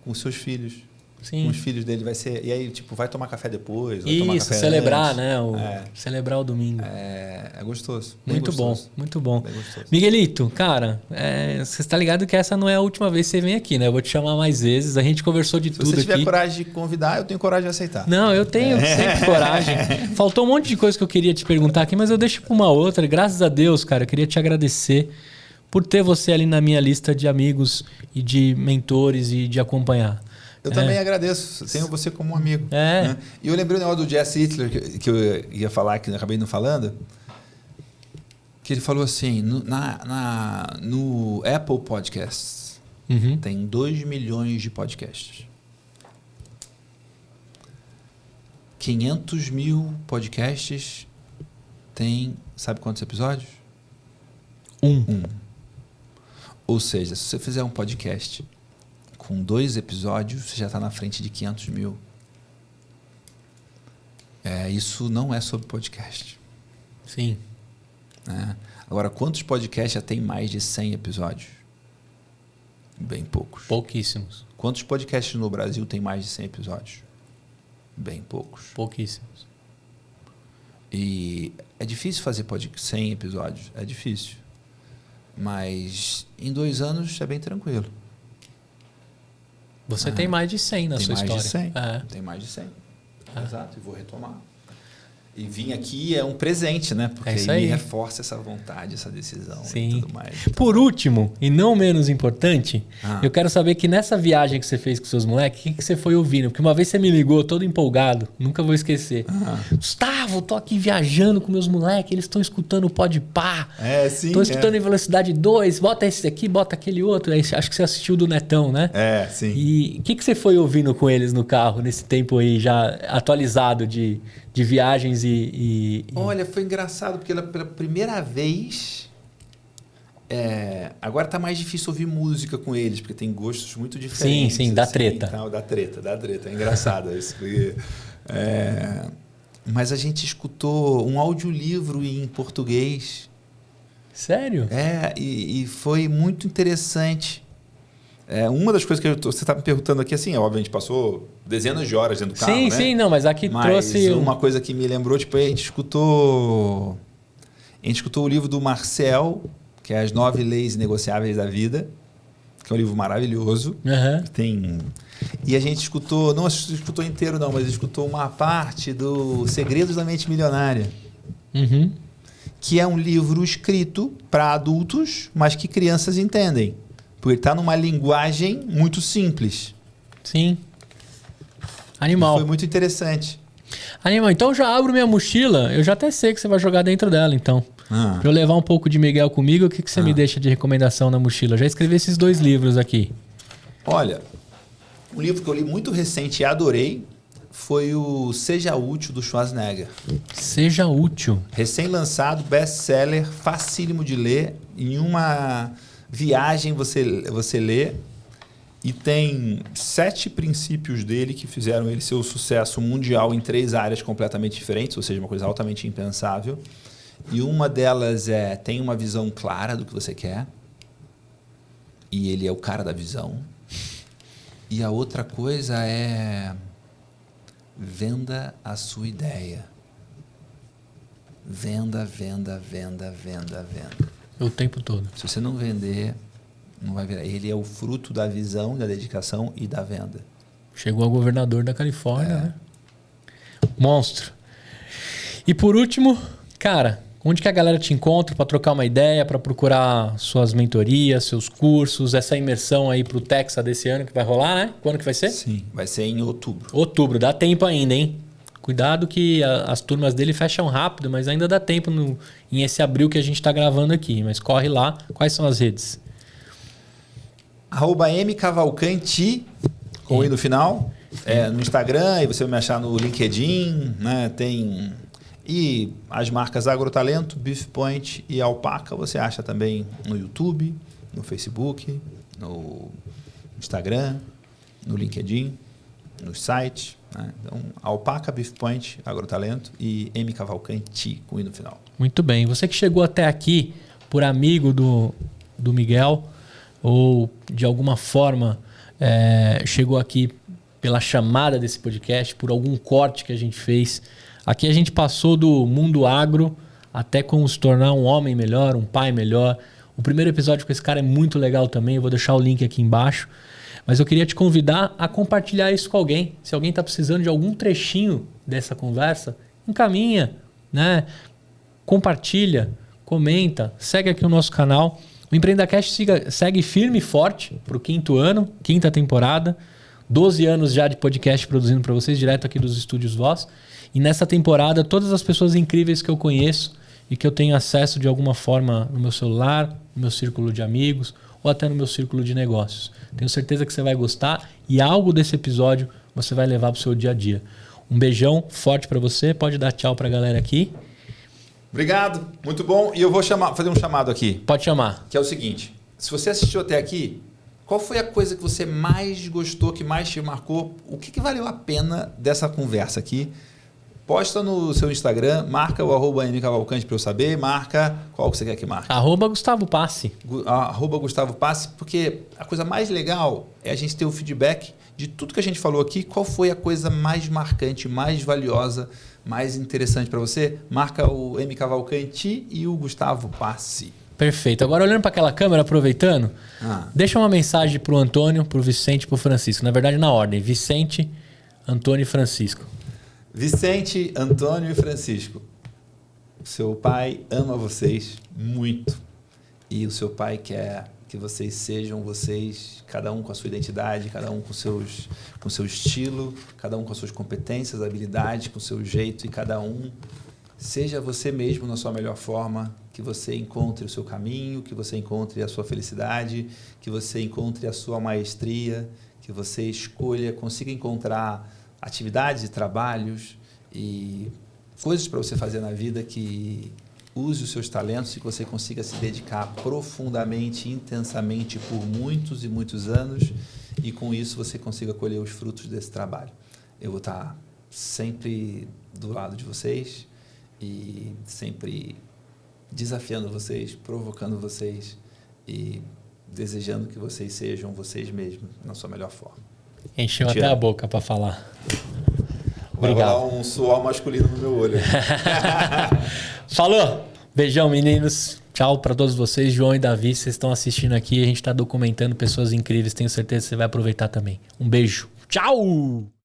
com os seus filhos. Sim. Com os filhos dele vai ser... E aí, tipo, vai tomar café depois, vai tomar Isso, café celebrar, antes. né? Celebrar o domingo. É gostoso. Bem Muito gostoso. bom, muito bom. Bem gostoso. Miguelito, cara, você está ligado que essa não é a última vez que você vem aqui, né? Eu vou te chamar mais vezes. A gente conversou de tudo aqui. Se você tiver coragem de convidar, eu tenho coragem de aceitar. Não, eu tenho sempre coragem. Faltou um monte de coisa que eu queria te perguntar aqui, mas eu deixo para uma outra. Graças a Deus, cara, eu queria te agradecer por ter você ali na minha lista de amigos e de mentores e de acompanhar. Eu também agradeço. Tenho você como um amigo. Né? E eu lembrei o negócio do Jesse Hitler, que eu ia falar, que eu acabei não falando. Que ele falou assim, no Apple Podcasts, tem 2 milhões de podcasts. 500 mil podcasts tem, sabe quantos episódios? Um. Ou seja, se você fizer um podcast com 2 episódios, você já está na frente de 500 mil. Isso não é sobre podcast. Sim. Agora, quantos podcasts já tem mais de 100 episódios? Bem poucos. Pouquíssimos. Quantos podcasts no Brasil tem mais de 100 episódios? Bem poucos. Pouquíssimos. E é difícil fazer 100 episódios. É difícil. Mas em 2 anos é bem tranquilo. Você tem mais de 100 na sua história. Tem mais de 100. Exato. E vou retomar. E vir aqui é um presente, né? Porque aí me reforça essa vontade, essa decisão. Sim. E tudo mais. Por último, e não menos importante, eu quero saber que nessa viagem que você fez com seus moleques, o que você foi ouvindo? Porque uma vez você me ligou todo empolgado, nunca vou esquecer. Gustavo, tô aqui viajando com meus moleques, eles estão escutando o Podpah. Sim. Estão escutando em velocidade 2, bota esse aqui, bota aquele outro. Aí, acho que você assistiu do Netão, né? Sim. E o que você foi ouvindo com eles no carro, nesse tempo aí já atualizado de viagens e... Olha, foi engraçado, porque pela primeira vez... agora tá mais difícil ouvir música com eles, porque tem gostos muito diferentes. Sim, dá treta. Então, dá treta. É engraçado isso. Porque, mas a gente escutou um audiolivro em português. Sério? E foi muito interessante. Uma das coisas que você está me perguntando aqui, assim, óbvio, a gente passou dezenas de horas dentro do carro, né? Sim, não, mas aqui trouxe... uma coisa que me lembrou, tipo, a gente escutou o livro do Marcel, que é As 9 Leis Negociáveis da Vida, que é um livro maravilhoso. E a gente escutou, não escutou inteiro não, mas escutou uma parte do Segredos da Mente Milionária, que é um livro escrito para adultos, mas que crianças entendem. Porque ele está numa linguagem muito simples. Sim. Animal. E foi muito interessante. Animal. Então eu já abro minha mochila. Eu já até sei que você vai jogar dentro dela, então. Pra eu levar um pouco de Miguel comigo, o que você me deixa de recomendação na mochila? Eu já escrevi esses 2 livros aqui. Olha, um livro que eu li muito recente e adorei foi o Seja Útil, do Schwarzenegger. Seja Útil. Recém-lançado, best-seller, facílimo de ler. Em uma... viagem você lê e tem 7 princípios dele que fizeram ele ser o sucesso mundial em 3 áreas completamente diferentes, ou seja, uma coisa altamente impensável. E uma delas tem uma visão clara do que você quer, e ele é o cara da visão. E a outra coisa é venda a sua ideia. Venda. O tempo todo. Se você não vender, não vai virar. Ele é o fruto da visão, da dedicação e da venda. Chegou ao governador da Califórnia, né? Monstro. E por último, cara, onde que a galera te encontra para trocar uma ideia, para procurar suas mentorias, seus cursos, essa imersão aí pro Texas desse ano que vai rolar, né? Quando que vai ser? Sim, vai ser em outubro. Outubro, dá tempo ainda, hein? Cuidado que as turmas dele fecham rápido, mas ainda dá tempo em esse abril que a gente está gravando aqui. Mas corre lá. Quais são as redes? @mcavalcanti, com o i no final. No Instagram, e você vai me achar no LinkedIn, né? Tem... E as marcas Agrotalento, Beef Point e Alpaca você acha também no YouTube, no Facebook, no Instagram, no LinkedIn, no site. Né? Então, Alpaca, Beef Point, Agrotalento e M Cavalcanti, com i no final. Muito bem. Você que chegou até aqui por amigo do Miguel ou de alguma forma chegou aqui pela chamada desse podcast, por algum corte que a gente fez. Aqui a gente passou do mundo agro até como se tornar um homem melhor, um pai melhor. O primeiro episódio com esse cara é muito legal também, eu vou deixar o link aqui embaixo. Mas eu queria te convidar a compartilhar isso com alguém. Se alguém está precisando de algum trechinho dessa conversa, encaminha, né? Compartilha, comenta, segue aqui o nosso canal. O EmpreendaCast segue firme e forte para o 5º ano, 5ª temporada. 12 anos já de podcast produzindo para vocês, direto aqui dos Estúdios Voz. E nessa temporada, todas as pessoas incríveis que eu conheço e que eu tenho acesso de alguma forma no meu celular, no meu círculo de amigos ou até no meu círculo de negócios. Tenho certeza que você vai gostar e algo desse episódio você vai levar para o seu dia a dia. Um beijão forte para você. Pode dar tchau para a galera aqui. Obrigado, muito bom. E eu vou fazer um chamado aqui. Pode chamar. Que é o seguinte, se você assistiu até aqui, qual foi a coisa que você mais gostou, que mais te marcou? O que valeu a pena dessa conversa aqui? Posta no seu Instagram, marca o @mcavalcante para eu saber, marca qual que você quer que marque. @Gustavo Passe. @Gustavo Passe, porque a coisa mais legal é a gente ter o feedback de tudo que a gente falou aqui. Qual foi a coisa mais marcante, mais valiosa, mais interessante para você? Marca o M Cavalcante e o Gustavo Passe. Perfeito. Agora olhando para aquela câmera, aproveitando, deixa uma mensagem para o Antônio, para o Vicente e para o Francisco. Na verdade, na ordem. Vicente, Antônio e Francisco. Vicente, Antônio e Francisco. Seu pai ama vocês muito. E o seu pai quer que vocês sejam vocês, cada um com a sua identidade, cada um com seu estilo, cada um com as suas competências, habilidades, com o seu jeito, e cada um seja você mesmo na sua melhor forma, que você encontre o seu caminho, que você encontre a sua felicidade, que você encontre a sua maestria, que você escolha, consiga encontrar atividades e trabalhos e coisas para você fazer na vida que use os seus talentos e que você consiga se dedicar profundamente, intensamente por muitos e muitos anos, e com isso você consiga colher os frutos desse trabalho. Eu vou estar sempre do lado de vocês e sempre desafiando vocês, provocando vocês e desejando que vocês sejam vocês mesmos na sua melhor forma. Encheu até a boca para falar. Vai rolar um suor masculino no meu olho. Falou! Beijão, meninos. Tchau para todos vocês. João e Davi, vocês estão assistindo aqui. A gente está documentando pessoas incríveis. Tenho certeza que você vai aproveitar também. Um beijo. Tchau!